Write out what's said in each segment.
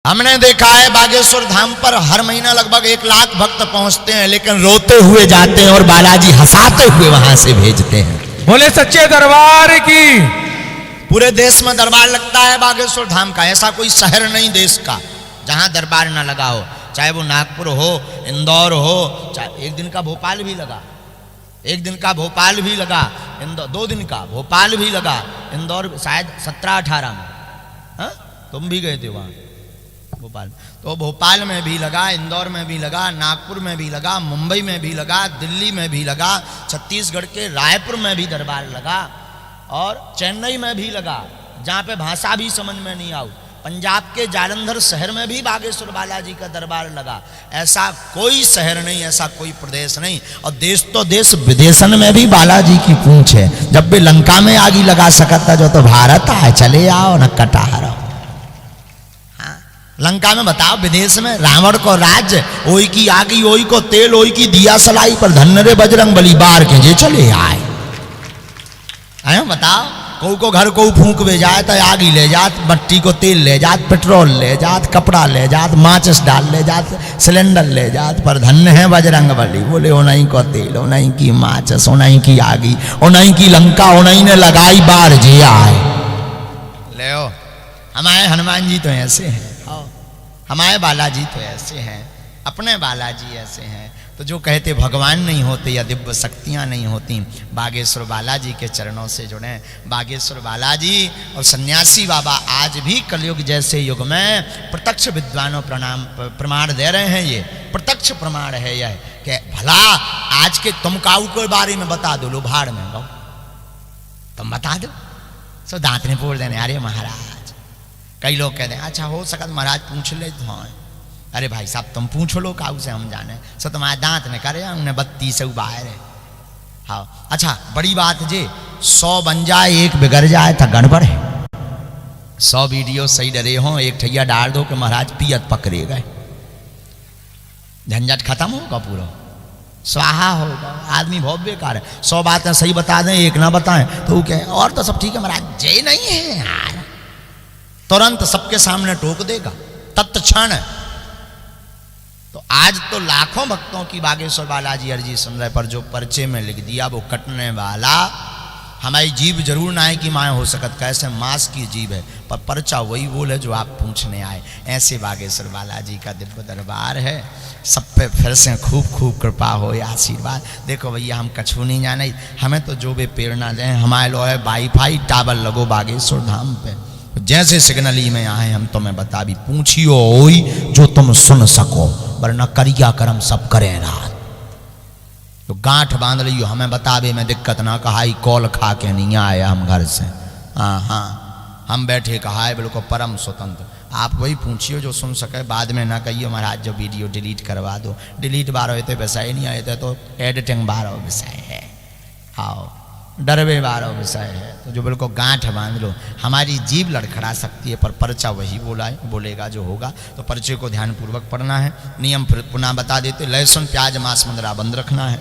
हमने देखा है बागेश्वर धाम पर हर महीना लगभग 1 लाख भक्त पहुंचते हैं, लेकिन रोते हुए जाते हैं और बालाजी हंसाते हुए वहां से भेजते हैं। बोले सच्चे दरबार की। पूरे देश में दरबार लगता है बागेश्वर धाम का, ऐसा कोई शहर नहीं देश का जहां दरबार ना लगा हो, चाहे वो नागपुर हो, इंदौर हो, चाहे एक दिन का भोपाल भी लगा, एक दिन का भोपाल भी लगा, इंदौर 2 दिन का भोपाल भी लगा, इंदौर शायद 17-18 में, हाँ तुम भी गए थे वहां भोपाल, तो भोपाल में भी लगा, इंदौर में भी लगा, नागपुर में भी लगा, मुंबई में भी लगा, दिल्ली में भी लगा, छत्तीसगढ़ के रायपुर में भी दरबार लगा और चेन्नई में भी लगा, जहाँ पे भाषा भी समझ में नहीं आई। पंजाब के जालंधर शहर में भी बागेश्वर बालाजी का दरबार लगा। ऐसा कोई शहर नहीं, ऐसा कोई प्रदेश नहीं, और देश तो देश विदेशन में भी बालाजी की पूंछ है। जब भी लंका में आगी लगा सकता जो तो भारत आए, चले आओ न कटारो। लंका में बताओ, विदेश में रावण को राज्य, ओई की आगी ओई को तेल, ओई की दिया सलाई पर धन्य रे बजरंग बली बार के जे चले आए। बताओ, को घर को फूंक वे जाए तो आगी ले जात, मट्टी को तेल ले जात, पेट्रोल ले जात, कपड़ा ले जात, माचिस डाल ले जात, सिलेंडर ले जात, पर धन्य है बजरंग बली। बोले ओनही को तेल, ओनही की माचिस, ओनही की आगी, ओनही की लंका, ओनही ने लगाई बार जे आए। ले हमारे हनुमान जी तो ऐसे हैं, हमारे बालाजी तो ऐसे हैं, अपने बालाजी ऐसे हैं। तो जो कहते भगवान नहीं होते या दिव्य शक्तियाँ नहीं होती, बागेश्वर बालाजी के चरणों से जुड़े। बागेश्वर बालाजी और सन्यासी बाबा आज भी कलयुग जैसे युग में प्रत्यक्ष विद्वानों प्रमाण दे रहे हैं। ये प्रत्यक्ष प्रमाण है यह कि भला आज के तुम काऊ के बारे में बता दो, लो भाड़ में गो तुम बता दो, सो दांत ने पोड़ देने, अरे महाराज। कई लोग कहते हैं अच्छा हो सकता महाराज पूछ ले तो, हाँ अरे भाई साहब तुम पूछो लो काऊ से, हम जाने सो तुम्हारे दांत ने करे उन्हें 32 से बाहर है। हाँ अच्छा बड़ी बात जे 100 बन जाए 1 बिगड़ जाए तो गड़बड़ है। 100 वीडियो सही डरे हो, एक ठैया डाल दो कि महाराज पियत पकड़े गए, झंझट खत्म होगा, पूरा स्वाहा होगा। आदमी बहुत बेकार है, 100 बातें सही बता दें 1 ना बताएं तो वो कहे और तो सब ठीक है महाराज, जय नहीं है यार, तुरंत सबके सामने टोक देगा तत्क्षण। तो आज तो लाखों भक्तों की बागेश्वर बालाजी अर्जी सुन रहे, पर जो पर्चे में लिख दिया वो कटने वाला। हमारी जीव जरूर ना है कि माँ हो सकत, कैसे मांस की जीव है, पर पर्चा वही बोले जो आप पूछने आए। ऐसे बागेश्वर बालाजी का दिव्य दरबार है। सब पे फिर से खूब खूब कृपा हो, आशीर्वाद। देखो भैया हम कछु नहीं जाने, हमें तो जो भी प्रेरणा दें। हमारे लो है वाईफाई टावर लगो बागेश्वर धाम पे, जैसे सिग्नली में आए हम तुम्हें बता भी पूछियो होई जो तुम सुन सको, वरना करिया करम सब करे रात। तो गांठ बांध लियो हमें बतावे में दिक्कत ना, कहा कॉल खा के नहीं आए हम घर से। हाँ हाँ हम बैठे कहा है बिल्कुल परम स्वतंत्र। आप वही पूछियो जो सुन सके, बाद में ना कहियो महाराज जो वीडियो डिलीट करवा दो। डिलीट बार होते विषय नहीं आए तो एडिटिंग बार विषय है, आओ डरवे बारो विषय है। तो जो बिल्कुल गांठ बांध लो, हमारी जीभ लड़खड़ा सकती है पर पर्चा वही बोलेगा जो होगा। तो पर्चे को ध्यानपूर्वक पढ़ना है। नियम पुनः बता देते, लहसुन प्याज मांस मंदरा बंद रखना है।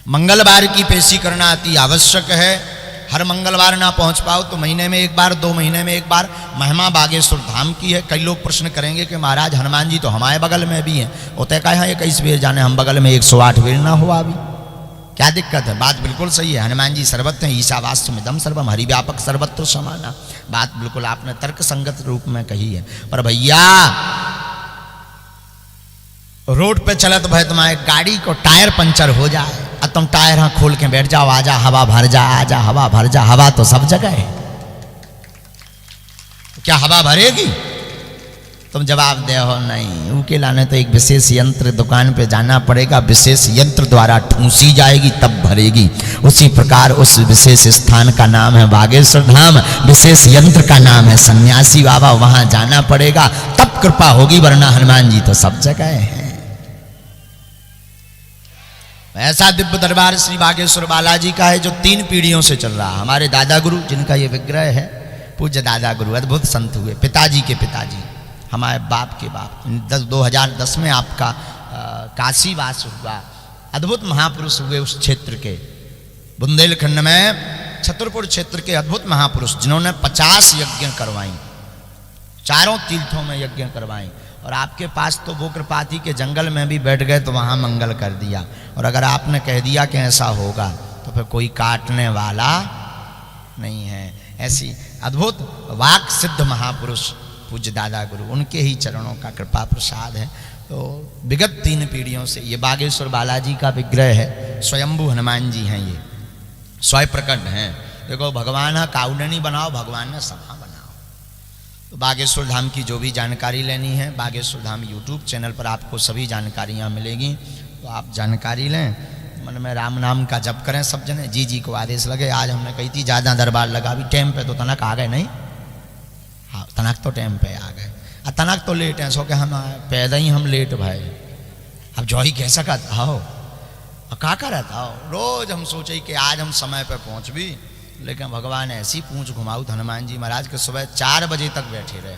मंगलवार की पेशी करना अति आवश्यक है। हर मंगलवार ना पहुंच पाओ तो महीने में 1 बार, 2 महीने में 1 बार। महिमा बागेश्वर धाम की है। कई लोग प्रश्न करेंगे कि महाराज हनुमान जी तो हमारे बगल में भी हैं, होते कहा 21 बेर जाने, हम बगल में 108 बेर ना हुआ अभी, क्या दिक्कत है? बात बिल्कुल सही है। हनुमान जी सर्वत्र हैं, ईशावास्यमिदं सर्वम, हरि व्यापक सर्वत्र समाना। बात बिल्कुल आपने तर्क संगत रूप में कही है। पर भैया रोड पे चले तो भाई तुम्हारे गाड़ी को टायर पंचर हो जाए और तुम टायर हाँ खोल के बैठ जाओ, आजा हवा भर जा, आजा हवा भर जा। हवा तो सब जगह है, क्या हवा भरेगी? तुम जवाब दे हो नहीं, उके लाने तो एक विशेष यंत्र दुकान पे जाना पड़ेगा, विशेष यंत्र द्वारा ठूंसी जाएगी तब भरेगी। उसी प्रकार उस विशेष स्थान का नाम है बागेश्वर धाम, विशेष यंत्र का नाम है सन्यासी बाबा। वहां जाना पड़ेगा तब कृपा होगी, वरना हनुमान जी तो सब जगह हैं। ऐसा दिव्य दरबार श्री बागेश्वर बालाजी का है जो 3 पीढ़ियों से चल रहा। हमारे दादा गुरु जिनका ये विग्रह है, पूज्य दादा गुरु अद्भुत संत हुए, पिताजी के पिताजी, हमारे बाप के बाप। 2010 में आपका काशीवास हुआ। अद्भुत महापुरुष हुए उस क्षेत्र के, बुंदेलखंड में छतरपुर क्षेत्र के अद्भुत महापुरुष जिन्होंने 50 यज्ञ करवाई। चारों तीर्थों में यज्ञ करवाएं। और आपके पास तो वो कृपा थी कि जंगल में भी बैठ गए तो वहाँ मंगल कर दिया। और अगर आपने कह दिया कि ऐसा होगा तो फिर कोई काटने वाला नहीं है। ऐसी अद्भुत वाक सिद्ध महापुरुष पूज्य दादा गुरु, उनके ही चरणों का कृपा प्रसाद है। तो विगत 3 पीढ़ियों से ये बागेश्वर बालाजी का विग्रह है। स्वयंभू हनुमान जी हैं, ये स्वयं प्रकट हैं। देखो भगवान है काउडनी बनाओ, भगवान ने सभा बनाओ। तो बागेश्वर धाम की जो भी जानकारी लेनी है, बागेश्वर धाम यूट्यूब चैनल पर आपको सभी जानकारियाँ मिलेगी। तो आप जानकारी लें, मन में राम नाम का जप करें सब जने। जी जी को आदेश लगे। आज हमने कही थी ज़्यादा दरबार लगा, अभी टाइम पे तो तनक आ गए नहीं। हाँ तनक तो टाइम पे आ गए, तनक तो लेट है, सो के हम पैदा ही हम लेट भाई। अब जो ही कह सका हो का रहता हो। रोज हम सोचे कि आज हम समय पे पहुँच भी, लेकिन भगवान ऐसी पूंछ घुमाऊ हनुमान जी महाराज के सुबह 4 बजे तक बैठे रहे।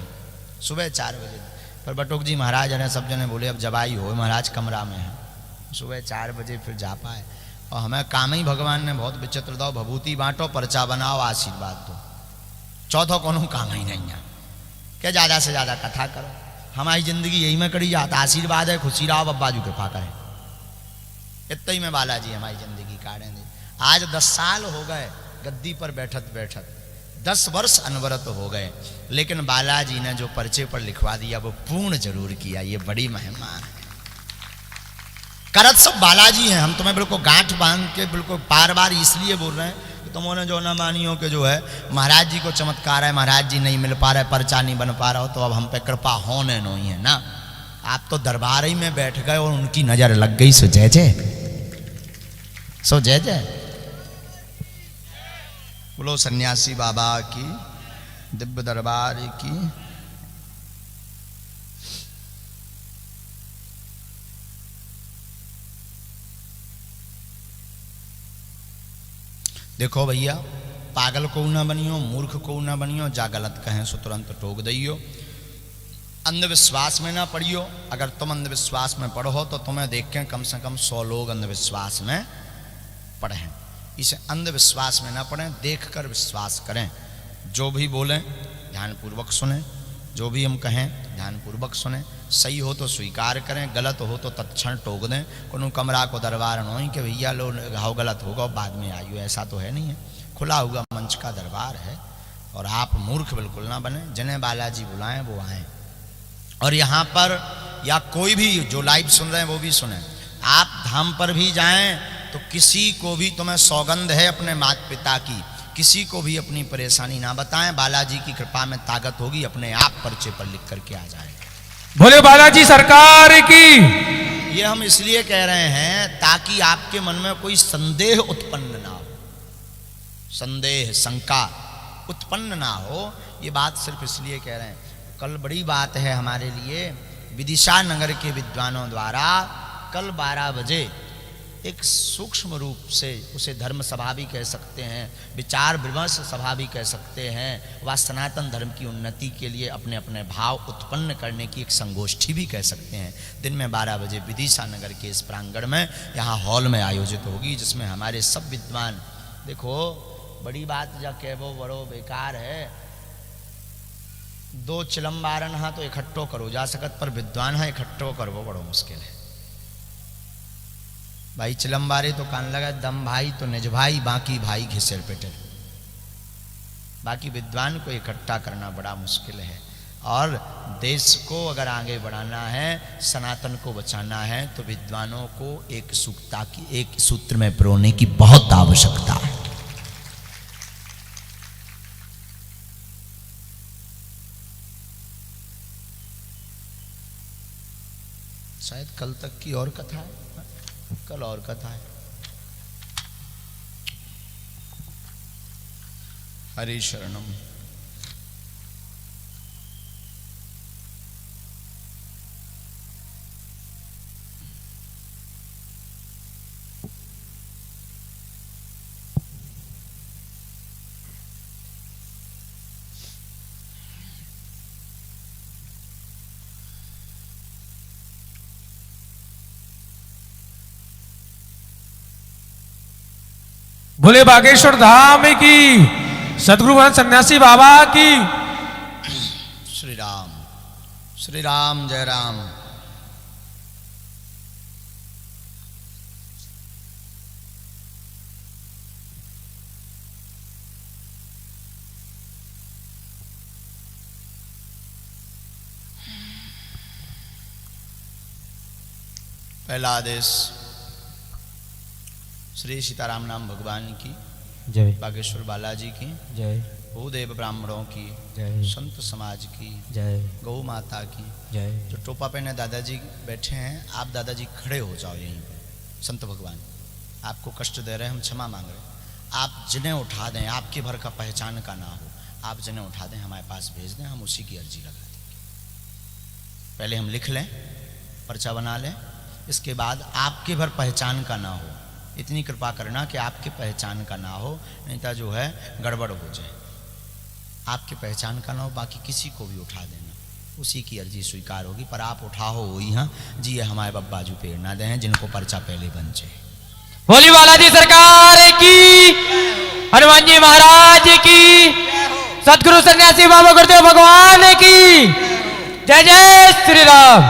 सुबह 4 बजे पर बटोक जी महाराज ने सब जने बोले अब जबाई हो, महाराज कमरा में है। सुबह 4 बजे फिर जा पाए। और हमें काम ही भगवान ने बहुत विचित्र दो, भभूति बांटो, पर्चा बनाओ, आशीर्वाद दो। चौथो कोनो काम ही नहीं है क्या ज़्यादा से ज़्यादा कथा करो। हमारी ज़िंदगी यही में करी जाता, आशीर्वाद है, खुशी रहो, बब्बा जी कृपा करें, इतना ही में बालाजी हमारी ज़िंदगी काटें दे। आज 10 साल हो गए गद्दी पर बैठत बैठत, 10 वर्ष अनवरत हो गए, लेकिन बालाजी ने जो पर्चे पर लिखवा दिया वो पूर्ण जरूर किया। ये बड़ी महिमा है। करत सब बालाजी हैं। हम तुम्हें बिल्कुल गांठ बांध के बिल्कुल बार बार इसलिए बोल रहे हैं कि तुमने जो ना मानियो कि जो है महाराज जी को चमत्कार है, महाराज जी नहीं मिल पा रहे, पर्चा नहीं बन पा रहा हो, तो अब हम पे कृपा होने नहीं है ना। आप तो दरबार ही में बैठ गए और उनकी नजर लग गई। सो जय जय, सो जय जय। बोलो सन्यासी बाबा की, दिव्य दरबार की। देखो भैया, पागल को ना बनियो, मूर्ख को ना बनियो, जा गलत कहें सो तुरंत टोक दियो। अंधविश्वास में ना पड़ियो। अगर तुम अंधविश्वास में पढ़ो तो तुम्हें देख के कम से कम 100 लोग अंधविश्वास में पढ़ें। इसे अंधविश्वास में ना पढ़ें, देखकर विश्वास करें। जो भी बोलें ध्यानपूर्वक सुने, जो भी हम कहें ध्यानपूर्वक सुने। सही हो तो स्वीकार करें, गलत हो तो तत्क्षण टोक दें। कोनो कमरा को दरबार न हो कि भैया लो घाव गलत होगा बाद में आइयो, ऐसा तो है नहीं है। खुला हुआ मंच का दरबार है और आप मूर्ख बिल्कुल ना बने। जिन्हें बालाजी बुलाएं वो आएँ। और यहाँ पर या कोई भी जो लाइव सुन रहे हैं वो भी सुने। आप धाम पर भी जाएं तो किसी को भी, तुम्हें सौगंध है अपने माता पिता की, किसी को भी अपनी परेशानी ना बताएं। बालाजी की कृपा में ताकत होगी, अपने आप पर्चे पर लिख करके आ जाए। बोले बालाजी सरकार की। ये हम इसलिए कह रहे हैं ताकि आपके मन में कोई संदेह उत्पन्न ना हो, संदेह शंका उत्पन्न ना हो। ये बात सिर्फ इसलिए कह रहे हैं। कल बड़ी बात है हमारे लिए, विदिशा नगर के विद्वानों द्वारा कल 12 बजे एक सूक्ष्म रूप से, उसे धर्म सभा भी कह सकते हैं, विचार विमर्श सभा भी कह सकते हैं, व सनातन धर्म की उन्नति के लिए अपने अपने भाव उत्पन्न करने की एक संगोष्ठी भी कह सकते हैं। दिन में 12 बजे विदिशा नगर के इस प्रांगण में, यहाँ हॉल में आयोजित होगी, जिसमें हमारे सब विद्वान, देखो बड़ी बात जब कह वो बड़ो बेकार है। 2 चिलम्बारन हाँ तो इकट्ठो करो जा सकत, पर विद्वान हाँ इकट्ठो करवो बड़ो मुश्किल है भाई। चिलम्बारे तो कान लगा दम भाई तो निज भाई, बाकी भाई घिसेर पेटर। बाकी विद्वान को इकट्ठा करना बड़ा मुश्किल है। और देश को अगर आगे बढ़ाना है, सनातन को बचाना है, तो विद्वानों को एक सूत्र में पिरोने की बहुत आवश्यकता है। शायद कल तक की और कथा है, कल और कथा है। हरि शरणम। बोले बागेश्वर धाम की, सदगुरु सन्यासी बाबा की। श्री राम जय राम। पहला आदेश श्री सीताराम नाम भगवान की जय। बागेश्वर बालाजी की जय। भूदेव ब्राह्मणों की जय। संत समाज की जय। गौ माता की जय। जो टोपा पहने दादाजी बैठे हैं, आप दादाजी खड़े हो जाओ यहीं पर। संत भगवान आपको कष्ट दे रहे हैं, हम क्षमा मांग रहे हैं। आप जिन्हें उठा दें, आपके भर का पहचान का ना हो, आप जिन्हें उठा दें हमारे पास भेज दें, हम उसी की अर्जी लगा देंगे। पहले हम लिख लें, पर्चा बना लें, इसके बाद आपके भर पहचान का ना हो, इतनी कृपा करना कि आपके पहचान का ना हो, नहीं तो जो है गड़बड़ हो जाए। आपके पहचान का ना हो, बाकी किसी को भी उठा देना, उसी की अर्जी स्वीकार होगी। पर आप उठाओ वही हाँ जी, ये हमारे बब्बा जो प्रेरणा दे हैं, जिनको पर्चा पहले बन जाए। बोली बालाजी सरकार की, हनुमान जी महाराज की, सतगुरु सन्यासी बाबा गुरुदेव भगवान की जय। जय श्री राम।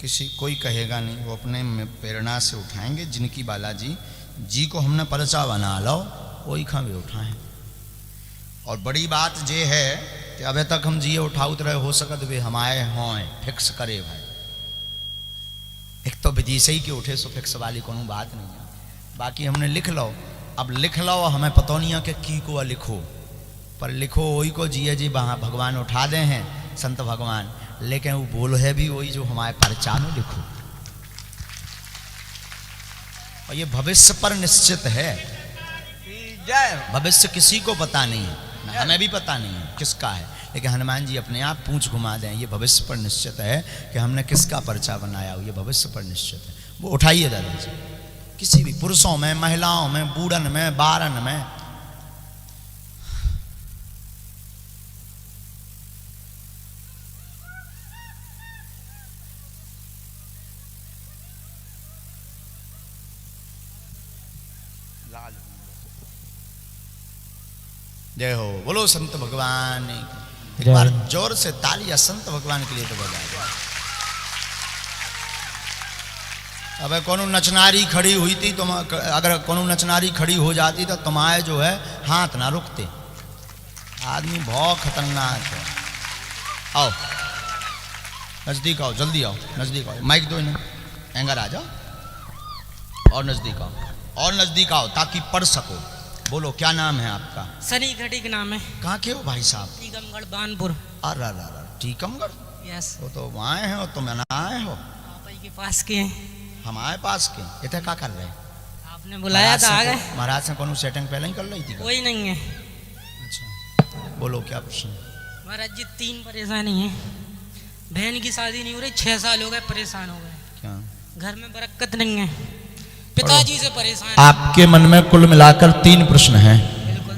किसी कोई कहेगा नहीं, वो अपने प्रेरणा से उठाएंगे। जिनकी बालाजी जी को हमने पर्चा बना लो, वही खां भी उठाएं। और बड़ी बात ये है कि अबे तक हम जिए उठाउत रहे, हो सकत वे हमारे हों फिक्स करे भाई। एक तो विदिशा ही के उठे सो फिक्स वाली कोनो बात नहीं है। बाकी हमने लिख लो, अब लिख लो, हमें पता नहीं है कि की को लिखो, पर लिखो वही को जिए जी वहाँ भगवान उठा दे हैं संत भगवान, लेकिन वो बोल है भी वही जो हमारे पर्चा में लिखो। और ये भविष्य पर निश्चित है, भविष्य किसी को पता नहीं है, हमें भी पता नहीं है किसका है, लेकिन हनुमान जी अपने आप पूंछ घुमा दें, ये भविष्य पर निश्चित है कि हमने किसका पर्चा बनाया हो, ये भविष्य पर निश्चित है। वो उठाइए दादाजी, किसी भी पुरुषों में, महिलाओं में, बूढ़न में, बारन में। जय हो, बोलो संत भगवान की। एक बार जोर से तालियां संत भगवान के लिए तो बजा दो। अब कोनो नचनारी खड़ी हुई थी, तुम अगर कोनो नचनारी खड़ी हो जाती तो तुम्हारे जो है हाथ ना रुकते। आदमी बहुत खतरनाक है। आओ नजदीक आओ, जल्दी आओ, नजदीक आओ, माइक दो इन्हें, एंगर आ जाओ और नजदीक आओ, और नजदीक आओ ताकि पढ़ सको। बोलो क्या नाम है आपका? सनी घटी के नाम है। कहाँ के हो भाई साहब? टीकमगढ़ बानपुर। अरे टीकमगढ़, यस। वो तो वहाँ हैं और तुम ना आए हो। आप ही के पास के हैं। हमारे पास के इतने क्या कर रहे? आपने बुलाया था, आ गए। महाराज से कोनो सेटिंग पहले ही कर रही थी? कोई नहीं है। अच्छा बोलो क्या प्रश्न? महाराज जी 3 परेशानी है। बहन की शादी नहीं हो रही, 6 साल हो गए, परेशान हो गए। क्या? घर में बरकत नहीं है, पिताजी से परेशान। आपके मन में कुल मिलाकर 3 प्रश्न हैं। बिल्कुल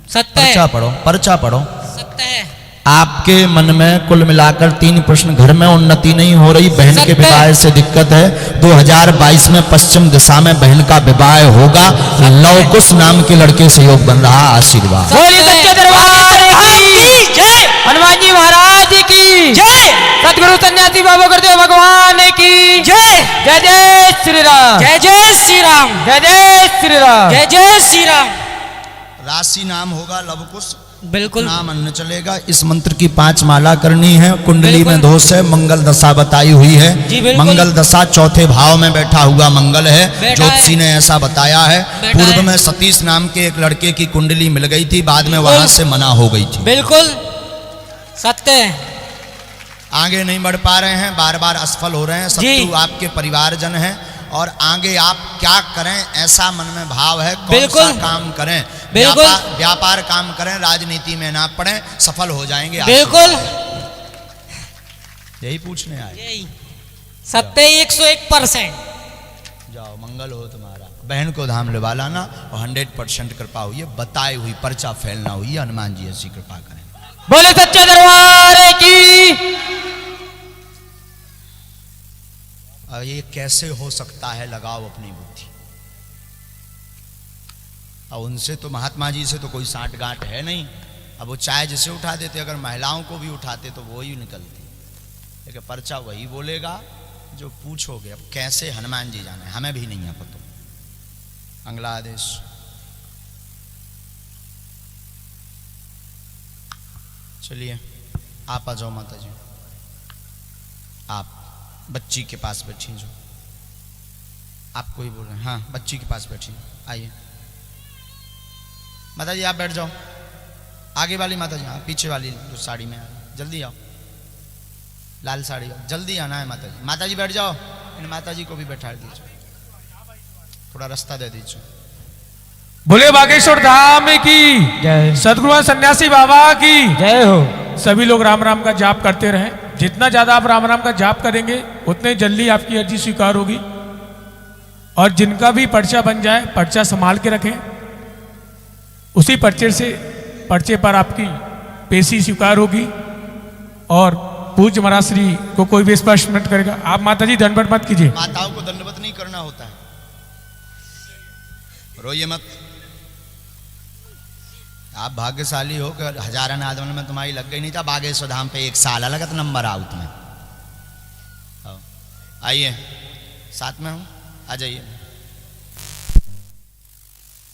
सत्य है। पर्चा पढ़ो, पर्चा पढ़ो। सत्य है। आपके मन में कुल मिलाकर 3 प्रश्न। घर में उन्नति नहीं हो रही, बहन के विवाह से दिक्कत है। 2022 में पश्चिम दिशा में बहन का विवाह होगा। लवकुश नाम के लड़के से योग बन रहा। आशीर्वाद। बोली सच्चे दरबार की जय। हनुमान जी महाराज की जय। सतगुरु सन्यासी बाबा गुरुदेव भगवान की जय। जय जय श्री राम। जय जय श्री राम। जय जय श्री राम। जय जय श्री राम। राशि नाम होगा लवकुश, बिल्कुल नाम अन्न चलेगा। इस मंत्र की 5 माला करनी है। कुंडली में दोष है, मंगल दशा बताई हुई है। जी बिल्कुल। मंगल दशा चौथे भाव में बैठा हुआ मंगल है, ज्योतिषी ने ऐसा बताया है। पूर्व में सतीश नाम के एक लड़के की कुंडली मिल गई थी, बाद में वहां से मना हो गई थी। बिल्कुल सत्य है। आगे नहीं बढ़ पा रहे हैं, बार बार असफल हो रहे हैं। शत्रु आपके परिवारजन हैं, और आगे आप क्या करें ऐसा मन में भाव है। कौन सा काम करें? बिल्कुल व्यापार काम करें, राजनीति में ना पड़े, सफल हो जाएंगे। बिल्कुल यही पूछने आए। यही सत्य 101%। जाओ, मंगल हो तुम्हारा। बहन को धाम लुभा लाना और 100% कृपा हुई है। बताई हुई पर्चा फैलना हुई है। हनुमान जी ऐसी कृपा करें। बोले सच्चे दरबार की। ये कैसे हो सकता है? लगाओ अपनी बुद्धि। और उनसे तो महात्मा जी से तो कोई साठ गांठ है नहीं। अब वो चाय जिसे उठा देते, अगर महिलाओं को भी उठाते तो वो ही निकलती। लेकिन पर्चा वही बोलेगा जो पूछोगे। अब कैसे हनुमान जी जाने, हमें भी नहीं है पता। अगला आदेश। चलिए आप आ जाओ माता जी, आप बच्ची के पास बैठिए। जो आपको ही बोल रहे हैं, हाँ बच्ची के पास बैठिए। आइए माता जी, आप बैठ जाओ। आगे वाली माता जी, हाँ पीछे वाली जो साड़ी में, जल्दी आओ, लाल साड़ी, जल्दी आना है माता जी। माता जी बैठ जाओ, इन माता जी को भी बैठा दीजिए, थोड़ा रास्ता दे दीजिए। बोले बागेश्वर धाम की जय। सदगुरु सन्यासी बाबा की जय हो। सभी लोग राम राम का जाप करते रहें। जितना ज्यादा आप राम राम का जाप करेंगे उतने जल्दी आपकी अर्जी स्वीकार होगी। और जिनका भी पर्चा बन जाए, पर्चा संभाल के रखें। उसी पर्चे पर आपकी पेशी स्वीकार होगी और पूज्य महाराज श्री को कोई भी स्पर्श मत करेगा। आप माता जी दंडवत मत कीजिए। माताओं को दंडवत नहीं करना होता है, रोइए मत। आप भाग्यशाली हो कि हजारन आदमन में तुम्हारी लग गई, नहीं था बागेश्वर धाम पे 1 साल लगत नंबर आउट में। आइए साथ में हूँ, आ जाइए।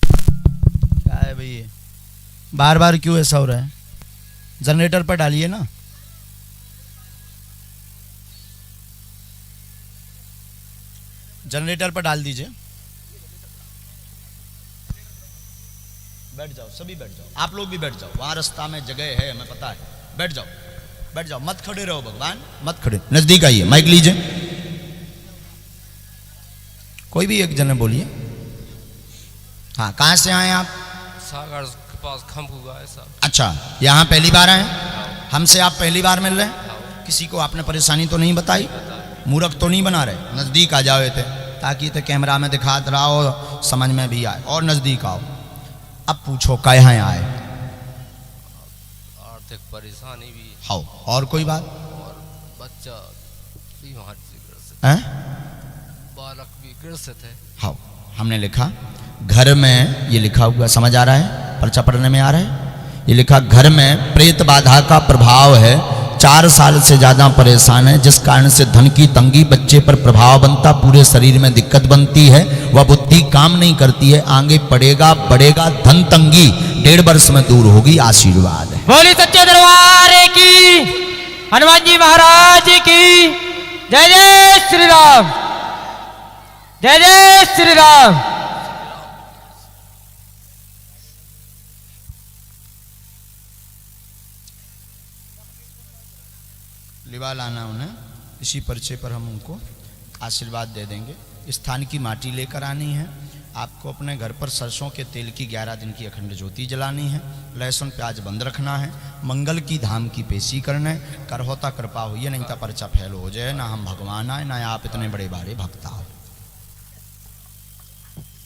क्या है भाई, बार बार क्यों ऐसा हो रहा है? जनरेटर पर डालिए ना। जनरेटर पर डाल दीजिए। बैठ जाओ, सभी बैठ जाओ, आप लोग भी बैठ जाओ। वहां रास्ता में जगह है, हमें पता है। बैठ जाओ, बैठ जाओ, मत खड़े रहो भगवान, मत खड़े। नजदीक आइए, माइक लीजिए। कोई भी एक जने बोलिए। हाँ, कहां से आए आप? सागर के पास खम्बुआ है साहब। अच्छा, यहाँ पहली बार आए? हमसे आप पहली बार मिल रहे हैं? किसी को आपने परेशानी तो नहीं बताई? मूर्ख तो नहीं बना रहे? नजदीक आ जाओ थे, ताकि तो कैमरा में दिखा रहा हो, समझ में भी आए। और नजदीक आओ। अब पूछो कहाँ आए? आर्थिक परेशानी भी हाँ, और कोई बात? और बच्चा बीमार से ग्रसित, हैं? बालक भी ग्रसित है। हाँ, हमने लिखा घर में, ये लिखा हुआ समझ आ रहा है? पर्चा पढ़ने में आ रहा है? ये लिखा घर में प्रेत बाधा का प्रभाव है, 4 साल से ज्यादा परेशान है, जिस कारण से धन की तंगी, बच्चे पर प्रभाव बनता, पूरे शरीर में दिक्कत बनती है, वह बुद्धि काम नहीं करती है, आगे पड़ेगा बढ़ेगा, धन तंगी 1.5 वर्ष में दूर होगी। आशीर्वाद है। बोली सच्चे दरबार की, हनुमान जी महाराज की जय। जय श्री राम, जय जय श्री राम। लिवा लाना उन्हें, इसी पर्चे पर हम उनको आशीर्वाद दे देंगे। स्थान की माटी लेकर आनी है। आपको अपने घर पर सरसों के तेल की 11 दिन की अखंड ज्योति जलानी है। लहसुन प्याज बंद रखना है। मंगल की धाम की पेशी करना है। कर होता कृपा हुई, नहीं तो पर्चा फैल हो जाए। ना हम भगवान आए, ना आप इतने बड़े बारे भक्ता हो।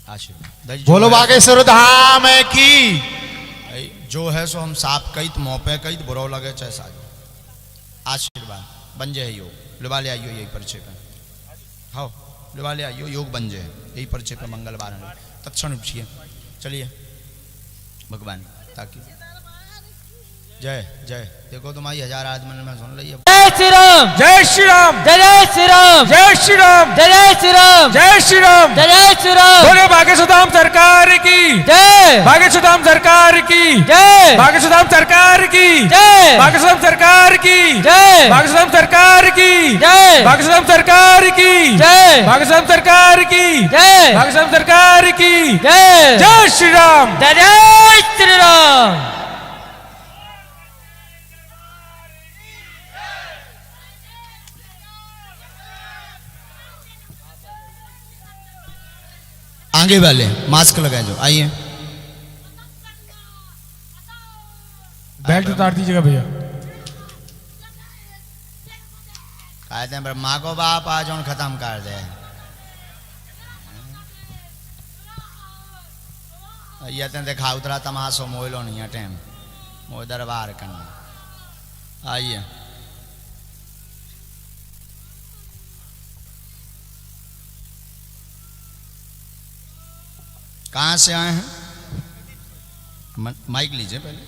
आशीर्वाद बोलो बागेश्वर धाम की। जो है सो हम साफ कई तो मुँह पे कई बुरा लगे चाहे साज। आशीर्वाद बन जाए योग। लिवा ले आइयो यही पर्चे पे। हाँ, लिवा ले आइयो, योग बन जाए यही पर्चे पे। मंगलवार तत्क्षण उठिए। चलिए भगवान, ताकि जय जय। देखो तुम्हारी 1000 आदमी में सुन रही है। जय श्री राम, जय श्री राम, जय जय श्री राम, जय श्री राम, जय जय श्री राम, जय श्री राम, जय जय श्री राम। बोले बागेश्वर धाम सरकार की जय, बागेश्वर धाम सरकार की जय, बागेश्वर धाम सरकार की जय, बागेश्वर धाम सरकार की जय, बागेश्वर धाम सरकार की जय, बागेश्वर धाम सरकार की जय, बागेश्वर धाम सरकार की जय, बागेश्वर धाम सरकार की जय, जय श्री राम। जय जय श्री राम। आगे वाले मास्क लगाए जो, आइए। बेल्ट उतार दीजिएगा भैया। कहते हैं ब्रह्मा को बाप आज उन खत्म कर दे। ये तो देखा उतरा तमाशो मोइलो नहीं है टाइम मोह दरबार करना। आइए कहाँ से आए हैं? माइक लीजिए पहले।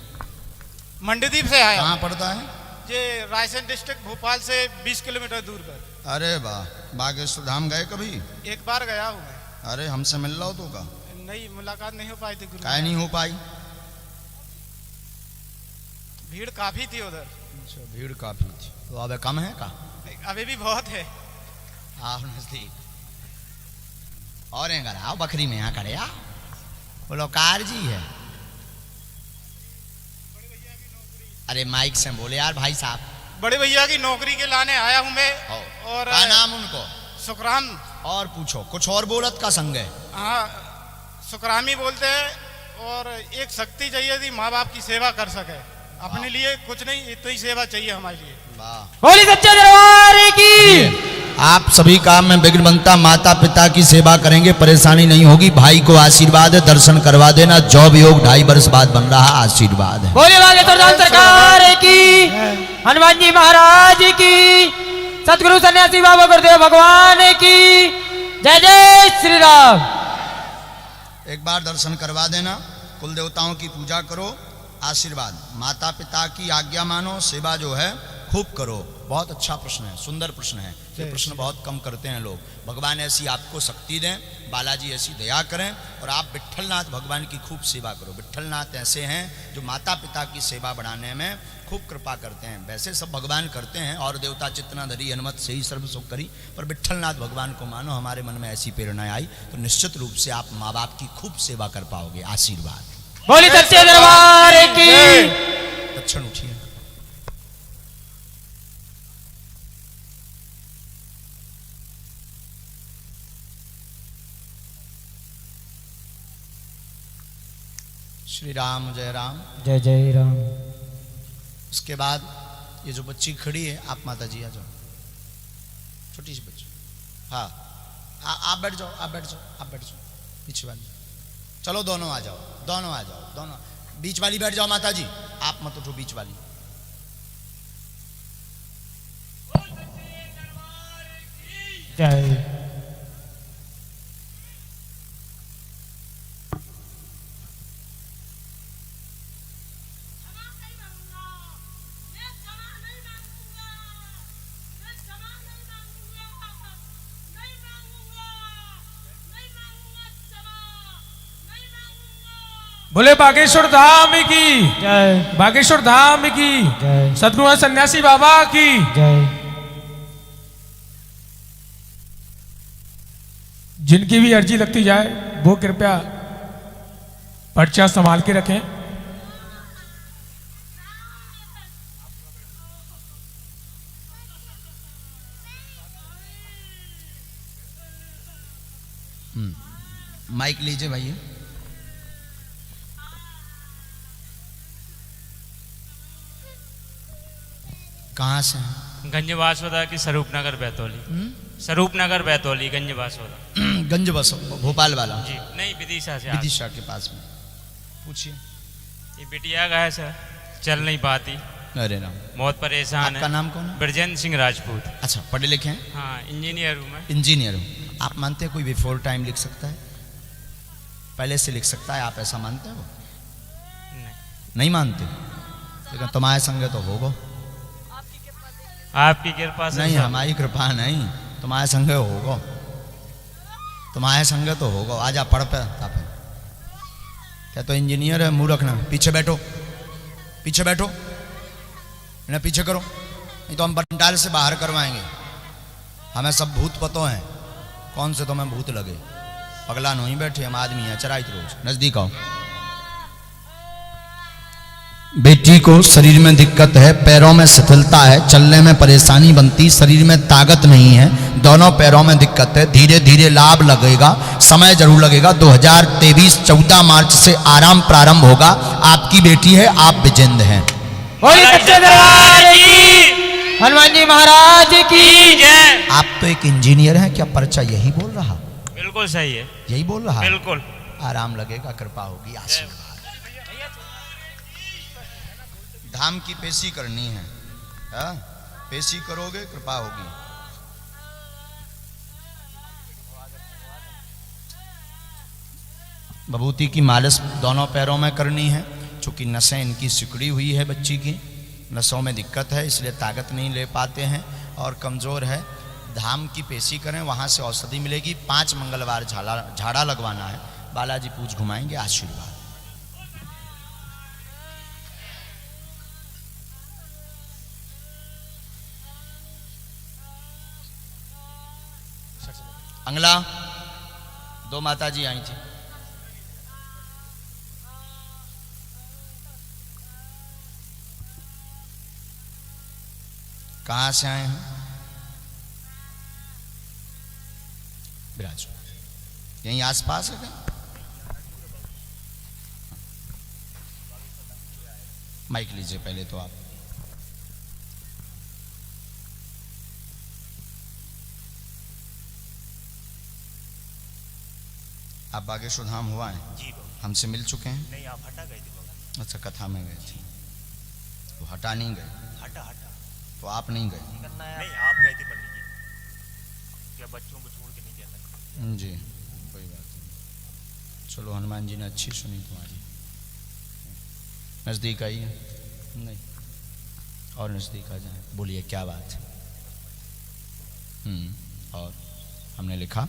मंडीदीप से आया कहाँ पड़ता है? ये रायसेन डिस्ट्रिक्ट भोपाल से 20 किलोमीटर दूर पर। अरे वाह, बागेश्वर धाम गए कभी? एक बार गया हूँ मैं। अरे हमसे मिल रहा हो तो का? नहीं, मुलाकात नहीं हो पाई थी गुरु। काहे नहीं हो पाई? भीड़ काफी थी उधर। अच्छा, भीड़ काफी थी तो अब कम है का? अभी भी बहुत है। आओ नजदीक और यहाँ आओ, बकरी में यहाँ करे आओ। बोलो कार जी है। अरे माइक से बोले यार भाई साहब। बड़े भैया की नौकरी के लाने आया हूँ मैं। और क्या नाम उनको? सुखराम। और पूछो कुछ और बोलत का संग है? हाँ, सुखरामी बोलते हैं। और एक शक्ति चाहिए थी, माँ बाप की सेवा कर सके। अपने लिए कुछ नहीं, इतनी सेवा चाहिए हमारे लिए। वाह। बोली सच्चे दरबार की। आप सभी काम में विघ्न बनता, माता पिता की सेवा करेंगे, परेशानी नहीं होगी। भाई को आशीर्वाद है, दर्शन करवा देना। जॉब योग 2.5 वर्ष बाद बन रहा, आशीर्वाद है। बोले बागेश्वर धाम सरकार की, हनुमान जी महाराज की, सतगुरु सन्यासी बाबा गुरुदेव भगवान की जय जय श्री राम। एक बार दर्शन करवा देना, कुल देवताओं की पूजा करो, आशीर्वाद। माता पिता की आज्ञा मानो, सेवा जो है खूब करो। बहुत अच्छा प्रश्न है, सुंदर प्रश्न है। ये प्रश्न बहुत कम करते हैं लोग। भगवान ऐसी आपको शक्ति दें, बालाजी ऐसी दया करें और आप विट्ठलनाथ भगवान की खूब सेवा करो। विट्ठलनाथ ऐसे हैं जो माता पिता की सेवा बढ़ाने में खूब कृपा करते हैं। वैसे सब भगवान करते हैं, और देवता चितना धरी हनुमत से ही सर्व सुख करी, पर विट्ठलनाथ भगवान को मानो। हमारे मन में ऐसी प्रेरणा आई तो निश्चित रूप से आप माँ बाप की खूब सेवा कर पाओगे। आशीर्वाद। बोली सच्चे दरबार की। दक्षिण उठिए। श्री राम जय राम। जय जय राम। उसके बाद ये जो बच्ची खड़ी है, आप माता जी आ जाओ। छोटी सी बच्ची, हाँ आप बैठ जाओ, आप बैठ जाओ, आप बैठ जाओ। पीछे वाली चलो, दोनों आ जाओ, दोनों आ जाओ, दोनों। बीच वाली बैठ जाओ माता जी, आप मत उठो, बीच वाली। जय। बोले बागेश्वर धाम की जय। बागेश्वर धाम की जय। सतगुरु सन्यासी बाबा की जय। जिनकी भी अर्जी लगती जाए वो कृपया पर्चा संभाल के रखें। माइक लीजिए भैया। कहाँ से हैं? गंज बासोदा की स्वरूप नगर बैतौली। स्वरूप नगर बैतौली, गंज बासोदा। गंज बस भोपाल वाला? जी नहीं, विदिशा से आगे। विदिशा के पास में। पूछिए। ये बिटिया का है सर, चल नहीं पाती, अरे राम, बहुत परेशान आपका है। नाम कौन है? ब्रजेंद्र सिंह राजपूत। अच्छा, पढ़े लिखे हैं? हाँ, इंजीनियर हूँ मैं। इंजीनियर हो आप? मानते हैं कोई बिफोर टाइम लिख सकता है? पहले से लिख सकता है, आप ऐसा मानते हो? नहीं, नहीं मानते, लेकिन तुम्हारे संग तो होगा। आपकी कृपा से नहीं, सर। हमारी कृपा नहीं, तुम्हारे संग होगा, तुम्हारे संग तो होगा। आजा पढ़ पे तापे। क्या तो इंजीनियर है, मुंह रखना। पीछे बैठो, पीछे बैठो, इन्हें पीछे करो, नहीं तो हम पंडाल से बाहर करवाएंगे। हमें सब भूत पतो हैं, कौन से तुम्हें भूत लगे। पगला नहीं बैठे, हम आदमी हैं। चराइत रोज नजदीक आओ। बेटी को शरीर में दिक्कत है, पैरों में शिथिलता है, चलने में परेशानी बनती, शरीर में ताकत नहीं है, दोनों पैरों में दिक्कत है। धीरे धीरे लाभ लगेगा, समय जरूर लगेगा। 2023 14 मार्च से आराम प्रारंभ होगा। आपकी बेटी है, आप विजेंद्र हैं। बोली सच्चे दरबार की, हनुमान जी महाराज की जय। आप तो एक इंजीनियर हैं, क्या पर्चा यही बोल रहा? बिल्कुल सही है, यही बोल रहा? बिल्कुल। आराम लगेगा, कृपा होगी, आशीर्वाद। धाम की पेशी करनी है, हाँ? पेशी करोगे, कृपा होगी। विभूति की मालिश दोनों पैरों में करनी है। चूँकि नसें इनकी सिकुड़ी हुई है, बच्ची की नसों में दिक्कत है, इसलिए ताकत नहीं ले पाते हैं और कमज़ोर है। धाम की पेशी करें, वहाँ से औषधि मिलेगी। 5 मंगलवार झाड़ा लगवाना है। बालाजी पूछ घुमाएंगे, आशीर्वाद। अंगला 2 माता जी आई थी। कहाँ से आए हैं? बिराजो, यहीं आसपास है कहीं? माइक लीजिए पहले तो आप। आप बागेश्वर धाम हुआ है? जी बाबू। हमसे मिल चुके हैं? नहीं, आप हटा गए थे बाबू। अच्छा, कथा में गए थे तो हटा नहीं गए? हटा हटा तो आप नहीं गए? नहीं, आप गए थे पंडित जी। क्या बच्चों को छोड़ के नहीं जाना? जी, कोई बात नहीं। चलो, हनुमान जी ने अच्छी सुनी तुम्हारी। नज़दीक आई है? नहीं, और नज़दीक आ जाए। बोलिए क्या बात है? और हमने लिखा,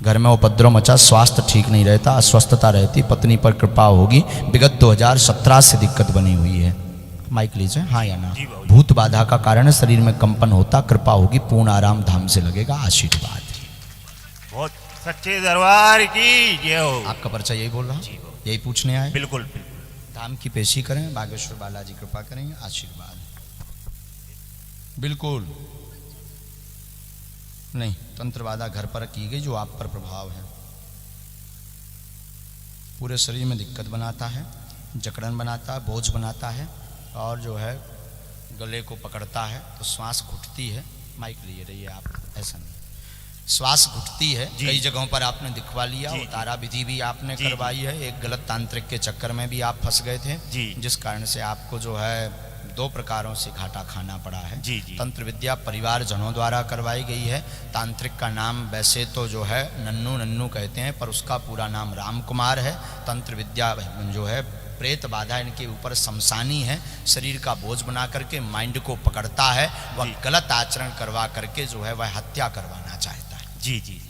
घर में उपद्रव मचा, स्वास्थ्य ठीक नहीं रहता, अस्वस्थता रहती, पत्नी पर कृपा होगी, विगत 2017 से दिक्कत बनी हुई है। माइक लीजिए, हाँ या ना? भूत बाधा का कारण शरीर में कंपन होता, कृपा होगी, पूर्ण आराम धाम से लगेगा, आशीर्वाद। बहुत सच्चे दरबार की जय हो। आपका परिचय यही बोल रहा? यही पूछने आए? बिल्कुल बिल्कुल। धाम की पेशी करें, बागेश्वर बालाजी कृपा करेंगे, आशीर्वाद। बिल्कुल नहीं, तंत्र बाधा घर पर की गई जो आप पर प्रभाव है। पूरे शरीर में दिक्कत बनाता है, जकड़न बनाता है, बोझ बनाता है, और जो है गले को पकड़ता है तो श्वास घुटती है। माइक लिए रहिए आप, ऐसा नहीं, श्वास घुटती है। कई जगहों पर आपने दिखवा लिया, उतारा विधि भी आपने करवाई है। एक गलत तांत्रिक के चक्कर में भी आप फंस गए थे, जिस कारण से आपको जो है 2 प्रकारों से घाटा खाना पड़ा है। तंत्र विद्या परिवारजनों द्वारा करवाई गई है। तांत्रिक का नाम वैसे तो जो है नन्नू कहते हैं, पर उसका पूरा नाम राम कुमार है। तंत्र विद्या जो है प्रेत बाधा इनके ऊपर शमशानी है, शरीर का बोझ बना करके माइंड को पकड़ता है, वह गलत आचरण करवा करके जो है वह हत्या करवाना चाहता है। जी जी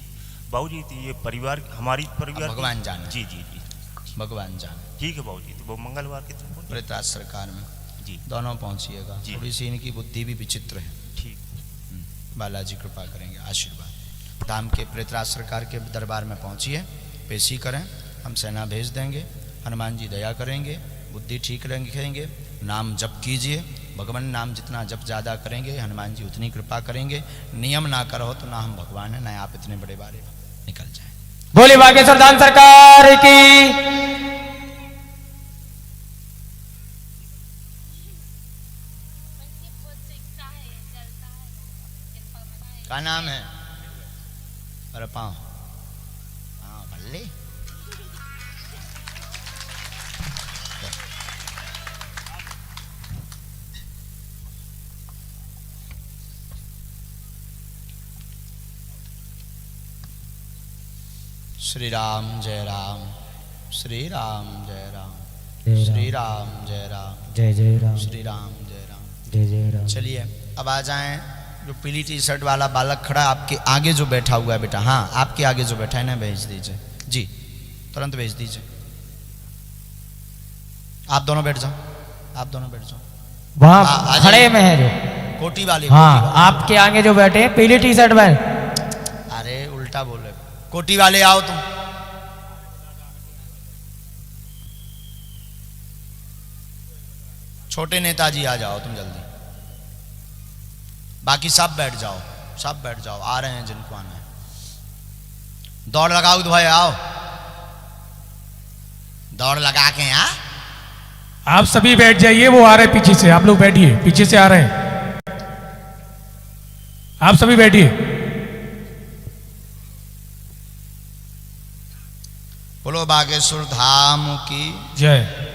बाबूजी, तो ये परिवार हमारी परिवार भगवान जाने। जी जी जी, भगवान जाने। ठीक है बाबूजी। तो वो मंगलवार के दिन प्रेतराज सरकार में जी दोनों पहुंचिएगा। थोड़ी सी इनकी बुद्धि भी विचित्र है। ठीक। बालाजी कृपा करेंगे, आशीर्वाद। धाम के प्रेतराज सरकार के दरबार में पहुंचिए, पेशी करें, हम सेना भेज देंगे। हनुमान जी दया करेंगे, बुद्धि ठीक रखेंगे, नाम जप कीजिए। भगवान नाम जितना जप ज़्यादा करेंगे, हनुमान जी उतनी कृपा करेंगे। नियम ना करो तो ना हम भगवान हैं, ना आप इतने बड़े बारे निकल जाए। बोले बागेश्वर धाम सरकार की। क्या नाम है? अरे पाँव भल्ले। श्री राम जय राम, श्री राम जय राम, श्री राम जय राम, जय जय राम, श्री राम जय राम, जय जय राम। चलिए अब आ जाएं। जो पीली टी शर्ट वाला बालक खड़ा आपके आगे जो बैठा हुआ है बेटा, हाँ आपके आगे जो बैठा है ना, भेज दीजिए जी, तुरंत भेज दीजिए। आप दोनों बैठ जाओ, आप दोनों बैठ जाओ। वहाँ खड़े में है जो कोटी वाले। हाँ, कोटी वाले। आपके आगे जो बैठे हैं पीली टी शर्ट में। अरे उल्टा बोल रहे, कोटी वाले आओ तुम। छोटे नेताजी आ जाओ तुम जल्दी। बाकी सब बैठ जाओ, सब बैठ जाओ, आ रहे हैं जिनको आना है। दौड़ लगाओ तो भाई आओ, दौड़ लगा के यहाँ। आप सभी बैठ जाइए, वो आ रहे हैं पीछे से, आप लोग बैठिए, पीछे से आ रहे हैं, आप सभी बैठिए। बोलो बागेश्वर धाम की जय।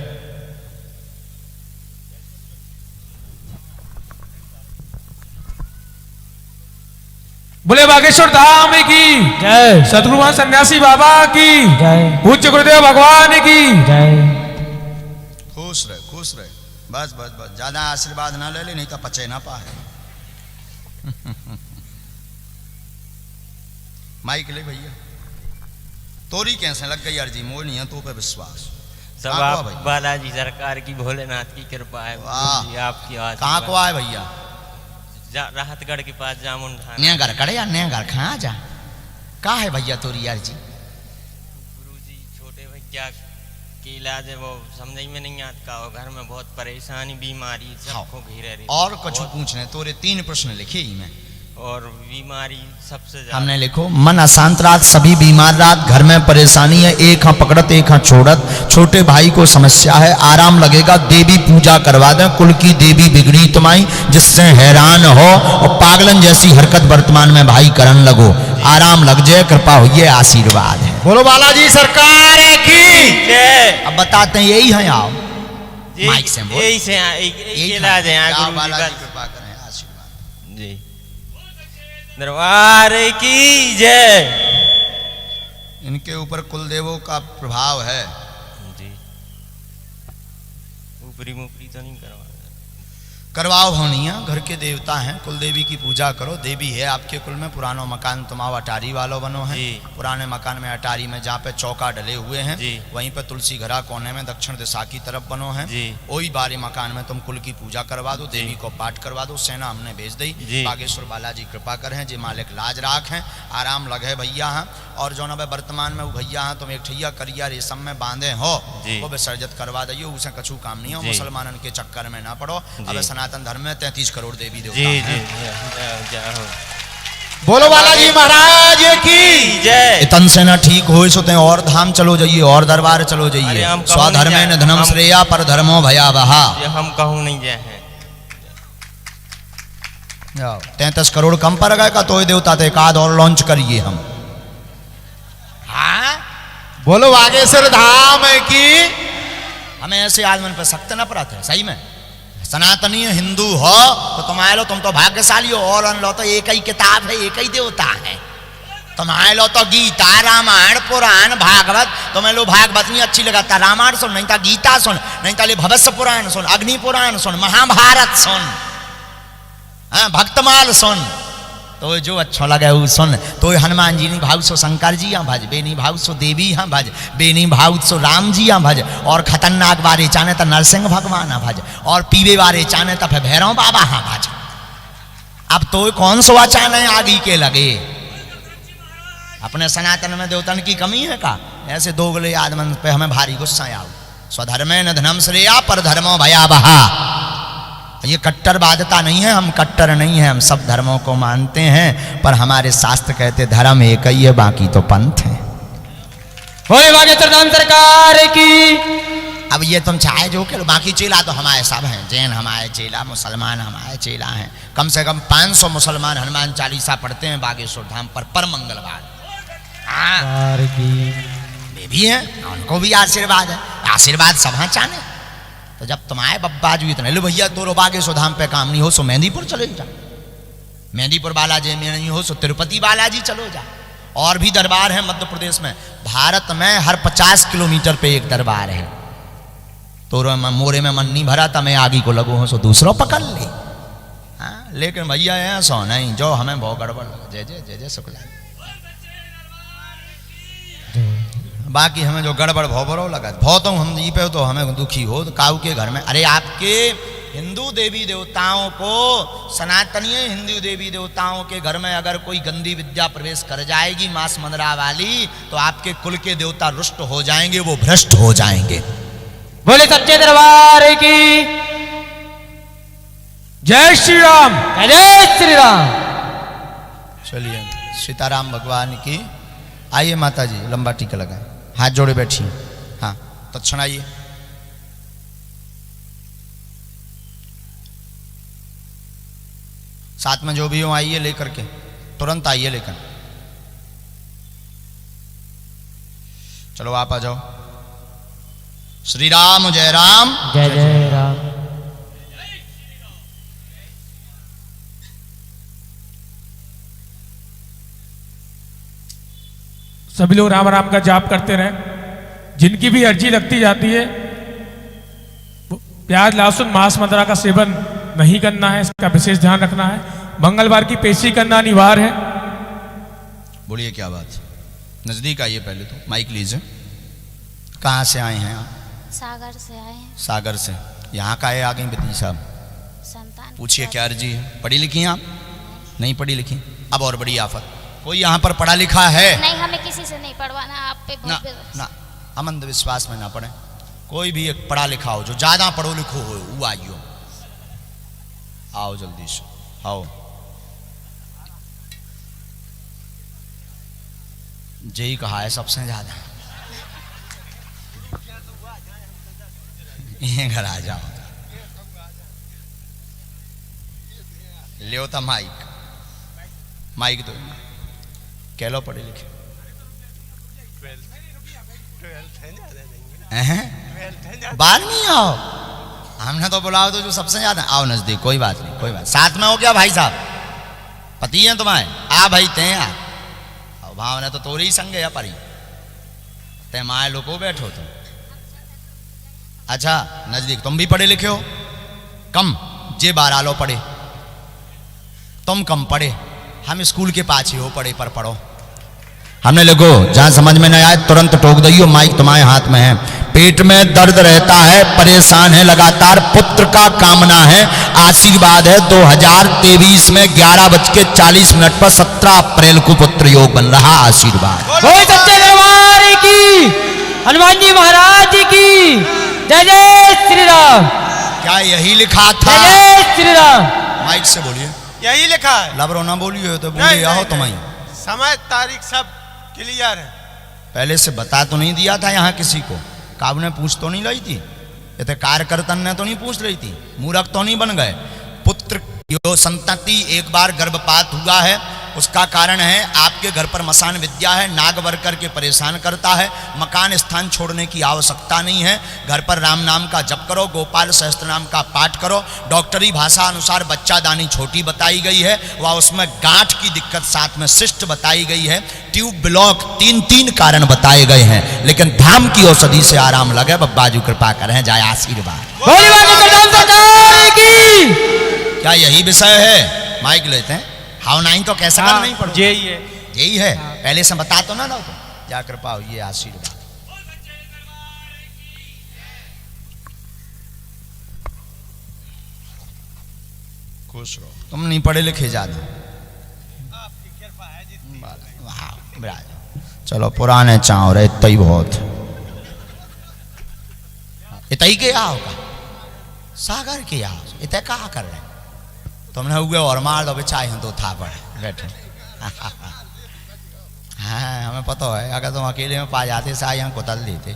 बोले बागेश्वर धाम की जय, सतगुरु सन्यासी बाबा की जय, पूज्य गुरुदेव भगवान की जय। खुश रहे। खुश रहे, बस बस बस, ज्यादा आशीर्वाद ना ले ले, नहीं तो पचे ना पाए। माइक ले भैया, तोरी कैसे लग गई अर्जी, मोह नहीं है तो पे विश्वास। सब कहाँ को आप भाई? बालाजी सरकार की, भोलेनाथ की कृपा है। वाह। जी, आपकी आशीर्वाद। कहाँ को आए भैया? राहतगढ़ के पास जामुन खाना। नया घर करे या नया घर कहाँ जा, कहाँ है भैया तोरी अर्जी? गुरुजी छोटे भैया के इलाज है, वो समझ में नहीं आता का, घर में बहुत परेशानी बीमारी सबको घेरे रही। और कुछ पूछने तोरे 3 प्रश्न लिखे ही मैं, और बीमारी सबसे ज्यादा हमने लिखो मन अशांत रात, सभी बीमार रात, घर में परेशानी है, एक हाँ पकड़त एक हाँ छोड़त, छोटे भाई को समस्या है, आराम लगेगा, देवी पूजा करवा दें, कुल की देवी बिगड़ी तुम्हारी जिससे हैरान हो, और पागलन जैसी हरकत वर्तमान में भाई करन लगो, आराम लग जाए, कृपा हो, ये आशीर्वाद है। बोलो बालाजी सरकार की जय। अब बताते हैं यही है, आओ जी, माइक से बोल। यही से यही इलाज है आओ, गुरुजी बालाजी बस। कृपा करें, आशीर्वाद। जी, दरबार की जय। इनके ऊपर कुल देवों का प्रभाव है। जी, ऊपरी मुपरी तो नहीं करवा। करवाओ होनिया, घर के देवता हैं, कुल देवी की पूजा करो, देवी है आपके कुल में, पुरानो मकान तुम्हारा अटारी वालों बनो है, जी। पुराने मकान में अटारी में जहाँ पे चौका डले हुए हैं, जी। वहीं पे तुलसी घरा कोने में दक्षिण दिशा की तरफ बनो है, जी। वही बारी मकान में तुम कुल की पूजा करवा दो, देवी को पाठ करवा दो, सेना हमने भेज दी, जी। बागेश्वर बालाजी कृपा करें, जी मालिक लाज राख हैं, आराम लगे भैया हैं, और जो ना वर्तमान में वो भैया हैं तुम एक ठैया करिया रेशम में बांधे हो, जी। वो विसर्जित करवा दियो, उसे कछु काम नहीं हो, जी। मुसलमानन के चक्कर में ना पड़ो। अब सनातन धर्म में 33 करोड़ देवी देवता जी हैं। जी, जय हो। बोलो बालाजी महाराज की जय। तन से ना ठीक हो सोते और धाम चलो जाइए, और दरबार चलो अरे जाइए, हम कहूँ स्वधर्मे नहीं न जाए। धनम हम- श्रेया पर धर्मो भयावहा। ये हम कहूँ नहीं जय हैं। 33 करोड़ कम पर गए का, तो ये देवता थे, एकाध और लॉन्च करिए हम। हाँ बोलो बागेश्वर धाम की। हमें ऐसे आदमी पे सख्त नफरत है, सही में सनातनी हिंदू हो तो तुम्हारे लो, तुम तो भाग्यशाली हो, और अन लो तो एक ही किताब है, एक ही देवता है, तुम्हारे लो तो गीता रामायण पुराण भागवत, तुम्हें लो भागवत नहीं अच्छी लगता, रामायण सुन, नहीं था गीता सुन, नहीं था ले भविष्य पुराण सुन, अग्नि पुराण सुन, महाभारत सुन, हाँ भक्तमाल सुन, तो जो अच्छा लगे वो सुन। तो हनुमान जी नहीं भाव सो शंकर जी यहाँ भज, बेनी भाव सो देवी यहाँ भज, बेनी भाव सो राम जी यहाँ भज, और खतरनाक बारे चाने तो नरसिंह भगवान यहाँ भज, और पीवे बारे चाने तो फिर भैरव बाबा यहाँ भज। अब तो कौन सो अचानक आगे के लगे, अपने सनातन में देवतन की कमी है का? ऐसे दोगले आदमन पे हमें भारी गुस्सा आओ। स्वधर्मे न धनम श्रेया पर धर्मो भयावहा। ये कट्टरवादता नहीं है, हम कट्टर नहीं है, हम सब धर्मों को मानते हैं, पर हमारे शास्त्र कहते धर्म एक ही है, बाकी तो पंथ है। बोले बागेश्वर धाम सरकार की। अब ये तुम चाहे जो के बाकी चेला तो हमारे सब हैं, जैन हमारे चेला, मुसलमान हमारे चेला हैं, कम से कम 500 मुसलमान हनुमान चालीसा पढ़ते हैं बागेश्वर धाम पर मंगलवार। हाँ वे भी हैं, उनको भी आशीर्वाद है, आशीर्वाद सब हाँ चाहे। तो जब तुम्हारे बब्बा जी इतने लो भैया तो बागेश्वर धाम पे काम नहीं हो सो मेहंदीपुर चले जा, मेहंदीपुर बालाजी में नहीं हो सो तिरुपति बालाजी चलो जा, और भी दरबार है मध्य प्रदेश में, भारत में हर 50 किलोमीटर पे एक दरबार है। तो मोरे में मन नहीं भरा था, मैं आगे को लगू हूँ सो दूसरों पकड़ ले। हाँ लेकिन भैया ऐसा नहीं, जो हमें बहुत गड़बड़ लगा। जय जय जय जय शुक्ला। बाकी हमें जो गड़बड़ भौबरो लगा भौ तो हम जी पे तो हमें दुखी हो, तो काऊ के घर में अरे आपके हिंदू देवी देवताओं को, सनातनी हिंदू देवी देवताओं के घर में अगर कोई गंदी विद्या प्रवेश कर जाएगी मांस मंदरा वाली, तो आपके कुल के देवता रुष्ट हो जाएंगे, वो भ्रष्ट हो जाएंगे। बोले सच्चे दरबार की जय श्री राम। जय श्री राम। चलिए सीताराम भगवान की। आइए माता जी लंबा टीका लगाए, हाथ जोड़े बैठिए। हाँ तत्क्षण आइए। साथ में जो भी हो आइए लेकर के, तुरंत आइए लेकर। चलो आप आ जाओ। श्री राम जय राम। जय जय राम। सभी लोग राम राम का जाप करते रहें। जिनकी भी अर्जी लगती जाती है प्याज लहसुन मांस मदिरा का सेवन नहीं करना है, इसका विशेष ध्यान रखना है। मंगलवार की पेशी करना अनिवार्य है। बोलिए क्या बात। नजदीक आइए पहले तो, माइक लीजिए। कहाँ से आए हैं आप? सागर से आए हैं। सागर से। यहाँ का है आ गई भतीजा साहब। संतान। पूछिए क्या अर्जी है। पढ़ी लिखी हैं आप? नहीं पढ़ी लिखी। अब और बड़ी आफत, कोई यहाँ पर पढ़ा लिखा है? नहीं, हमें किसी से नहीं पढ़वाना, आप पे ना बहुत ना, हम अंधविश्वास में ना पढ़े। कोई भी एक पढ़ा लिखा हो, जो ज्यादा पढ़ो लिखो हो, वो आइयो। आओ जल्दी से आओ। जेई कहा है सबसे ज्यादा। ये घर आ जाओ। लियो था माइक, माइक दो। कह लो पढ़े लिखे। 12वीं आओ। हमने तो बुलाओ तो जो सबसे ज्यादा। आओ नजदीक, कोई बात नहीं, कोई बात। साथ में हो क्या भाई साहब? पति हैं तुम्हारे? आ भाई ते आ भावना तो तोरी ही संग है परी ते माए लोगो बैठो तुम। अच्छा नजदीक, तुम भी पढ़े लिखे हो? कम जे 12 लो पढ़े, तुम कम पढ़े। हम स्कूल के पाछे हो पढ़े पर पढ़ो। हमने लिखो जहां समझ में न आए तुरंत टोक दइयो, माइक तुम्हारे हाथ में है। पेट में दर्द रहता है, परेशान है लगातार, पुत्र का कामना है, आशीर्वाद है। 2023 में 11:40 पर 17 अप्रैल को पुत्र योग बन रहा। आशीर्वाद। बोल सच्चे दरबार की, हनुमान जी महाराज की जय जय श्री राम। क्या यही लिखा था? जय जय श्री राम। माइक से बोलिए। यही लिखा है। लबरो ना बोलिए तो बोलिए आओ तुम्हारी। समय तारीख सब क्लियर है। पहले से बता तो नहीं दिया था यहाँ किसी को? काबू ने पूछ तो नहीं रही थी? ये तो कार्यकर्ता ने तो नहीं पूछ रही थी? मूर्ख तो नहीं बन गए? पुत्र यो संतति एक बार गर्भपात हुआ है, उसका कारण है आपके घर पर मसान विद्या है, नाग वर करके परेशान करता है। मकान स्थान छोड़ने की आवश्यकता नहीं है। घर पर राम नाम का जप करो, गोपाल सहस्त्र नाम का पाठ करो। डॉक्टरी भाषा अनुसार बच्चादानी छोटी बताई गई है, वह उसमें गांठ की दिक्कत साथ में शिष्ट बताई गई है। ट्यूब ब्लॉक 3 कारण बताए गए हैं, लेकिन धाम की औषधि से आराम लगे। बब्बाजू कृपा करें, जाए आशीर्वाद। क्या यही विषय है? माइक लेते हैं। हाउ नहीं तो कैसे कर नहीं पड़ो? यही है। यही है। पहले से बता तो ना दो तुम। जा कृपा हो, ये आशीर्वाद। खुश रहो, तुम नहीं पढ़े लिखे ज्यादा। चलो पुराने चाव रहे इतना ही बहुत। इतना ही के आओ का सागर के आओ इतना कहा कर रहे तुमने हुए और मार दो बेचाए हम तो था पड़े बैठे। हाँ हमें पता है, अगर तुम अकेले में पा जाते साई हम कुतल देते।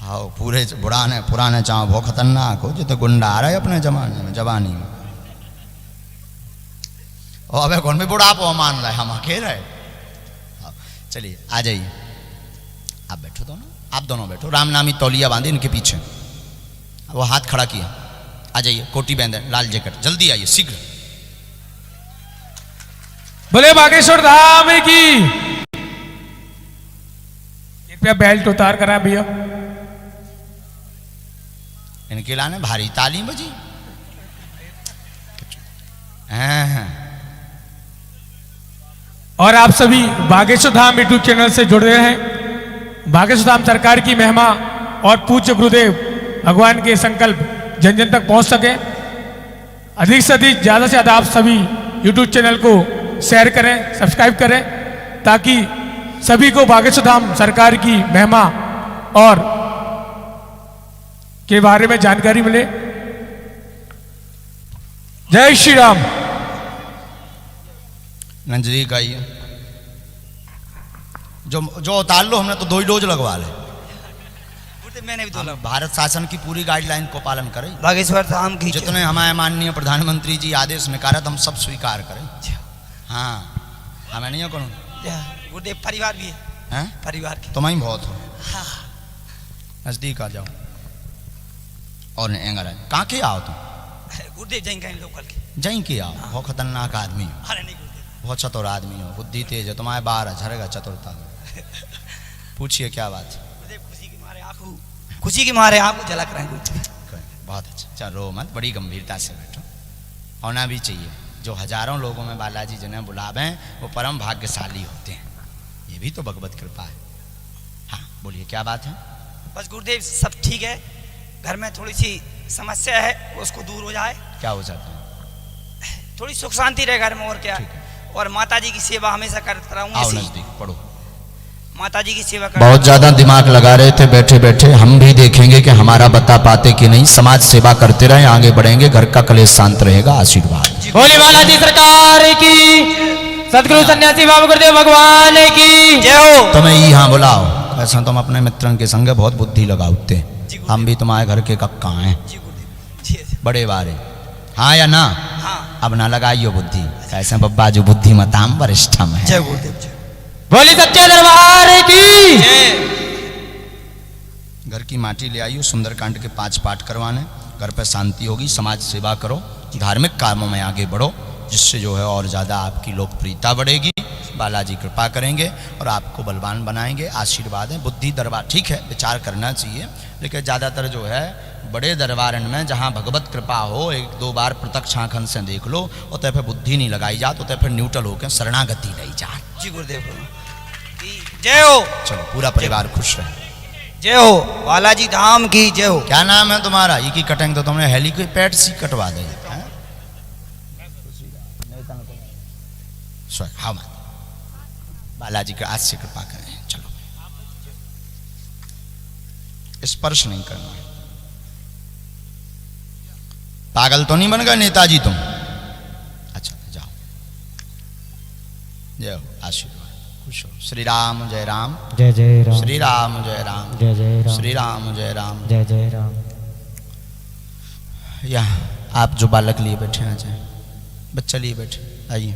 आओ पूरे पुराने चाव बहुत खतरनाक हो, जो तो गुंडा आ रहे अपने जमाने में जवानी में। और अबे कौन भी बुढ़ापा मान रहा है, हम अकेले। चलिए आ जाइए, आप बैठो दोनों, आप दोनों बैठो। राम नामी तौलिया बांधे इनके पीछे, वो हाथ खड़ा किया। आ जाइए, कोटी बांधे, लाल जैकेट, जल्दी आइए शीघ्र। बोले बागेश्वर धाम की। कृपया बेल्ट उतार करा भैया। इनके लाने भारी तालीम बजी। हाँ। और आप सभी बागेश्वर धाम यूट्यूब चैनल से जुड़ रहे हैं। बागेश्वर धाम सरकार की महिमा और पूज्य गुरुदेव भगवान के संकल्प जन जन तक पहुंच सके, अधिक से अधिक ज्यादा से ज्यादा आप सभी यूट्यूब चैनल को शेयर करें, सब्सक्राइब करें, ताकि सभी को बागेश्वर धाम सरकार की महिमा और के बारे में जानकारी मिले। जय श्री राम। नजदीक आइए। जो उतार लो, हमने तो 2 ही डोज लगवा ले। मैंने भी हम भारत शासन की पूरी गाइडलाइन को पालन करें। बागेश्वर धाम की जितने हमारे माननीय प्रधानमंत्री जी आदेश निकालत हम सब स्वीकार करें। हाँ हमें नहीं हो कौन गुरुदेव परिवार भी है, परिवार के तुम ही बहुत हो। नजदीक आ जाओ और एंगर है। कहाँ के आओ तुम? गुरुदेव जैन का लोकल के जैन के आओ। बहुत खतरनाक आदमी हो, अरे नहीं गुरुदेव, बहुत चतुर आदमी हो, बुद्धि तेज है तुम्हारे। 12 झरेगा चतुरता। पूछिए क्या बात? खुशी के मारे आपको जला कराएं। बहुत अच्छा। चलो मत, बड़ी गंभीरता से बैठो, होना भी चाहिए। जो हजारों लोगों में बालाजी जिन्हें बुलावे वो परम भाग्यशाली होते हैं, ये भी तो भगवत कृपा है। हाँ बोलिए, क्या बात है? बस गुरुदेव सब ठीक है, घर में थोड़ी सी समस्या है, उसको दूर हो जाए। क्या हो जाता है? थोड़ी सुख शांति रहे घर में, और क्या। और माता जी की सेवा हमेशा करता रहूं। आओ नजदीक पढ़ो। माता जी की सेवा बहुत ज्यादा दिमाग लगा रहे थे बैठे बैठे, हम भी देखेंगे कि हमारा बता पाते कि नहीं। समाज सेवा करते रहे, आगे बढ़ेंगे, घर का कलेश शांत रहेगा। आशीर्वाद। बोली बालाजी सरकार की, सदगुरु सन्यासी बाबा गुरुदेव भगवान की जय हो। तुम्हें ही हाँ बुलाओ, ऐसा तुम अपने मित्रन के संग बहुत बुद्धि लगाते। हम भी तुम्हारे घर के कक्का हैं, बड़े बारे। हाँ या ना? हाँ। अब ना लगाइयो बुद्धि, कैसे बब्बा जो बुद्धिमताम वरिष्ठम है। जय गुरुदेव। बोली सच्चे दरबार की। घर की माटी ले आइयो, सुंदरकांड के 5 पाठ करवाने, घर पे शांति होगी। समाज सेवा करो, धार्मिक कामों में आगे बढ़ो, जिससे जो है और ज़्यादा आपकी लोकप्रियता बढ़ेगी। बालाजी कृपा करेंगे और आपको बलवान बनाएंगे। आशीर्वाद है। बुद्धि दरबार ठीक है, विचार करना चाहिए, लेकिन ज़्यादातर जो है बड़े दरबारन में जहाँ भगवत कृपा हो, 1-2 बार प्रत्यक्ष आंखन से देख लो, और तो फिर बुद्धि नहीं लगाई जात, तो फिर न्यूट्रल होकर शरणागति नहीं जात। जी गुरुदेव। जय हो। चलो पूरा परिवार खुश रहे। जय हो। बालाजी धाम की जय हो। क्या नाम है तुम्हारा? ये की कटेंगे तो तुमने हेलीकॉप्टर सी कटवा दे। हाँ बालाजी का आज से कृपा करें। चलो स्पर्श नहीं करना। पागल तो नहीं बन गए नेताजी तुम? अच्छा जाओ। जय हो। आशीर्वाद। खुश हो। श्री राम जय राम, जय जय राम, श्री राम जय राम, जय जय राम, श्री राम जय राम, जय जय राम। यहाँ आप जो बालक लिए बैठे ना चाहे, बच्चा लिए बैठे, आइए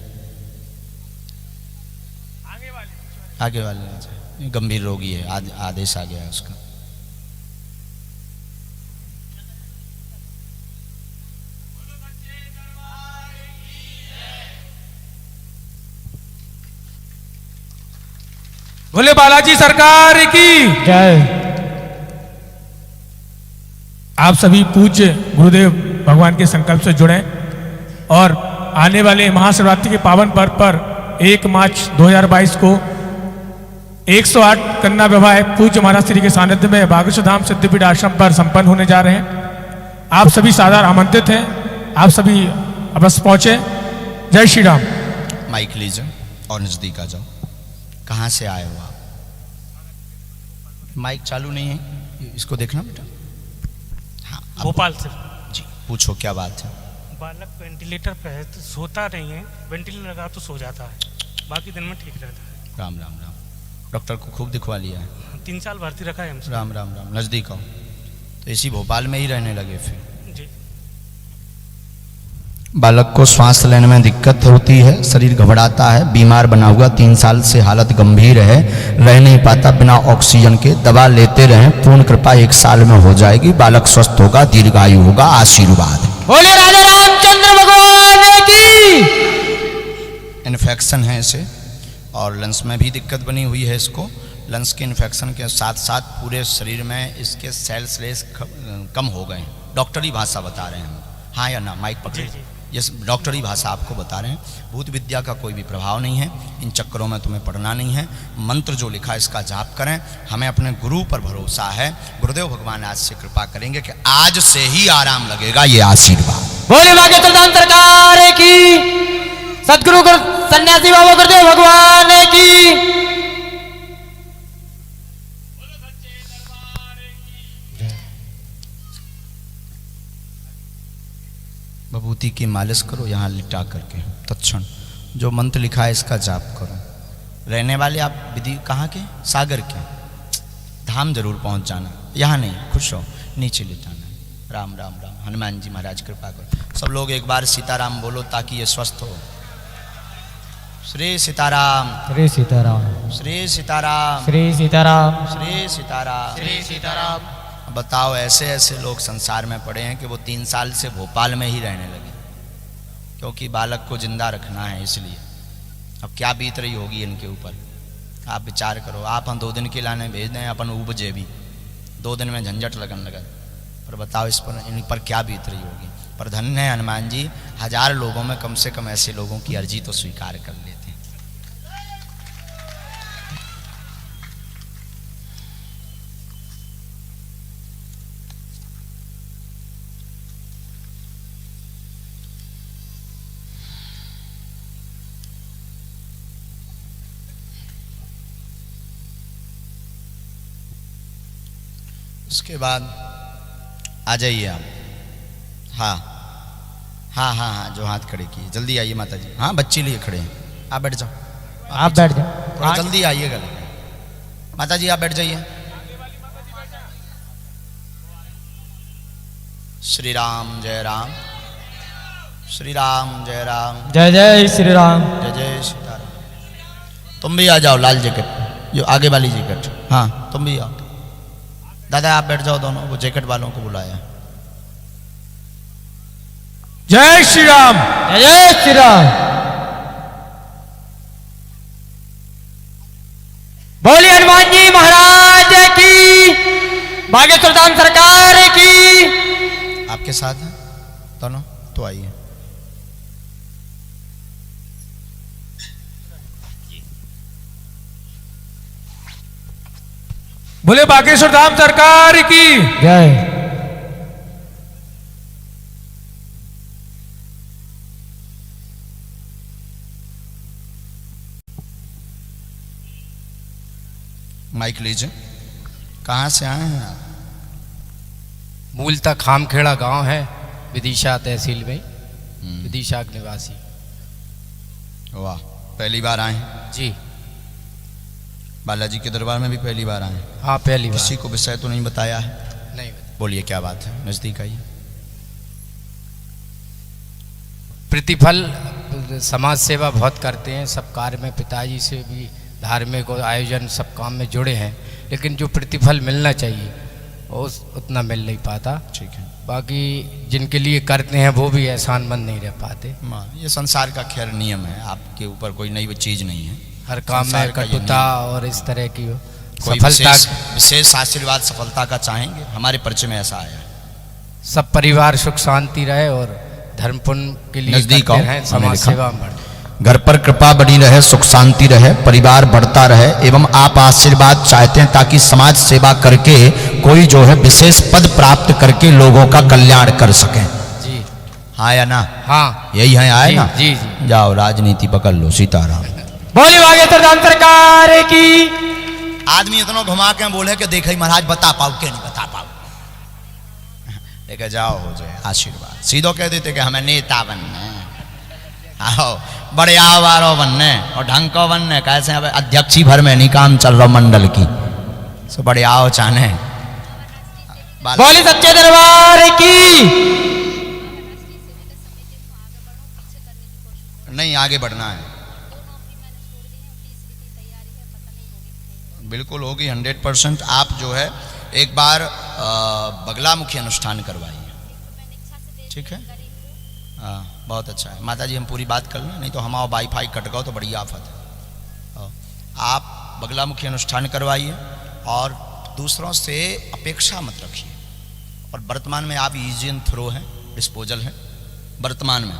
आगे वाले ना चाहे, गंभीर रोगी है, आदेश आ गया है उसका। बोले बालाजी सरकार की जय। आप सभी पूज्य गुरुदेव भगवान के संकल्प से जुड़े और आने वाले महाशिवरात्रि के पावन पर्व पर 1 मार्च 2022 को 108 कन्या विवाह पूज्य महाराज श्री के सानिध्य में बागेश्वर धाम सिद्धपीठ आश्रम पर संपन्न होने जा रहे हैं। आप सभी सादर आमंत्रित हैं, आप सभी अवश्य पहुंचे। जय श्री राम। माइक लीजिए और नजदीक आ जाओ। कहाँ से आए हो आप? माइक चालू नहीं है, इसको देखना बेटा। हाँ भोपाल से। जी पूछो, क्या बात है? बालक वेंटिलेटर पे है तो सोता नहीं है, वेंटिलेटर लगा तो सो जाता है, बाकी दिन में ठीक रहता है। राम राम राम। डॉक्टर को खूब दिखवा लिया है? 3 साल भर्ती रखा है हमसे। राम राम राम। नजदीक आओ। तो इसी भोपाल में ही रहने लगे फिर? जी। बालक को श्वास लेने में दिक्कत होती है, शरीर घबराता है, बीमार बना हुआ, 3 साल से हालत गंभीर है, रह नहीं पाता बिना ऑक्सीजन के। दवा लेते रहें, पूर्ण कृपा 1 साल में हो जाएगी। बालक स्वस्थ होगा, दीर्घायु होगा। आशीर्वाद। बोले राजा रामचंद्र भगवान की। इन्फेक्शन है इसे, और लंग्स में भी दिक्कत बनी हुई है इसको। लंग्स के इन्फेक्शन के साथ साथ पूरे शरीर में इसके सेल्स लेस कम हो गए। डॉक्टरी भाषा बता रहे हैं हम। हाँ या ना? माइक पकड़े। यस, डॉक्टरी भाषा आपको बता रहे हैं। भूत विद्या का कोई भी प्रभाव नहीं है, इन चक्करों में तुम्हें पढ़ना नहीं है। मंत्र जो लिखा है इसका जाप करें। हमें अपने गुरु पर भरोसा है, गुरुदेव भगवान आज से कृपा करेंगे कि आज से ही आराम लगेगा। ये आशीर्वाद। बोले बागेश्वर धाम सरकार की, सदगुरु सन्यासी बाबा गुरुदेव भगवान की। विभूति की मालिश करो यहाँ लिटा करके तत्क्षण। जो मंत्र लिखा है इसका जाप करो। रहने वाले आप विधि कहाँ के? सागर के। धाम जरूर पहुँच जाना, यहाँ नहीं। खुश हो, नीचे लिटाना। राम राम राम। हनुमान जी महाराज कृपा करो। सब लोग एक बार सीताराम बोलो ताकि ये स्वस्थ हो। श्री सीताराम, श्री सीताराम, श्री सीताराम, श्री सीताराम, श्री सीताराम, श्री सीताराम। बताओ, ऐसे ऐसे लोग संसार में पड़े हैं कि वो 3 साल से भोपाल में ही रहने लगे, क्योंकि बालक को जिंदा रखना है इसलिए। अब क्या बीत रही होगी इनके ऊपर, आप विचार करो। आप हम 2 दिन के लाने भेज दें, अपन उपजे भी 2 दिन में झंझट लगन लगा। पर बताओ इस पर इन पर क्या बीत रही होगी। पर धन्य है हनुमान जी, 1000 लोगों में कम से कम ऐसे लोगों की अर्जी तो स्वीकार कर लेते हैं। उसके बाद आ जाइए आप। हाँ हाँ हाँ हाँ, जो हाथ खड़े किए जल्दी आइए माता जी। हाँ बच्चे लिए खड़े हैं, आप बैठ जाओ, आप बैठ जाओ, थोड़ा जल्दी आइएगा। लेकिन माता जी आप बैठ जाइए। श्री राम जय राम, श्री राम जय राम, जय जय श्री राम, जय जय सीताराम। तुम भी आ जाओ, लाल जैकेट, जो आगे वाली जैकेट। हाँ तुम भी आओ। दादा आप बैठ जाओ दोनों, वो जैकेट वालों को बुलाया। जय श्री राम, जय जय श्री राम। बोलिए हनुमान जी महाराज की, बागेश्वर धाम सरकार की। आपके साथ हैं दोनों, तो आइए। बोले बागेश्वर धाम सरकार की जय। माइक लीजिए। कहाँ से आए हैं आप? मूलतः खामखेड़ा गांव है, विदिशा तहसील में, विदिशा के निवासी। वाह, पहली बार आए हैं? जी। बालाजी के दरबार में भी पहली बार आए हैं? हाँ पहली बार। किसी को विषय तो नहीं बताया है? नहीं। बोलिए क्या बात है, नजदीक आइए। प्रतिफल समाज सेवा बहुत करते हैं, सब कार्य में पिताजी से भी धार्मिक और आयोजन सब काम में जुड़े हैं, लेकिन जो प्रतिफल मिलना चाहिए वो उतना मिल नहीं पाता। ठीक है। बाकी जिनके लिए करते हैं वो भी एहसानमंद नहीं रह पाते। ये संसार का खैर नियम है, आपके ऊपर कोई नई चीज नहीं है। हर काम में कटुता और इस तरह की कोई सफलता, विशेष आशीर्वाद सफलता का चाहेंगे, हमारे परिचय में ऐसा आया है। सब परिवार सुख शांति रहे और धर्म पुण्य के लिए नजदीक करते आओ, रहें, समाज सेवा में बढ़े। घर पर कृपा बनी रहे, सुख शांति रहे, परिवार बढ़ता रहे, एवं आप आशीर्वाद चाहते हैं ताकि समाज सेवा करके कोई जो है विशेष पद प्राप्त करके लोगों का कल्याण कर सके। जी हाँ या ना? हाँ यही है, आए ना? जी जी। जाओ राजनीति पकड़ लो। सीताराम। बोली बागेश्वर धाम सरकार की। आदमी इतना घुमा के बोले कि देखे महाराज बता पाओ के नहीं बता पाओ, लेके जाओ हो जाए आशीर्वाद। सीधो कह देते कि हमें नेता बनना है, आओ बड़े आवारो बनने और ढंग को बनने। कैसे अब अध्यक्षी भर में नहीं काम चल रहा मंडल की, सो बड़े आओ चाहने। बोली सच्चे दरबार की। नहीं आगे बढ़ना है, बिल्कुल होगी 100%। आप जो है एक बार बगला मुखी अनुष्ठान करवाइए, ठीक है? हाँ बहुत अच्छा है। माता जी हम पूरी बात कर लें, नहीं तो हमारा वाईफाई कट गया तो बड़ी आफत है। आप बगला मुखी अनुष्ठान करवाइए और दूसरों से अपेक्षा मत रखिए। और वर्तमान में आप यूज एंड थ्रो हैं, डिस्पोजल हैं। वर्तमान में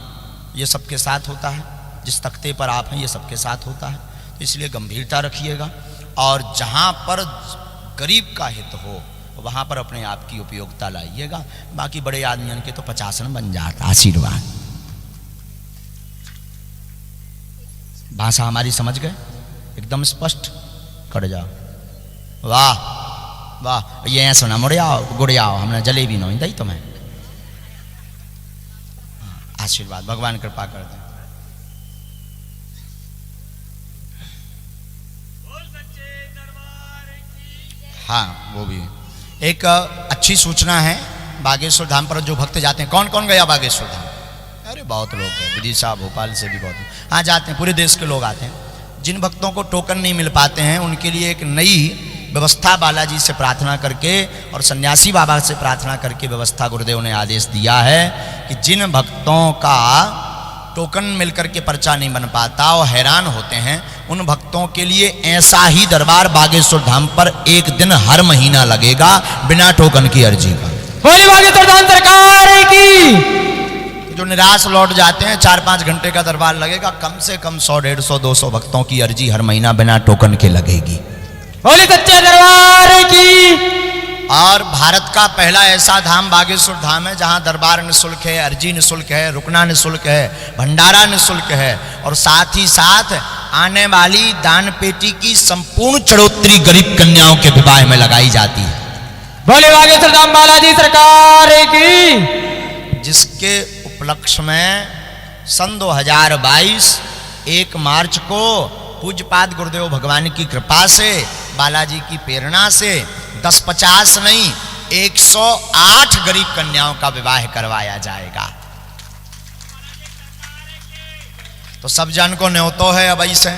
ये सबके साथ होता है, जिस तख्ते पर आप हैं ये सबके साथ होता है, तो इसलिए गंभीरता रखिएगा। और जहाँ पर गरीब का हित हो वहाँ पर अपने आप की उपयोगिता लाइएगा। बाकी बड़े आदमियों के तो 50 बन जाता। आशीर्वाद। भाषा हमारी समझ गए? एकदम स्पष्ट कर जाओ। वाह वाह, ये सुना गुड़े आओ, हमने जलेबी नहीं दी तुम्हें। आशीर्वाद, भगवान कृपा कर दे। हाँ वो भी एक अच्छी सूचना है। बागेश्वर धाम पर जो भक्त जाते हैं, कौन कौन गया बागेश्वर धाम? अरे बहुत लोग हैं, विदिशा भोपाल से भी बहुत। हाँ जाते हैं, पूरे देश के लोग आते हैं। जिन भक्तों को टोकन नहीं मिल पाते हैं उनके लिए एक नई व्यवस्था बालाजी से प्रार्थना करके और सन्यासी बाबा से प्रार्थना करके व्यवस्था गुरुदेव ने आदेश दिया है कि जिन भक्तों का टोकन मिलकर के पर्चा नहीं बन पाता और हैरान होते हैं, उन भक्तों के लिए ऐसा ही दरबार बागेश्वर धाम पर एक दिन हर महीना लगेगा बिना टोकन की अर्जी का। बोली बागेश्वर धाम सरकार की। जो निराश लौट जाते हैं 4-5 घंटे का दरबार लगेगा, कम से कम 100-150-200 भक्तों की अर्जी हर महीना बिना टोकन के लगेगी। बोली सच्चे दरबार की। और भारत का पहला ऐसा धाम बागेश्वर धाम है जहां दरबार निःशुल्क है, अर्जी निःशुल्क है, रुकना निःशुल्क है, भंडारा निःशुल्क है, और साथ ही साथ आने वाली दान पेटी की संपूर्ण चढ़ोतरी गरीब कन्याओं के विवाह में लगाई जाती है। बोले बागेश्वर धाम बालाजी सरकार की। जिसके उपलक्ष्य में सन 2022 1 मार्च को पूज्यपाद गुरुदेव भगवान की कृपा से, बालाजी की प्रेरणा से 10-50 नहीं 108 गरीब कन्याओं का विवाह करवाया जाएगा। तो सब जन को न्योतो है। अब से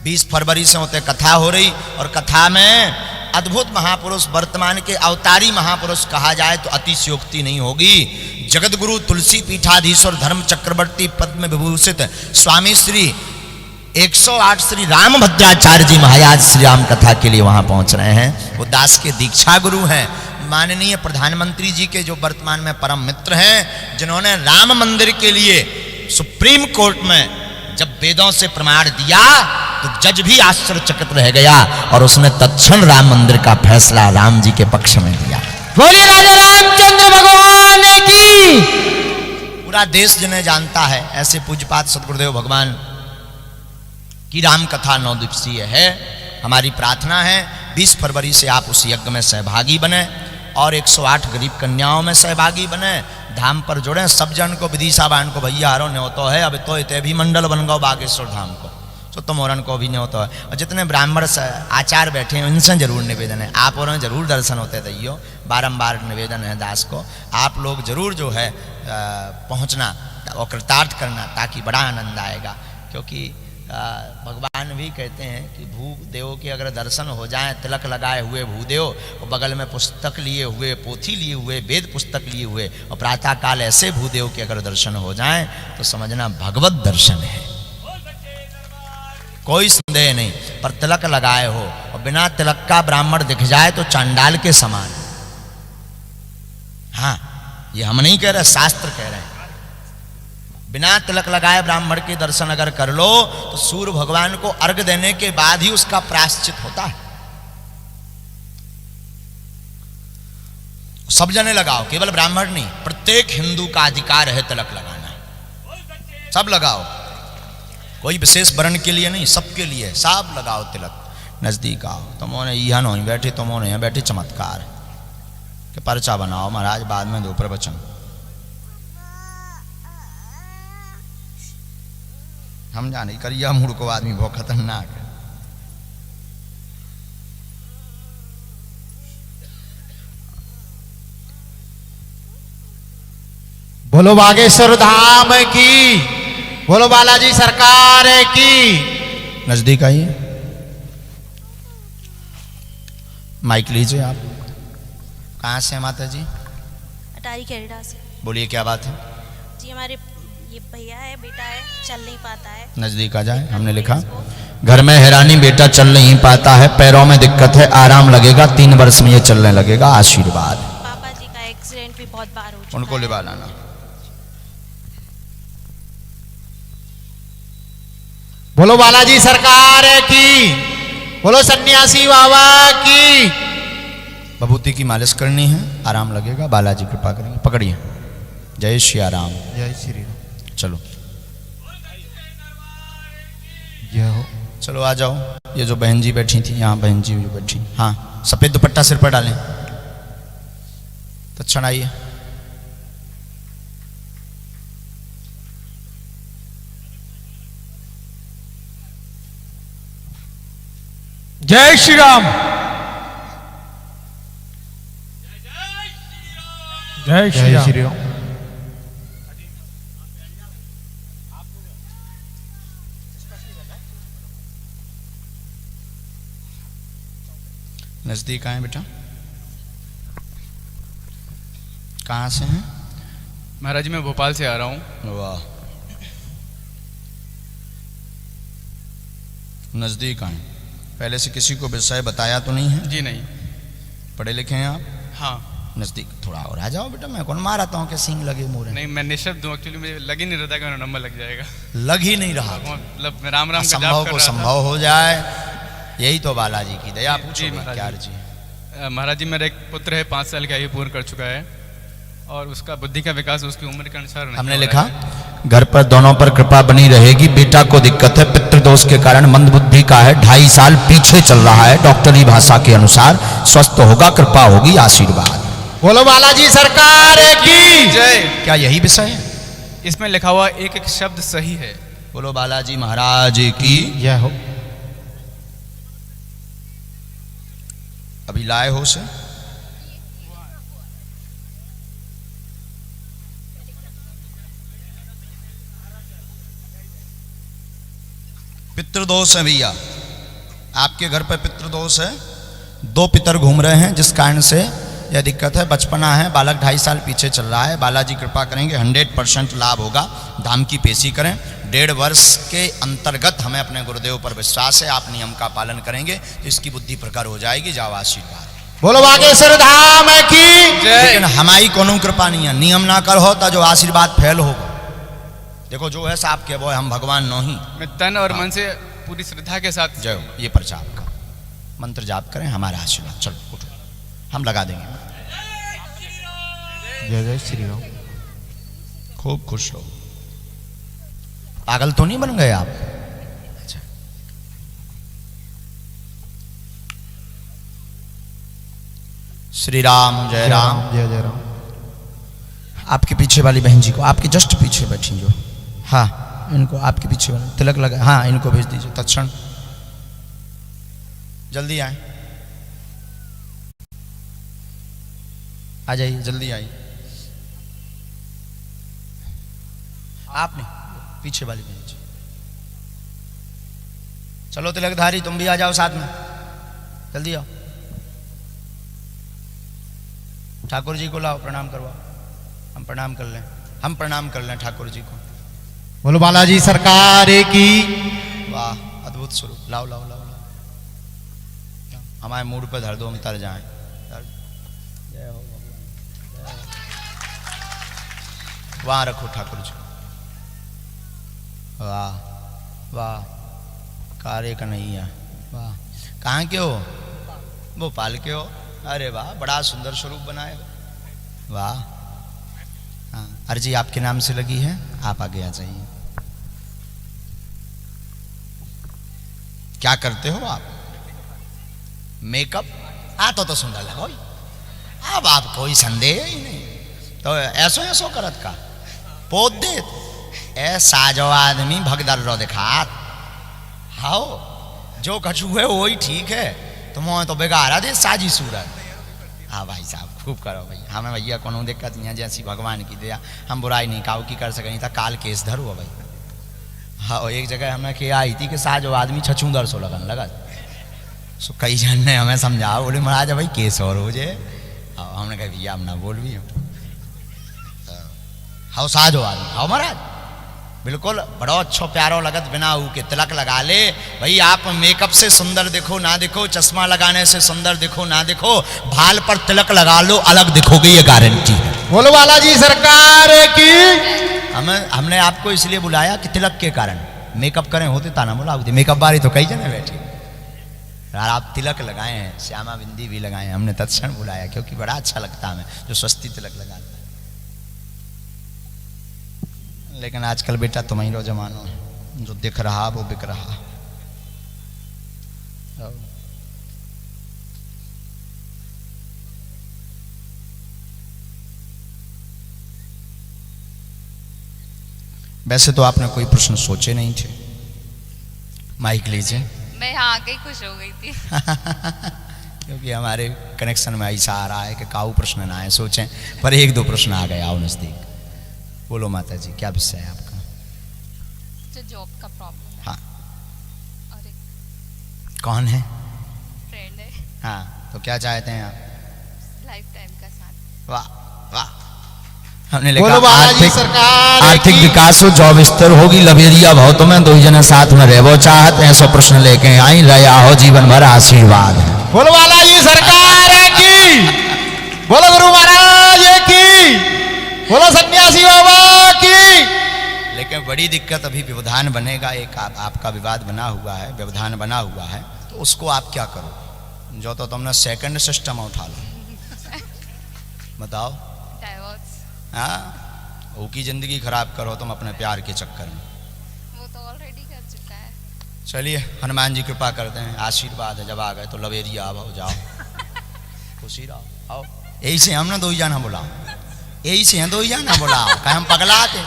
20 फरवरी से होते कथा हो रही, और कथा में अद्भुत महापुरुष, वर्तमान के अवतारी महापुरुष कहा जाए तो अतिशयोक्ति नहीं होगी। जगत गुरु तुलसी पीठाधीश्वर धर्म चक्रवर्ती पद्म विभूषित स्वामी श्री 108 श्री रामभद्राचार्य जी महाराज श्री राम कथा के लिए वहां पहुंच रहे हैं। वो दास के दीक्षा गुरु हैं, माननीय प्रधानमंत्री जी के जो वर्तमान में परम मित्र हैं, जिन्होंने राम मंदिर के लिए सुप्रीम कोर्ट में जब वेदों से प्रमाण दिया तो जज भी आश्चर्यचकित रह गया, और उसने तत्क्षण राम मंदिर का फैसला राम जी के पक्ष में दिया। बोलिए राजा रामचंद्र भगवान की। पूरा देश जिन्हें जानता है, ऐसे पूज्यपाद सद्गुरुदेव भगवान की राम कथा 9 दिवसीय है। हमारी प्रार्थना है 20 फरवरी से आप उस यज्ञ में सहभागी बने और 108 गरीब कन्याओं में सहभागी बने, धाम पर जुड़े। सब जन को विदिशा बान को भैया हारो न्योतो है। अब तो इतने भी मंडल बन गो बागेश्वर धाम को, तो मोरन को भी न्योतो है। और जितने ब्राह्मण आचार बैठे हैं उनसे जरूर निवेदन है, आप और जरूर दर्शन होते दैयो। बारंबार निवेदन है दास को, आप लोग जरूर जो है पहुंचना और कृतार्थ करना, ताकि बड़ा आनंद आएगा। क्योंकि भगवान भी कहते हैं कि भूदेव के अगर दर्शन हो जाए, तिलक लगाए हुए भूदेव और बगल में पुस्तक लिए हुए, पोथी लिए हुए, वेद पुस्तक लिए हुए, और प्रातः काल ऐसे भूदेव के अगर दर्शन हो जाए तो समझना भगवत दर्शन है, कोई संदेह नहीं। पर तिलक लगाए हो और बिना तिलक का ब्राह्मण दिख जाए तो चांडाल के समान। हाँ, ये हम नहीं कह रहे, शास्त्र कह रहे हैं। बिना तिलक लगाए ब्राह्मण के दर्शन अगर कर लो तो सूर्य भगवान को अर्घ देने के बाद ही उसका प्रायश्चित होता है। सब जने लगाओ, केवल ब्राह्मण नहीं, प्रत्येक हिंदू का अधिकार है तिलक लगाना। सब लगाओ, कोई विशेष वर्ण के लिए नहीं, सबके लिए सब लगाओ तिलक। नजदीक आओ, तुमने यहाँ नहीं बैठे, तुमने यहाँ बैठे, चमत्कार के पर्चा बनाओ महाराज, बाद में दो प्रवचन। हम जाने करिया मूड को आदमी बहुत खतरनाक है। बोलो बागेश्वर धाम की, बोलो बालाजी सरकार की। नजदीक आइए, माइक लीजिए आप। कहाँ से हैं माता जी? अटारी कैनेडा से। बोलिए क्या बात है? जी हमारे ये भैया है, बेटा है, चल नहीं पाता है। नजदीक आ जाए। हमने लिखा घर में हैरानी, बेटा चल नहीं पाता है, पैरों में दिक्कत है, आराम लगेगा, 3 वर्ष में ये चलने लगेगा, आशीर्वाद। पापा जी का एक्सीडेंट भी बहुत बार हो चुका उनको लिवा लाना। बोलो बालाजी सरकार की, बोलो सन्यासी बाबा की। बभूति की मालिश करनी है, आराम लगेगा, बालाजी कृपा करेंगे। पकड़िए। जय श्री राम। जय श्री राम। चलो जय हो। चलो आ जाओ। ये जो बहन जी बैठी थी, यहाँ बहन जी जो बैठी, हाँ, सफेद दुपट्टा सिर पर डालें। तत्क्षण आइए। जय श्री राम। जय श्री राम। श्री राम। नजदीक आए बेटा। कहाँ से हैं? महाराज मैं भोपाल से आ रहा हूँ। वाह, नजदीक आए। पहले से किसी को विषय बताया तो नहीं है? जी नहीं। पढ़े लिखे हैं आप? हाँ। नजदीक थोड़ा और आ जाओ बेटा, मैं कौन मारता हूँ कि सींग लगे मोरे। नहीं मैं निशब्द हूँ, एक्चुअली मुझे लग ही नहीं रहा था कि मेरा नंबर लग जाएगा। लग ही नहीं रहा, मतलब मैं राम राम का जाप संभव कर को रहा था। संभव हो जाए, यही तो बालाजी की दया। जी, पूछो महाराज क्या जी। जी। महाराज जी मेरा एक पुत्र है, 5 साल की आयु पूर्ण कर चुका है और उसका बुद्धि का विकास उसकी उम्र के अनुसार नहीं हमने हो लिखा रहा है। घर पर दोनों पर कृपा बनी रहेगी। बेटा को दिक्कत है, पितृदोष के कारण मंद बुद्धि का है, 2.5 साल पीछे चल रहा है, डॉक्टरी भाषा के अनुसार स्वस्थ होगा, कृपा होगी, आशीर्वाद। बोलो बालाजी सरकार की जय। क्या यही विषय है? इसमें लिखा हुआ एक एक शब्द सही है। बोलो बालाजी महाराज की जय हो। अभी लाए हो से पितृदोष है भैया, आपके घर पर पितृदोष है, 2 पितर घूम रहे हैं जिस कारण से यह दिक्कत है। बचपना है, बालक 2.5 साल पीछे चल रहा है। बालाजी कृपा करेंगे, 100% लाभ होगा। धाम की पेशी करें। 1.5 वर्ष के अंतर्गत हमें अपने गुरुदेव पर विश्वास है, आप नियम का पालन करेंगे तो इसकी बुद्धि प्रकार हो जाएगी। जाओ आशीर्वाद। बोलो बागेश्वर धाम की लेकिन हमारी कोनो कृपा नहीं है, नियम ना कर हो तो जो आशीर्वाद फैल होगा। देखो जो है साहब के वो हम भगवान नहीं। मैं तन और मन से पूरी श्रद्धा के साथ जय हो। ये पर्चा आपका, मंत्र जाप करें, हमारा आशीर्वाद। चलो उठो, हम लगा देंगे। जय जय श्री राम। खूब खुश रहो। पागल तो नहीं बन गए आप? अच्छा, श्री राम जय राम। जय जय राम। आपके पीछे वाली बहन जी को, आपके जस्ट पीछे बैठी जो, हाँ इनको आपके पीछे वाले तिलक लगा, हाँ इनको भेज दीजिए तत्क्षण। जल्दी आए, आ जाइए, जल्दी आइए। आपने पीछे वाली बहन जी, चलो तिलकधारी तुम भी आ जाओ साथ में, जल्दी आओ। ठाकुर जी को लाओ, प्रणाम करवाओ। हम प्रणाम कर लें, हम प्रणाम कर लें ठाकुर जी को। बोलो बालाजी सरकार की। वाह अद्भुत स्वरूप। लाओ लाओ लाओ लाओ, हमारे मूड पर धर दो, हम तर जाएं। जय हो भगवान। वहां रखो ठाकुर जी। वाह वाह, कार्य का नहीं है। वाह, कहाँ के हो? भोपाल के हो? अरे वाह, बड़ा सुंदर स्वरूप बनाए। वाह, हाँ अर्जी आपके नाम से लगी है, आप आगे आ जाइए। क्या करते हो आप? मेकअप? तो सुंदर लगो। अब आप कोई संदेह ही नहीं, तो ऐसो ऐसो करत का पोत दे ए साजो आदमी भगदर रो दिखात। हाओ जो कछु है वही ठीक है, तुम तो बेगारा दे साजी सूरत। हाँ भाई साहब खूब करो भाई, हमें भैया कोनो दिक्कत नहीं है, जैसी भगवान की दया, हम बुराई नहीं काऊ की कर सके, नहीं था काल केस धरो भाई। हाँ एक जगह हमें के आई थी कि साजो आदमी छछूंदर सो लगन लगा, सो कई जन ने हमें समझाओ, बोले महाराज भाई केस और हो जाए। हमने कहा भैया हम ना बोल भी हाँ साजो आदमी, हाँ महाराज बिल्कुल बड़ो अच्छो प्यारो लगत, बिना ऊ के तिलक लगा ले भाई। आप मेकअप से सुंदर दिखो ना दिखो, चश्मा लगाने से सुंदर दिखो ना दिखो, भाल पर तिलक लगा लो अलग दिखोगे, ये गारंटी है। बोलो बालाजी सरकार की। हमने आपको इसलिए बुलाया कि तिलक के कारण मेकअप करें होते ताना बोला, मेकअप बारी तो कई जने बैठे यार, आप तिलक लगाए हैं, श्यामा बिंदी भी लगाए हैं, हमने तत्क्षण बुलाया क्योंकि बड़ा अच्छा लगता है हमें जो स्वस्ति तिलक लगाता है। लेकिन आजकल बेटा तुम्हें लो जमानो जो दिख रहा वो बिक रहा। वैसे तो आपने कोई प्रश्न सोचे नहीं थे, माइक लीजिए। मैं यहाँ आके ही खुश हो गई थी क्योंकि हमारे कनेक्शन में ऐसा आ रहा है कि काऊ प्रश्न ना आए सोचें, पर 1-2 प्रश्न आ गए। आओ नजदीक। बोलो माता जी क्या विषय है आपका? जो जॉब का प्रॉब्लम है। हाँ और एक कौन है? फ्रेंड है। हाँ तो क्या चाहते हैं आप? लाइफ टाइम का साथ। वाह वाह, हमने लिखा आर्थिक विकास हो, जॉब स्तर होगी, लभेरिया भाव तुम्हें 2 जने साथ में रहो चाहते हैं, 100 प्रश्न लेके आई रहा हो जीवन भर आशीर्वाद है। बोलो बालाजी सरकार की। बोलो गुरु महाराज की, बोलो सन्यासी बाबा की। लेकिन बड़ी दिक्कत अभी व्यवधान बनेगा, एक आपका विवाद बना हुआ है, व्यवधान बना हुआ है, तो उसको आप क्या करो? जो तो तुमने सेकंड सिस्टम उठा लो, बताओ। डाइवोर्स। हाँ, वो की जिंदगी खराब करो तुम अपने प्यार के चक्कर में। वो तो ऑलरेडी कर चुका है। चलिए हनुमान जी कृपा करते हैं, आशीर्वाद है, जब आ गए तो लवेरिया आओ, जाओ खुशी रहो, आओ। यही से हमने दो ही जाना बुलाओ, यही से हैं दो ही जाना बुलाओ, कहे हम पगलाते,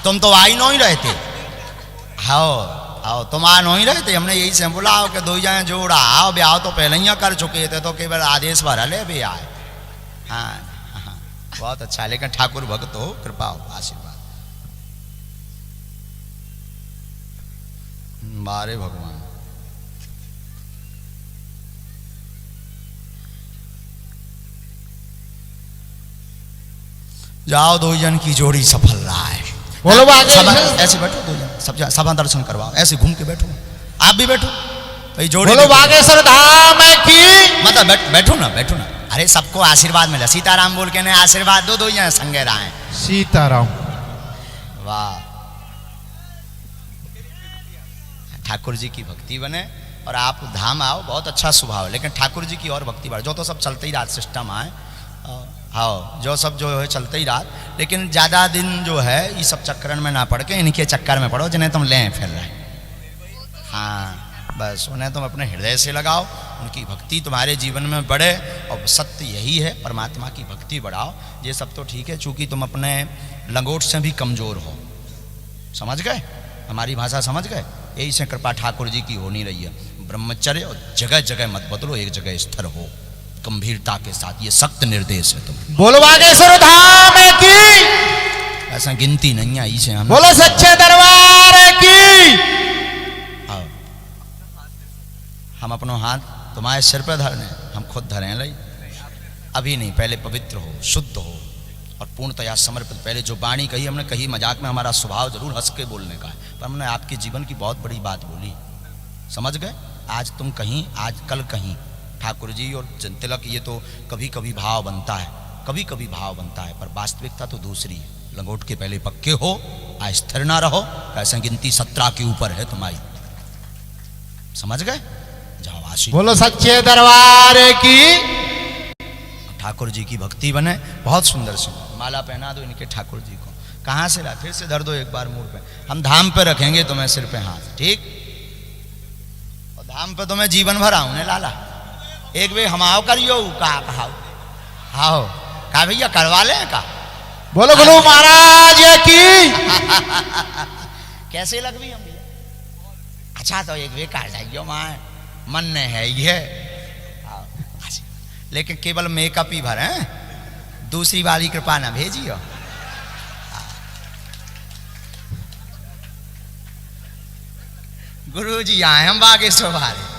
तुम तो आ ही नहीं रहते। आओ आओ, तुम आ नहीं रहते, हमने यही से बुलाओ कि दो ही जाए जोड़ा आओ, ब्याह तो पहले ही कर चुके थे, तो केवल आदेश भरा ले भी आए। हाँ हाँ, बहुत अच्छा, लेकिन ठाकुर भक्त हो, कृपा हो, आशीर्वाद। मारे भगवान, जाओ दो जन की जोड़ी सफल रहा है। बोलो ऐसे बैठो, दो जन सब दर्शन करवाओ, ऐसे घूम के बैठो, आप भी बैठो भाई, जोड़ी। बोलो बागेश्वर धाम की, मतलब बैठो ना, बैठो ना, अरे सबको आशीर्वाद मिला, सीताराम बोल के ने आशीर्वाद दो, दो जन संगे रहे। सीताराम, वाह, ठाकुर जी की भक्ति बने और आप धाम आओ, बहुत अच्छा स्वभाव है, लेकिन ठाकुर जी की और भक्ति बढ़े। जो तो सब चलते ही रात सिस्टम आए, हाँ, जो सब जो है चलते ही रात, लेकिन ज़्यादा दिन जो है ये सब चक्कर में ना पड़ के इनके चक्कर में पड़ो जिन्हें तुम लें फिर रहे। हाँ, बस उन्हें तुम अपने हृदय से लगाओ, उनकी भक्ति तुम्हारे जीवन में बढ़े, और सत्य यही है, परमात्मा की भक्ति बढ़ाओ। ये सब तो ठीक है, चूँकि तुम अपने लंगोट से भी कमज़ोर हो, समझ गए, हमारी भाषा समझ गए। यही से कृपा ठाकुर जी की हो नहीं रही है। ब्रह्मचर्य और जगह जगह मत बदलो, एक जगह स्थिर हो गंभीरता के साथ, ये सख्त निर्देश है तुम। बोलो बागेश्वर धाम की, ऐसा गिनती नहीं आई से हम। बोलो सच्चे दरबार की। हम अपनो हाथ तुम्हारे सिर पर धरने, हम खुद धरे लाई, अभी नहीं, पहले पवित्र हो, शुद्ध हो और पूर्णतया समर्पित। पहले जो वाणी कही हमने कही मजाक में, हमारा स्वभाव जरूर हंस के बोलने का है, पर हमने आपके जीवन की बहुत बड़ी बात बोली, समझ गए। आज तुम कहीं, आज कल कहीं, ठाकुर जी और तिलक, ये तो कभी कभी भाव बनता है, कभी कभी भाव बनता है, पर वास्तविकता तो दूसरी है। लंगोट के पहले पक्के हो, अस्थिर ना रहो, ऐसे गिनती 17 के ऊपर है तुम्हारी, समझ गए। जाओ आशीर्वाद। बोलो सच्चे दरबार की, ठाकुर जी की भक्ति बने। बहुत सुंदर से माला पहना दो इनके ठाकुर जी को। कहाँ से ला, फिर से धर दो एक बार मुंह पे, हम धाम पे रखेंगे तुम्हें सिर पे हाथ, ठीक। और धाम पे तुम्हें जीवन भर आऊँ लाला, एक वे हम आओ करियो का कहाओ, हाँ का भैया करवा ले का। बोलो गुरु महाराज की। कैसे लग भी हम भैया? अच्छा, तो एक वे कर जाइयो माँ, मन ने है ये, लेकिन केवल मेकअप ही भर है, दूसरी वाली कृपा ना भेजियो। गुरु जी आए हम बागेश्वर वाले,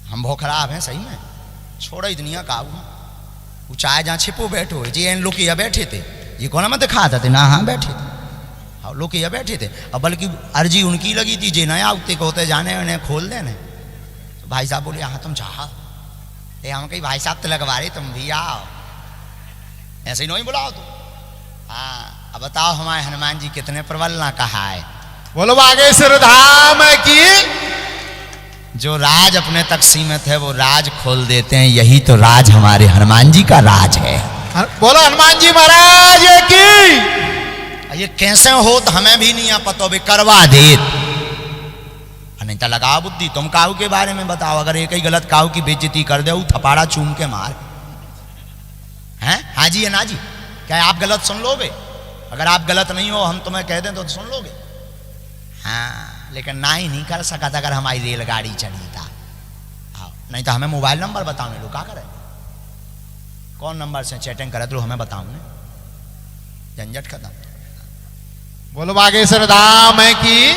हम बहुत खराब हैं सही में, छोड़ो ही दुनिया का। वो चाहे जहाँ छिपो बैठो, जी इन लोग यहाँ बैठे थे, ये कौन मत दिखाता थे ना, हाँ बैठे थे, हाँ लोग यहाँ बैठे थे, और बल्कि अर्जी उनकी लगी थी, जे नया उगते को होते जाने उन्हें खोल देने। तो भाई साहब बोले हाँ तुम चाहो, हम कहीं भाई साहब तो लगवा रहे, तुम भी आओ, ऐसे ही नहीं बुलाओ तुम। हाँ, अब बताओ हमारे हनुमान जी कितने प्रबल ना कहा है। बोलो बागेश्वर धाम की। जो राज अपने तक सीमित है वो राज खोल देते हैं, यही तो राज हमारे हनुमान जी का राज है। बोलो हनुमान जी महाराज की। ये कैसे हो तो हमें भी नहीं पता, भी करवा दे, नहीं तो लगाओ बुद्धि। तुम काऊ के बारे में बताओ, अगर एक ही गलत काऊ की बेइज्जती कर दे, थपाड़ा चूम के मार हैं। हाँ जी या ना जी, क्या आप गलत सुन लोगे? अगर आप गलत नहीं हो, हम तुम्हें कह दें तो सुन लोगे। हाँ, लेकिन ना ही नहीं कर सका था अगर हमारी रेलगाड़ी चली था। हाँ, नहीं तो हमें मोबाइल नंबर बताओ, नहीं लोग क्या करे, कौन नंबर से चैटिंग करे तो हमें बताओ, झंझट खत्म। बोलो बागेश्वर धाम की।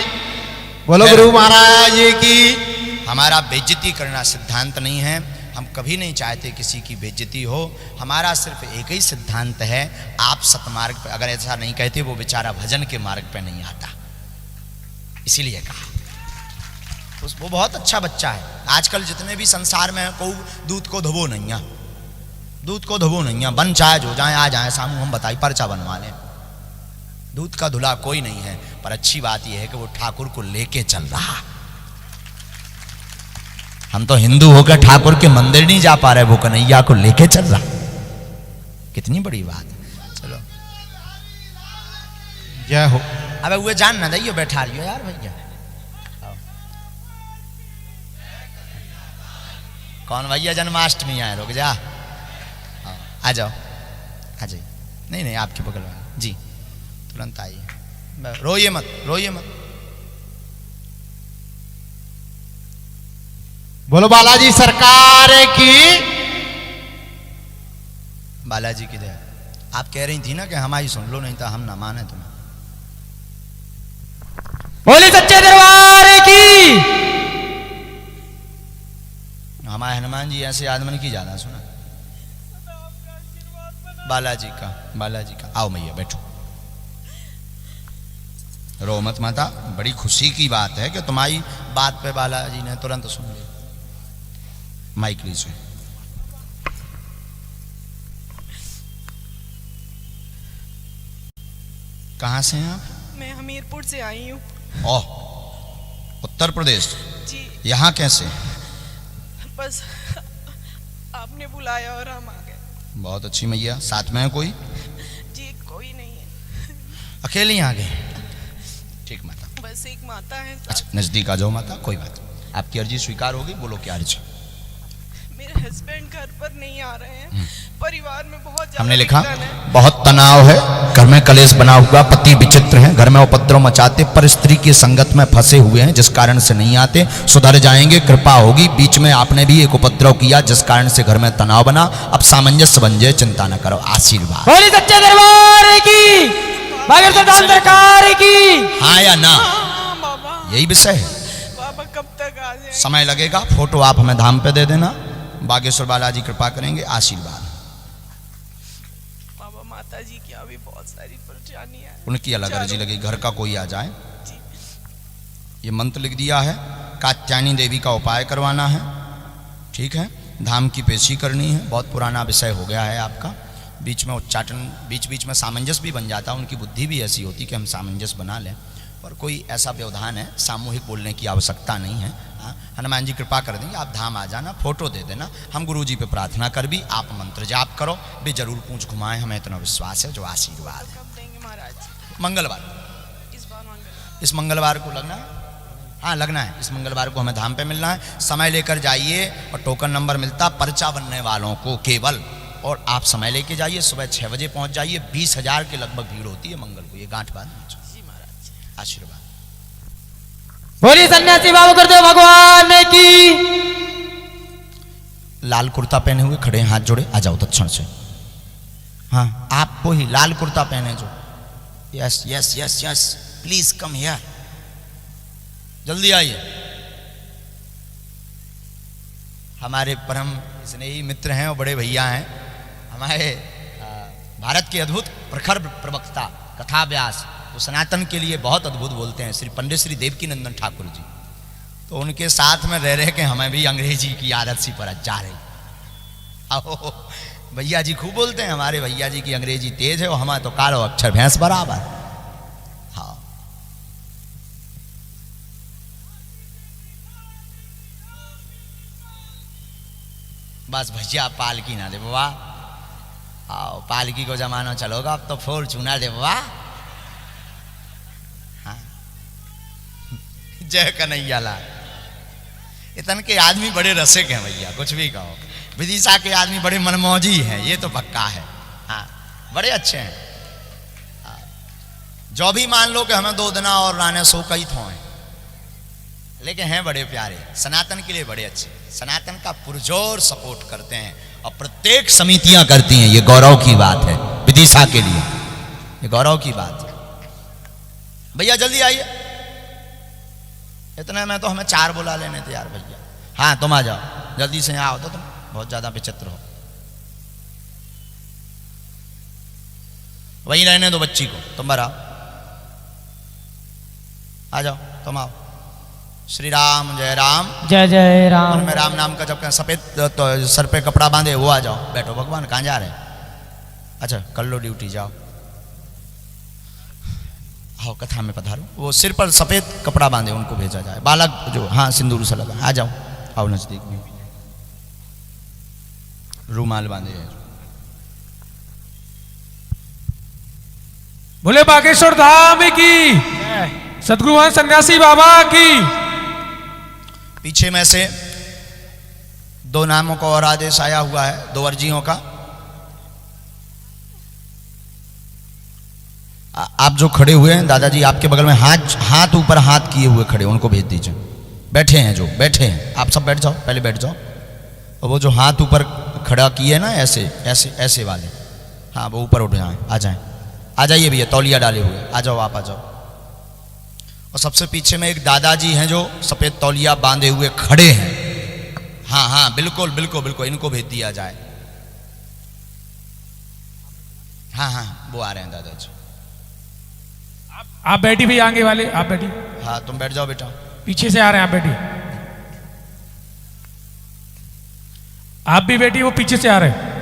बोलो गुरु महाराज की। हमारा बेइज्जती करना सिद्धांत नहीं है, हम कभी नहीं चाहते किसी की बेइज्जती हो। हमारा सिर्फ एक ही सिद्धांत है, आप सतमार्ग पे अगर ऐसा नहीं कहते, वो बेचारा भजन के मार्ग पे नहीं आता, इसीलिए कहा। वो बहुत अच्छा बच्चा है। आजकल जितने भी संसार में को दूध को धोबो नहीं है, दूध को धोबो नहीं है, बन चाहे जो जाए आ जाए सामू हम बताई पर्चा बनवा लें। दूध का धुला कोई नहीं है, पर अच्छी बात यह है कि वो ठाकुर को लेके चल रहा। हम तो हिंदू होकर ठाकुर के मंदिर नहीं जा पा रहे, वो कन्हैया को लेके चल रहा। कितनी बड़ी बात है। चलो जय हो। अबे वो जान ना दइयो, बैठा लियो यार भैया। कौन भैया जन्माष्टमी आए, रुक जा, आ जाओ, आ जाइए। नहीं नहीं आपके बगल में जी, तुरंत आइए, रोइए मत, रोइए मत। बोलो बालाजी सरकार की। बालाजी की दया। आप कह रही थी ना कि हमारी सुन लो, नहीं तो हम ना माने तुम्हें। बोली सच्चे दरबार की। हमारे हनुमान जी ऐसे आदमन की ज्यादा सुना। बालाजी का, बालाजी का। आओ मैया बैठो, रो मत माता। बड़ी खुशी की बात है कि तुम्हारी बात पे बालाजी ने तुरंत सुन लिया। माइक लीजिए। कहाँ से हैं आप? मैं हमीरपुर से आई हूँ। ओह, उत्तर प्रदेश। जी। यहाँ कैसे? बस आपने बुलाया और हम आ गए। बहुत अच्छी मैया। साथ में है कोई? जी कोई नहीं है। अकेले ही आ गए? ठीक माता। बस एक माता है। अच्छा नजदीक आ जाओ माता, कोई बात। आपकी अर्जी स्वीकार होगी, बोलो क्या अर्जी। मेरे हस्बैंड घर पर नहीं आ रहे हैं, परिवार में बहुत ज्यादा हमने लिखा दिक्कत है। बहुत तनाव है, घर में कलेश बना हुआ, पति विचित्र हैं, घर में उपद्रव मचाते, पर स्त्री की संगत में फंसे हुए हैं जिस कारण से नहीं आते। सुधर जाएंगे, कृपा होगी। बीच में आपने भी एक उपद्रव किया जिस कारण से घर में तनाव बना, अब सामंजस्य बन जाए, चिंता न करो। आशीर्वाद। बोली सच्चे दरबार की, भागीरथी सरकार की। हाँ या ना, यही विषय है। बाबा कब तक आ जाएंगे? समय लगेगा। फोटो आप हमें धाम पे दे देना, बागेश्वर बालाजी कृपा करेंगे। आशीर्वाद। बाबा माता जी की अभी बहुत सारी परेशानी है। उनकी अलग अर्जी लगी, घर का कोई आ जाए। ये मंत्र लिख दिया है, कात्यायनी देवी का उपाय करवाना है, ठीक है। धाम की पेशी करनी है, बहुत पुराना विषय हो गया है आपका। बीच में उच्चाटन, बीच बीच में सामंजस्य भी बन जाता है। उनकी बुद्धि भी ऐसी होती कि हम सामंजस्य बना लें, पर कोई ऐसा व्यवधान है, सामूहिक बोलने की आवश्यकता नहीं है। हनुमान जी कृपा कर देंगे, आप धाम आ जाना, फोटो दे देना, हम गुरु जी पे प्रार्थना कर भी, आप मंत्र जाप करो भी, जरूर पूछ घुमाएं, हमें इतना विश्वास है। जो आशीर्वाद है। मंगलवार, इस मंगलवार को लगना है। हाँ लगना है, इस मंगलवार को हमें धाम पे मिलना है। समय लेकर जाइए, और टोकन नंबर मिलता पर्चा बनने वालों को केवल, और आप समय लेके जाइए। सुबह 6 बजे पहुंच जाइए। 20,000 के लगभग भीड़ होती है मंगल को, ये गांठ बांध। आशीर्वाद। बोली सन्यासी बाबा गुरुदेव भगवान की। लाल कुर्ता पहने हुए खड़े हैं, हाथ जोड़े, आ जाओ दक्षिण से। हाँ आपको ही लाल कुर्ता पहने जो। Yes yes yes yes, please come here, जल्दी आइए। हमारे परम स्नेही मित्र हैं और बड़े भैया हैं, हमारे भारत के अद्भुत प्रखर प्रवक्ता कथा व्यास, तो सनातन के लिए बहुत अद्भुत बोलते हैं, श्री पंडित श्री देवकी नंदन ठाकुर जी। तो उनके साथ में रह के हमें भी अंग्रेजी की आदत सी पर जा रही। आओ भैया जी खूब बोलते हैं, हमारे भैया जी की अंग्रेजी तेज है और हमारे तो कालो अक्षर भैंस बराबर। हाँ बस भैया पालकी ना दे बाबा। आओ पालकी को जमाना चलोगा, अब तो फॉर्च्यूनर दे बाबा। जय कन्हैया लाल। इतन के आदमी बड़े रसिक हैं भैया, कुछ भी कहो। विदिशा के आदमी बड़े मनमौजी हैं, ये तो पक्का है। हाँ बड़े अच्छे हैं। हाँ। जो भी मान लो कि हमें 2 दिना और राने सो कई थो हैं, लेकिन हैं बड़े प्यारे, सनातन के लिए बड़े अच्छे, सनातन का पुरजोर सपोर्ट करते हैं और प्रत्येक समितियां करती हैं। ये गौरव की बात है विदिशा के लिए, ये गौरव की बात है। भैया जल्दी आइए, इतने में तो हमें 4 बुला लेने थे यार भैया। हाँ तुम आ जाओ, जल्दी से यहाँ आओ तो तुम बहुत ज्यादा विचित्र हो। वहीं रहने दो बच्ची को, तुम बाहर आओ, आ जाओ तुम आओ। श्री राम जय राम। जय जय राम। में राम नाम का जब कहें सफेद तो सर पे कपड़ा बांधे वो आ जाओ, बैठो भगवान कहाँ जा रहे हैं? अच्छा कर लो ड्यूटी, जाओ आओ कथा में पधारो। वो सिर पर सफेद कपड़ा बांधे उनको भेजा जाए, बालक जो हाँ सिंदूर से लगा, आ जाओ आओ नजदीक में, रूमाल बांधे हैं। बोले बागेश्वर धाम की, सतगुरु सन्यासी बाबा की। पीछे में से 2 नामों का और आदेश आया हुआ है, 2 अर्जियों का। आप जो खड़े हुए हैं दादाजी आपके बगल में हाथ ऊपर हाथ किए हुए खड़े, उनको भेज दीजिए। बैठे हैं जो बैठे हैं आप सब बैठ जाओ, पहले बैठ जाओ। और वो जो हाथ ऊपर खड़ा किए ना ऐसे ऐसे ऐसे वाले, हाँ वो ऊपर उठ जाएं, आ जाएं, आ जाइए भैया, तौलिया डाले हुए आ जाओ, आप आ जाओ। और सबसे पीछे में एक दादाजी हैं जो सफेद तौलिया बांधे हुए खड़े हैं, हाँ हाँ बिल्कुल बिल्कुल बिल्कुल, इनको भेज दिया जाए। हाँ हाँ वो आ रहे हैं दादाजी। आप बैठी भी आगे वाले, आप बैठी। हाँ तुम बैठ जाओ बेटा। पीछे से आ रहे हैं, आप बैठी। आप भी बैठी, वो पीछे से आ रहे हैं।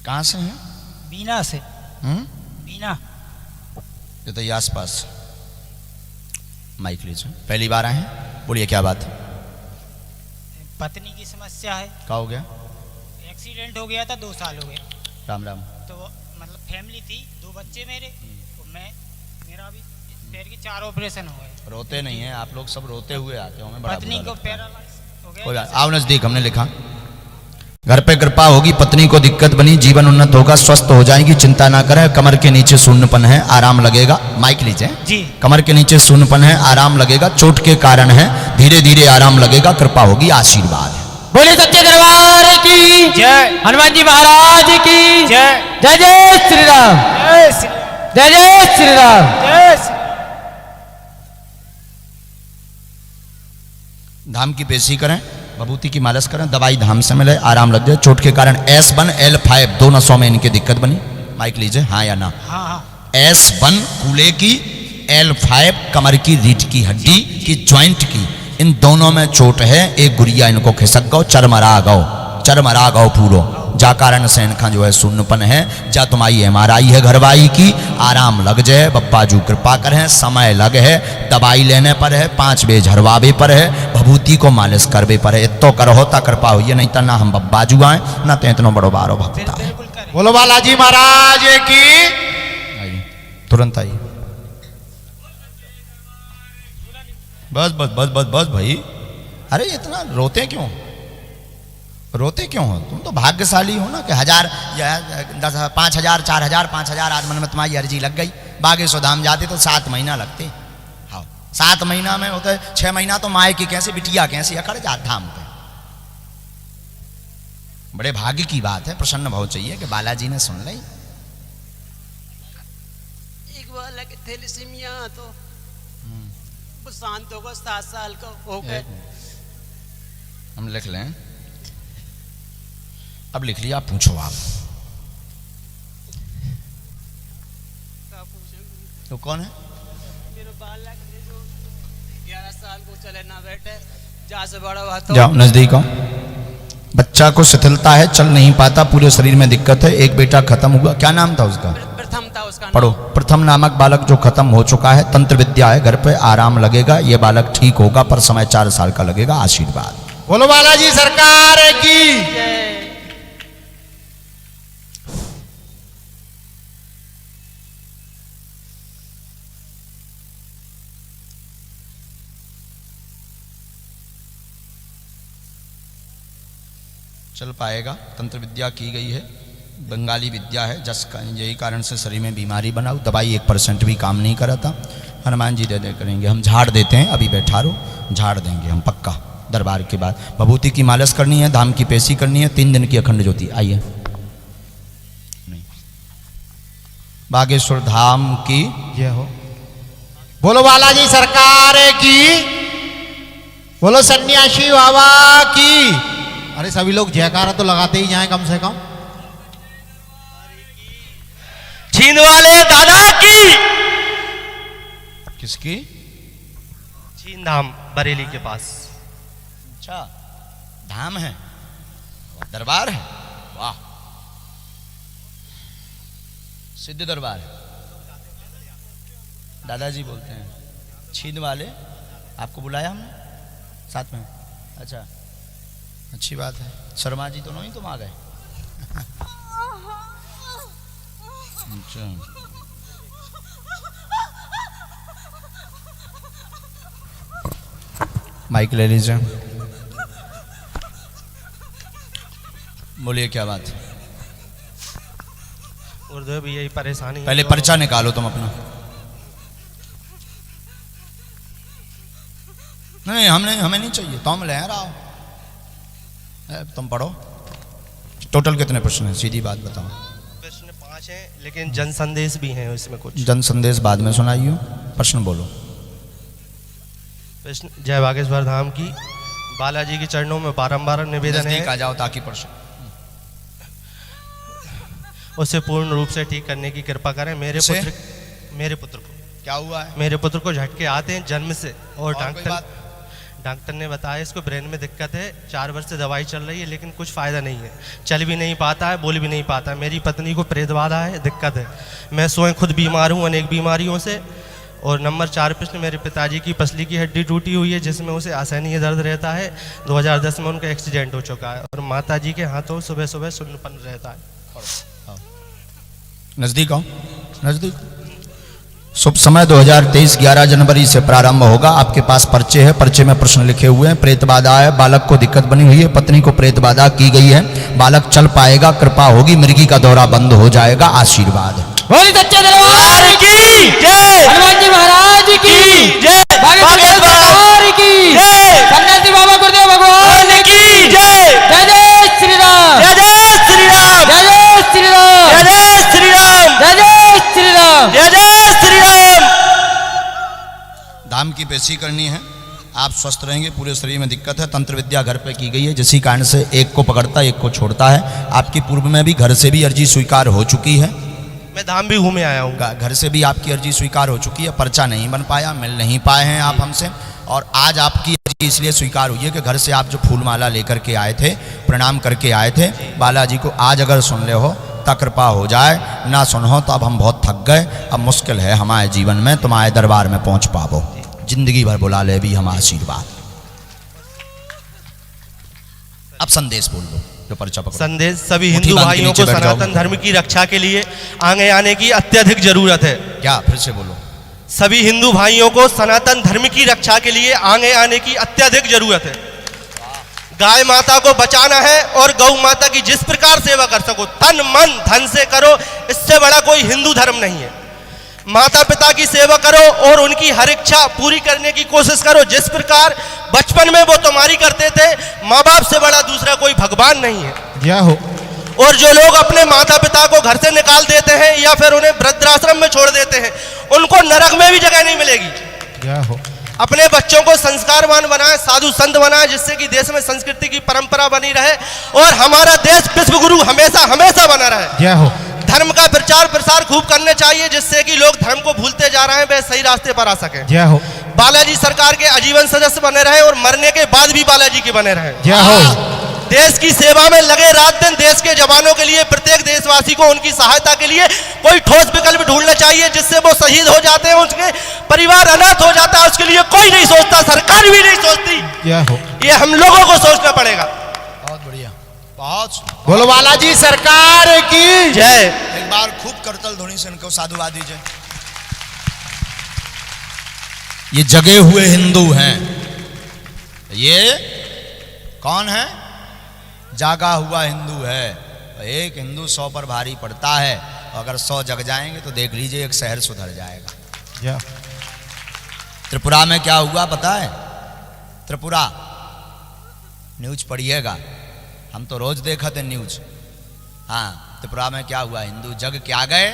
कहाँ से हैं? बीना से। बीना। ये तो ये आसपास। माइक लीजिए, पहली बार आए हैं, बोलिए क्या बात है? पत्नी की समस्या है। क्या हो गया? एक्सीडेंट हो गया था, 2 साल हो गए। राम राम। तो मतलब फैमिली थी, 2 बच्चे मेरे, तो मेरा भी पैर की 4 ऑपरेशन हो गए। रोते नहीं हैं आप लोग, सब रोते हुए आते होंगे, बड़ा पत्नी बुरा को पैरालाइज हो गया। कोई बात, आओ नजदीक, हमने लिखा घर पे कृपा होगी, पत्नी को दिक्कत बनी, जीवन उन्नत होगा, स्वस्थ हो जाएगी, चिंता ना करें। कमर के नीचे शून्यपन है, आराम लगेगा। माइक लीजिए जी। कमर के नीचे शून्यपन है, आराम लगेगा, चोट के कारण है, धीरे धीरे आराम लगेगा, कृपा होगी, आशीर्वाद है। बोले सच्चे दरबार की जय, हनुमान जी महाराज की जय। जय जय श्री राम। जय जय श्री राम। धाम की पेशी करें, भभूति की मालिश करें, दवाई धाम से मिले, आराम लग जाए। चोट के कारण S1 L5 2 नसों में इनकी दिक्कत बनी। माइक लीजिए, हाँ या ना? हाँ। S1 कूले की, L5 कमर की रीढ़ की हड्डी की, ज्वाइंट की, इन दोनों में चोट है। एक गुड़िया इनको खिसक गो, चरमरा गो पूरो, जा कारण से इनका जो है शून्यपन है। जा तुम्हारी MRI है घरवाई की, आराम लग जाए, बप्पा जू कृपा करें। समय लग है, दवाई लेने पर है, 5 बे झरवावे पर है, भभूति को मालिश करवे पर है। इतो करो होता कृपा हुई, नहीं तो ना हम बब्बा जू आए ना तो इतनो बड़ो बारो भक्ता है। बोलो बालाजी महाराज की। आइए तुरंत आइए। बस बस बस बस बस भाई, अरे इतना रोते क्यों हो? तुम तो भाग्यशाली हो ना कि 1000 या 10 5000 4000 5000 आदमी में तुम्हारी अर्जी लग गई। बागेश्वर धाम जाते तो 7 महीना लगते। हाँ 7 महीना में होता है, 6 महीना तो माए की कैसे बिटिया कैसे अकड़ जा धाम पे। बड़े भाग्य की बात है, प्रसन्न भाव चाहिए कि बालाजी ने सुन ली। एक बालक थैलेसीमिया तो वो शांत होगा, 7 साल का हो गए। हम लिख लें, अब लिख लिया, पूछो आप। तो कौन है? मेरे बालक है जो 11 साल को चले ना बैठे, जहाँ से बड़ा हुआ तो। जाओ नजदीक आओ। बच्चा को शिथिलता है, चल नहीं पाता, पूरे शरीर में दिक्कत है। एक बेटा खत्म हुआ, क्या नाम था उसका? प्रथम था उसका। पढ़ो। प्रथम नामक बालक जो खत्म हो चुका है, तंत्र विद्या है, घर पे आराम लगेगा, ये बालक ठीक होगा, पर समय 4 साल का लगेगा। आशीर्वाद। बोलो बालाजी सरकार की। चल पाएगा, तंत्र विद्या की गई है, बंगाली विद्या है, जस का यही कारण से शरीर में बीमारी बनाओ। दवाई 1% भी काम नहीं करा था। हनुमान जी दे करेंगे, हम झाड़ देते हैं, अभी बैठा रहो, झाड़ देंगे हम पक्का। दरबार के बाद भभूति की मालिश करनी है, धाम की पेशी करनी है, 3 दिन की अखंड ज्योति। आइए बागेश्वर धाम की जय हो। बोलो बालाजी सरकार की। बोलो सन्यासी बाबा की। अरे सभी लोग जयकारा तो लगाते ही जाएं कम से कम। छींदवाले दादा की। किसकी? छीन धाम बरेली के पास। अच्छा, धाम है, दरबार है, वाह, सिद्ध दरबार है। दादाजी बोलते हैं छींद वाले। आपको बुलाया हमने साथ में? अच्छा, अच्छी बात है। शर्मा जी दोनों ही तुम आ गए? अच्छा, माइक ले लीजिए, बोलिए क्या बात है? गुरुदेव यही परेशानी। पहले पर्चा निकालो तुम अपना। नहीं, हमें नहीं चाहिए, तुम ले रहा हो। तुम पढ़ो। टोटल कितने प्रश्न हैं, सीधी बात बताओ। प्रश्न 5 हैं, लेकिन जन संदेश भी हैं इसमें कुछ। जन संदेश बाद में सुनाइयो, प्रश्न बोलो। प्रश्न, जय बागेश्वर धाम की बालाजी के चरणों में बारंबार निवेदन है, आ जाओ ताकि प्रश्न उसे पूर्ण रूप से ठीक करने की कृपा करें। मेरे पुत्र को क्या हुआ है? मेरे पुत्र को झटके आते हैं जन्म से, और डॉक्टर ने बताया इसको ब्रेन में दिक्कत है। 4 वर्ष से दवाई चल रही है, लेकिन कुछ फायदा नहीं है। चल भी नहीं पाता है, बोल भी नहीं पाता है। मेरी पत्नी को प्रेत बाधा है, दिक्कत है। मैं स्वयं खुद बीमार हूँ अनेक बीमारियों से। और नंबर 4 प्रश्न, मेरे पिताजी की पसली की हड्डी टूटी हुई है, जिसमें उसे असहनीय दर्द रहता है। 2010 में उनका एक्सीडेंट हो चुका है, और माता जी के हाथों सुबह सुबह सुन्नपन रहता है। नजदीक आओ, नजदीक। शुभ समय 2023 11 जनवरी से प्रारंभ होगा। आपके पास पर्चे है, पर्चे में प्रश्न लिखे हुए हैं। प्रेत बाधा है, बालक को दिक्कत बनी हुई है, पत्नी को प्रेत बाधा की गई है, बालक चल पाएगा, कृपा होगी, मिर्गी का दौरा बंद हो जाएगा, आशीर्वाद। बोली सच्चे दरबार की जय, हनुमान जी महाराज की जय, बागेश्वर सरकार की जय, सन्यासी बाबा गुरुदेव भगवान की जय। जय जय श्री राम, जय जय श्री राम, जय जय श्री राम, जय जय श्री राम, जय जय श्री राम, जय जय श्री राम। धाम की पेशी करनी है, आप स्वस्थ रहेंगे। पूरे शरीर में दिक्कत है, तंत्र विद्या घर पे की गई है, जिसी कारण से एक को पकड़ता एक को छोड़ता है। आपकी पूर्व में भी घर से भी अर्जी स्वीकार हो चुकी है। मैं धाम भी घूमे आया हूँ। घर से भी आपकी अर्जी स्वीकार हो चुकी है, पर्चा नहीं बन पाया, मिल नहीं पाए हैं आप हमसे। और आज आपकी अर्जी इसलिए स्वीकार हुई है कि घर से आप जो फूलमाला लेकर के आए थे, प्रणाम करके आए थे बालाजी को, आज अगर सुन ले हो तो कृपा हो जाए, ना सुनो तो अब हम बहुत थक गए, अब मुश्किल है हमारे जीवन में तुम्हारे दरबार में पहुंच पावो। जिंदगी भर बुला ले भी हम आशीर्वाद। अब संदेश बोल दो जो पर्चा पकड़ो। संदेश, सभी हिंदू भाइयों को सनातन धर्म की रक्षा के लिए आगे आने की अत्यधिक जरूरत है। क्या, फिर से बोलो। सभी हिंदू भाइयों को सनातन धर्म की रक्षा के लिए आगे आने की अत्यधिक जरूरत है। गाय माता को बचाना है, और गौ माता की जिस प्रकार सेवा कर सको तन मन धन से करो, इससे बड़ा कोई हिंदू धर्म नहीं है। माता पिता की सेवा करो और उनकी हर इच्छा पूरी करने की कोशिश करो, जिस प्रकार बचपन में वो तुम्हारी करते थे। माँ बाप से बड़ा दूसरा कोई भगवान नहीं है। क्या हो? और जो लोग अपने माता पिता को घर से निकाल देते हैं या फिर उन्हें वृद्धाश्रम में छोड़ देते हैं, उनको नरक में भी जगह नहीं मिलेगी। क्या हो? अपने बच्चों को संस्कारवान बनाए, साधु संत बनाए, जिससे कि देश में संस्कृति की परंपरा बनी रहे और हमारा देश विश्व गुरु हमेशा हमेशा बना रहे। क्या हो? धर्म का प्रचार प्रसार खूब करने चाहिए, जिससे कि लोग धर्म को भूलते जा रहे हैं, वे सही रास्ते पर आ सके। क्या हो? बालाजी सरकार के आजीवन सदस्य बने रहे और मरने के बाद भी बालाजी के बने रहे। क्या हो? देश की सेवा में लगे रात दिन देश के जवानों के लिए, प्रत्येक देशवासी को उनकी सहायता के लिए कोई ठोस विकल्प ढूंढना चाहिए, जिससे वो शहीद हो जाते हैं, उसके परिवार अनाथ हो जाता है, उसके लिए कोई नहीं सोचता, सरकार भी नहीं सोचती। क्या हो? ये हम लोगों को सोचना पड़ेगा। बहुत बढ़िया, बहुत। बोलो बालाजी सरकार की जय। एक बार खूब करतल ध्वनि से इनको साधुवाद दीजिए। ये जगे हुए हिंदू हैं। ये कौन है? जागा हुआ हिंदू है। एक हिंदू 100 पर भारी पड़ता है, अगर 100 जग जाएंगे तो देख लीजिए एक शहर सुधर जाएगा। त्रिपुरा में क्या हुआ पता है? त्रिपुरा न्यूज पढ़िएगा, हम तो रोज देखते न्यूज। हाँ, त्रिपुरा में क्या हुआ? हिंदू जग क्या गए,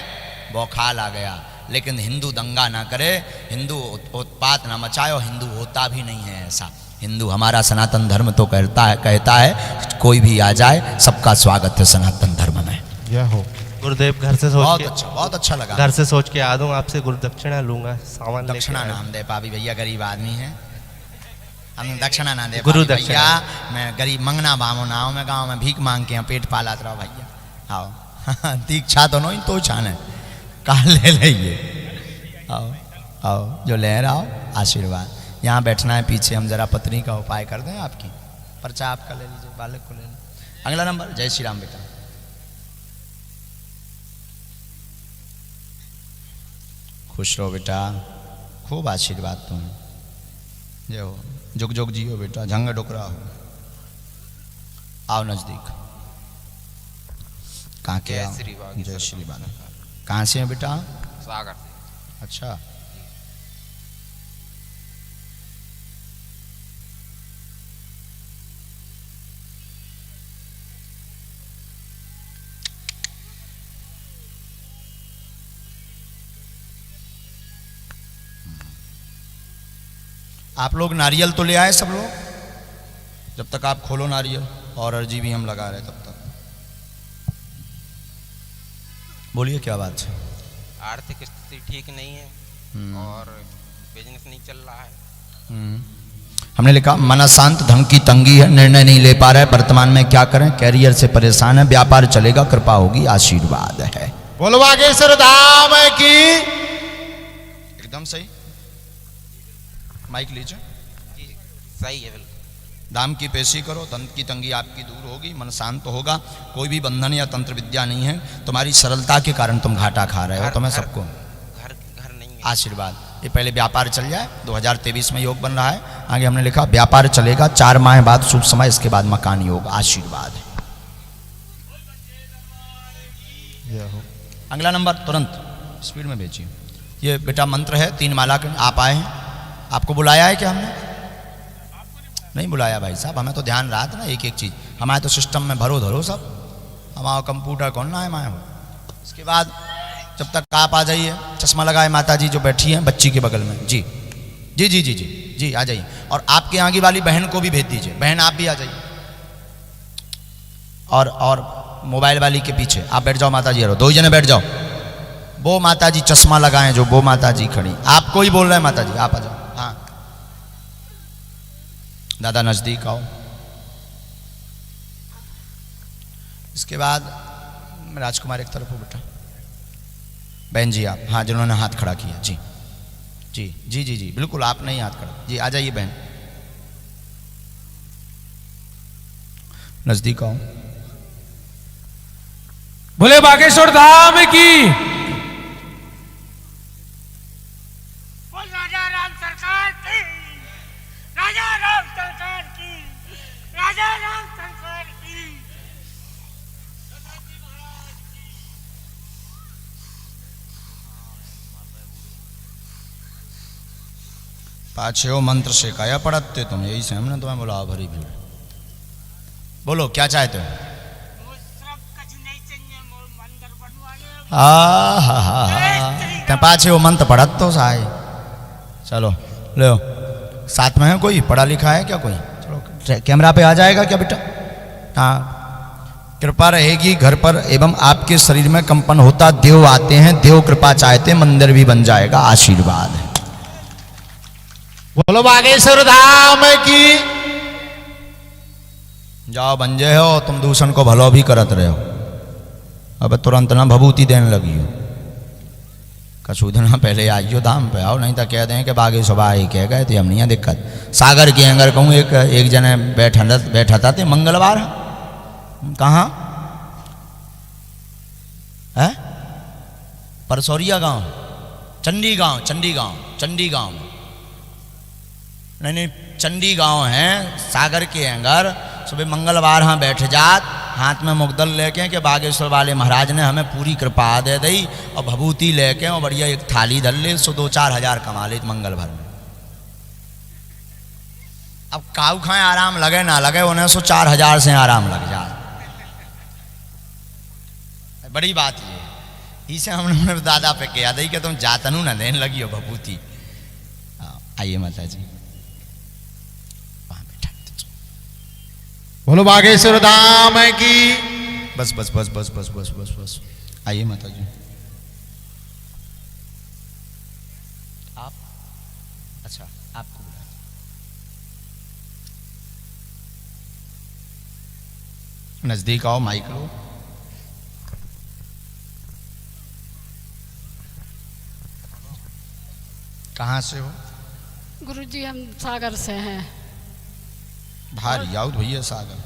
बौखाल आ गया। लेकिन हिंदू दंगा ना करे, हिंदू उत्पात ना मचाए, और हिंदू होता भी नहीं है ऐसा। हिंदू हमारा सनातन धर्म तो कहता है कोई भी आ जाए सबका स्वागत है सनातन धर्म में। क्या हो? गुरुदेव घर से सोच बहुत अच्छा लगा। घर से सोच के आ दूँ आपसे गुरु दक्षिणा लूंगा, सामान दक्षिणा नाम दे पाभी भैया, गरीब आदमी है, हम दक्षिणा ना दे गुरु पाभी दक्षिणा। भैया, मैं गरीब मंगना बामो ना हूँ, मैं गाँव में भीख मांग के पेट पालात रहो भैया। आओ दीक्षा तो नहीं तो छाने कहा ले लीजिए, आओ आओ जो ले रहा हो आशीर्वाद। यहाँ बैठना है पीछे, हम जरा पत्नी का उपाय कर दें आपकी, पर्चा आपका ले लीजिए, बालक को ले लीजिए। अगला नंबर, जय श्री राम बेटा। खुश रहो बेटा, खूब आशीर्वाद तुम, जय हो, जुग जुग जियो बेटा, झंग डोकरा हो। आओ नजदीक, कहाँ के आओ? जय श्री राम। कहाँ से हैं बेटा? सागर। अच्छा, आप लोग नारियल तो ले आए सब लोग? जब तक आप खोलो नारियल, और अर्जी भी हम लगा रहे तब तक। बोलिए क्या बात है? आर्थिक स्थिति ठीक नहीं है और बिजनेस नहीं चल रहा है। हमने लिखा मन अशांत, धन की तंगी है, निर्णय नहीं ले पा रहे, वर्तमान में क्या करें, कैरियर से परेशान है, व्यापार चलेगा, कृपा होगी, आशीर्वाद है। बोलो बागेश्वर धाम की। एकदम सही, माइक लीजिए। सही है, बिल्कुल। दाम की पेशी करो, धन की तंगी आपकी दूर होगी, मन शांत होगा, कोई भी बंधन या तंत्र विद्या नहीं है, तुम्हारी सरलता के कारण तुम घाटा खा रहे हो, तुम्हें सबको घर नहीं है। आशीर्वाद। ये पहले व्यापार चल जाए, 2023 में योग बन रहा है, आगे हमने लिखा व्यापार चलेगा, 4 माह बाद शुभ समय, इसके बाद मकान योग, आशीर्वाद है। अगला नंबर तुरंत स्पीड में भेजिए। ये बेटा मंत्र है 3 माला के, आप आए हैं, आपको बुलाया है क्या हमने? नहीं बुलाया भाई साहब, हमें तो ध्यान रहा था ना एक एक चीज़, हमारे तो सिस्टम में भरो धरो सब, हमारा कंप्यूटर कौन ना है माया हो। इसके बाद जब तक आप आ जाइए, चश्मा लगाए माता जी जो बैठी हैं बच्ची के बगल में, जी जी जी जी जी जी आ जाइए, और आपके आगे वाली बहन को भी भेज दीजिए, बहन आप भी आ जाइए, और मोबाइल वाली के पीछे आप बैठ जाओ, माता जी 2 जने बैठ जाओ। वो माता जी चश्मा लगाएं जो वो माता जी खड़ी, आपको ही बोल रहे हैं माता जी, आप आ जाओ। हाँ दादा नजदीक आओ। इसके बाद राजकुमार एक तरफ हो बेटा, बहन जी आप, हाँ जिन्होंने हाथ खड़ा किया, जी जी जी जी जी बिल्कुल, आपने ही हाथ खड़ा, जी आ जाइए बहन, नजदीक आओ। बोले बागेश्वर धाम की। राजा राम सरकार की, राजा राम सरकार की, राजा राम सरकार की। पाछे मंत्र से काया पढ़ते तुम, यही से हमने तुम्हें बोला भरी भीड़। बोलो क्या चाहते हो? हा पाछे वो मंत्र पढ़त तो साई। चलो ले साथ में है कोई पढ़ा लिखा है क्या कोई? चलो कैमरा पे आ जाएगा क्या बेटा? हाँ कृपा रहेगी घर पर एवं आपके शरीर में कंपन होता, देव आते हैं, देव कृपा चाहते, मंदिर भी बन जाएगा, आशीर्वाद है। बोलो बागेश्वर धाम की। जाओ बंजे हो तुम, दूषण को भलो भी करत रहे हो, अब तुरंत ना भभूति देने लगी हो। कछु दिन पहले आइयो धाम पे, आओ नहीं तो कह दें कि बागेश्वर भाई कह गए थे, हम नहीं है दिक्कत। सागर के अंगर कहूँ एक जने बैठा था मंगलवार, कहाँ है? परसौरिया गांव, चंडी गांव नहीं चंडी गांव है, सागर के अंगर। सुबह मंगलवार हाँ बैठ जात, हाथ में मुगदल लेके कि बागेश्वर वाले महाराज ने हमें पूरी कृपा दे दी, और भभूति लेके और बढ़िया एक थाली धर ले, 2-4 हजार कमा ले मंगल भर में। अब काऊ खाए आराम लगे ना लगे, उन्हें 4 हजार से आराम लग जाए, बड़ी बात ये। इसे हमने दादा पे कहा दी कि तुम जातनू ना देने लगी हो भभूति। आइए माता जी, बोलो बागेश्वर धाम की। बस बस बस बस बस बस बस बस आइए माता जी। आप अच्छा आपको बुलाया। नजदीक आओ, माइक लो। कहाँ से हो? गुरुजी हम सागर से हैं। भारी आओ भैया। सागर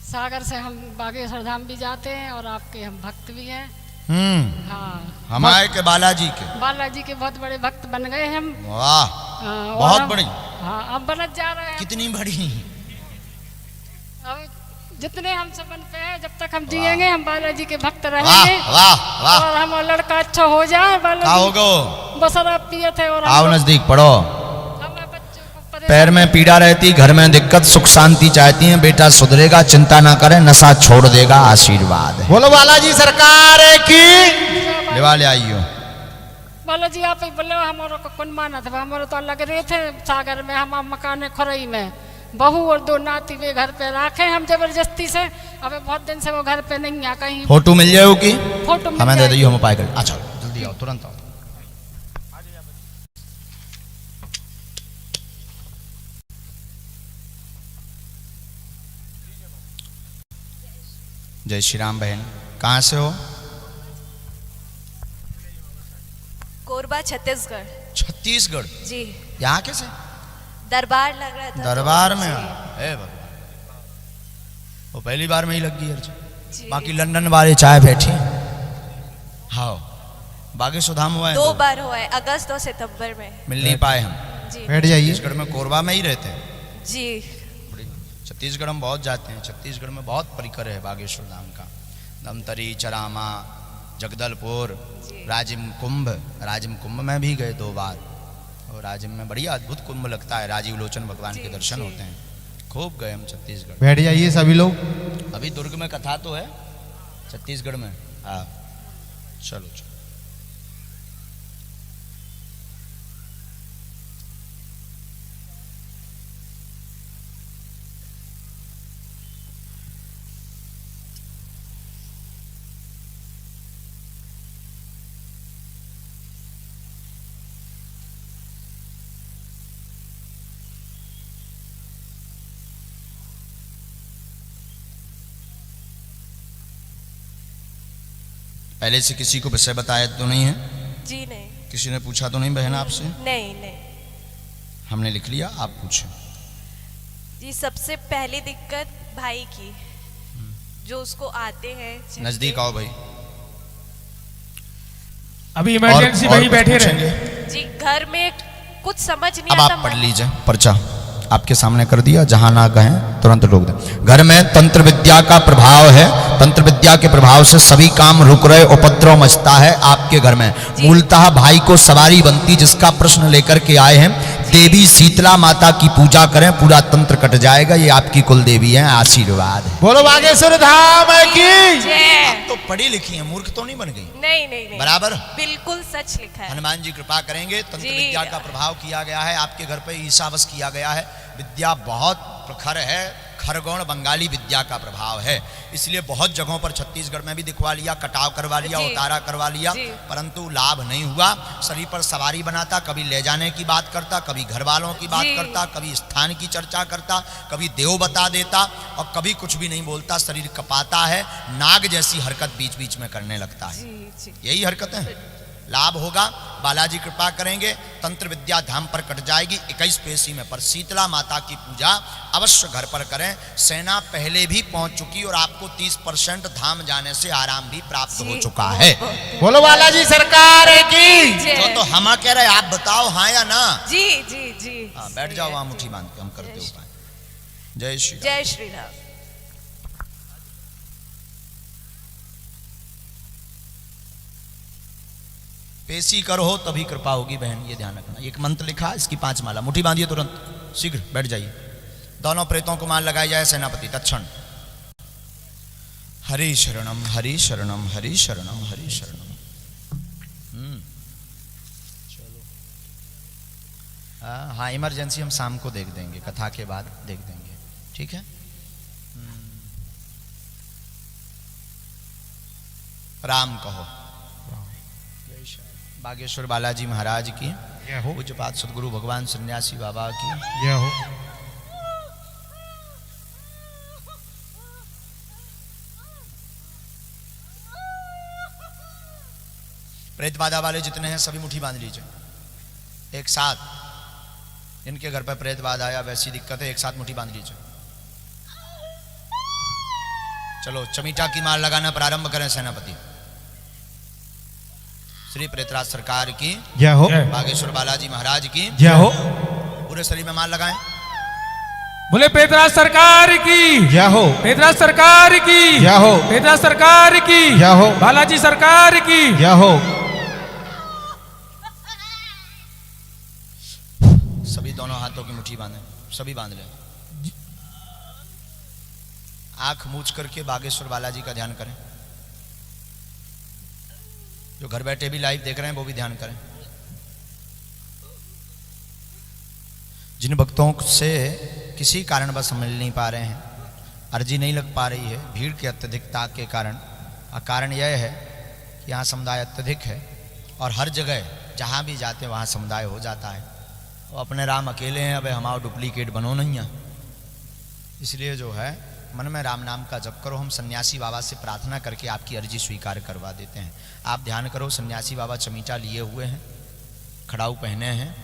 सागर से हम बागेश्वर धाम भी जाते हैं और आपके हम भक्त भी हैं। हाँ, हमारे के बालाजी के बहुत बड़े भक्त बन गए हम। वाह, बहुत बड़ी। हाँ, अब बनत जा रहे हैं। कितनी बड़ी? अब जितने हम सब बन पे हैं, जब तक हम जिएंगे हम बालाजी के भक्त वाह रहेंगे। वाह वाह। और हम लड़का अच्छा हो जाए क्या होगा? बस शराब पिए थे और आओ नजदीक पढ़ो। पैर में पीड़ा रहती, घर में दिक्कत, सुख शांति चाहती हैं, बेटा सुधरेगा, चिंता ना करें, नशा छोड़ देगा, आशीर्वाद है। बोलो बालाजी सरकार की। ले आइयो। बालाजी आप ही बोले हमारे को कौन माना था? हमारे तो लग रहे थे सागर में, हम मकान खुरई में बहू और 2 नाती वे घर पे रखे हम जबरदस्ती से। अबे बहुत दिन से वो घर पे नहीं आ, कहीं फोटो मिल जाएगी? फोटो हमें दे दियो, हम उपाय कर। अच्छा जल्दी आओ, तुरंत आओ। जय श्री राम। बहन कहाँ से हो? कोरबा छत्तीसगढ़। छत्तीसगढ़ जी। यहाँ कैसे? दरबार लग रहा था। दरबार में? हे भगवान, वो पहली बार में ही लग गई अर्जी। बाकी लंदन वाले चाय बैठी। हाँ, बागेश्वर धाम हुआ है 2 बार हुआ है, अगस्त और सितंबर में। मिल नहीं पाए हम। जी। बैठ जाइए। छत्तीसगढ़ में कोरबा में ही रहते हैं जी। छत्तीसगढ़ हम बहुत जाते हैं। छत्तीसगढ़ में बहुत परिकर है बागेश्वर धाम का। धमतरी, चरामा, जगदलपुर, राजिम कुंभ में भी गए 2 बार। और राजिम में बढ़िया अद्भुत कुंभ लगता है, राजीव लोचन भगवान के दर्शन होते हैं। खूब गए हम छत्तीसगढ़। बैठ जाइए सभी लोग। अभी दुर्ग में कथा तो है छत्तीसगढ़ में। हाँ चलो चलो। पहले से किसी को विषय बताया तो नहीं है? जी नहीं। किसी ने पूछा तो नहीं बहन आपसे? नहीं। हमने लिख लिया, आप पूछें। जी सबसे पहली दिक्कत भाई की, जो उसको आते हैं। नजदीक आओ भाई। अभी इमरजेंसी वहीं बैठे रहेंगे। जी घर में कुछ समझ नहीं अब आता। आप पढ़ लीजिए पर्चा, आपके सामने कर दिया। जहां ना गए तुरंत रोक दें। घर में तंत्र विद्या का प्रभाव है। तंत्र विद्या के प्रभाव से सभी काम रुक रहे, उपद्रव मचता है आपके घर में। मूलतः भाई को सवारी बनती, जिसका प्रश्न लेकर के आए हैं। देवी शीतला माता की पूजा करें, पूरा तंत्र कट जाएगा। ये आपकी कुल देवी है, आशीर्वाद है। बोलो बागेश्वर धाम की। आप तो पढ़ी लिखी हैं, मूर्ख तो नहीं बन गई? नहीं। बराबर बिल्कुल सच लिखा है। हनुमान जी कृपा करेंगे। तंत्र विद्या का प्रभाव किया गया है आपके घर पे, ईशावस किया गया है। विद्या बहुत प्रखर है, खरगोण बंगाली विद्या का प्रभाव है। इसलिए बहुत जगहों पर छत्तीसगढ़ में भी दिखवा लिया, कटाव करवा लिया, उतारा करवा लिया, परंतु लाभ नहीं हुआ। शरीर पर सवारी बनाता, कभी ले जाने की बात करता, कभी घर वालों की बात करता, कभी स्थान की चर्चा करता, कभी देव बता देता और कभी कुछ भी नहीं बोलता। शरीर कपाता है, नाग जैसी हरकत बीच बीच में करने लगता है। यही हरकतें हैं। लाभ होगा, बालाजी कृपा करेंगे, तंत्र विद्या धाम पर कट जाएगी 21 पेशी में। पर शीतला माता की पूजा अवश्य घर पर करें। सेना पहले भी पहुंच चुकी और आपको 30% धाम जाने से आराम भी प्राप्त हो चुका है। बोलो बालाजी सरकार की। तो हम कह रहे आप बताओ हाँ या ना? जी। हाँ बैठ जाओ वहां मुट्ठी बांध के, हम करते उपाय। जय श्री राम। जय श्री राम। पेशी करो तभी कृपा होगी बहन, ये ध्यान रखना। एक मंत्र लिखा, इसकी 5 माला, मुट्ठी बांधिए तुरंत, शीघ्र बैठ जाइए। दोनों प्रेतों को माल लगाई जाए। सेनापति तत्क्षण। हरि शरणम हरि शरणम हरि शरणम हरि शरणम। चलो हाँ, इमरजेंसी हम शाम को देख देंगे, कथा के बाद देख देंगे, ठीक है। राम कहो। बागेश्वर बालाजी महाराज की, पूज्यपाद सदगुरु भगवान सन्यासी बाबा की जय हो। प्रेत बाधा वाले जितने हैं सभी मुट्ठी बांध लीजिए एक साथ। इनके घर पर प्रेत बाधा आया, वैसी दिक्कत है, एक साथ मुट्ठी बांध लीजिए। चलो चमीटा की मार लगाना प्रारंभ करें सेनापति। श्री प्रेतराज सरकार की जय हो। बागेश्वर बालाजी महाराज की जय हो। पूरे शरीर में मार लगाएं। बोले पेतराज सरकार की जय हो। पेतराज सरकार की जय हो। पेतराज सरकार की जय हो। बालाजी सरकार की जय हो। सभी दोनों हाथों की मुट्ठी बांधें, सभी बांध लें। आंख मूछ करके बागेश्वर बालाजी का ध्यान करें। जो घर बैठे भी लाइव देख रहे हैं वो भी ध्यान करें। जिन भक्तों से किसी कारणवश मिल नहीं पा रहे हैं, अर्जी नहीं लग पा रही है भीड़ की अत्यधिकता के कारण, और कारण यह है कि यहाँ समुदाय अत्यधिक है और हर जगह जहाँ भी जाते हैं वहाँ समुदाय हो जाता है। वो अपने राम अकेले हैं, अब हमारा डुप्लीकेट बनो नहीं है। इसलिए जो है मन में राम नाम का जप करो। हम सन्यासी बाबा से प्रार्थना करके आपकी अर्जी स्वीकार करवा देते हैं। आप ध्यान करो, सन्यासी बाबा चमीटा लिए हुए हैं, खड़ाऊ पहने हैं,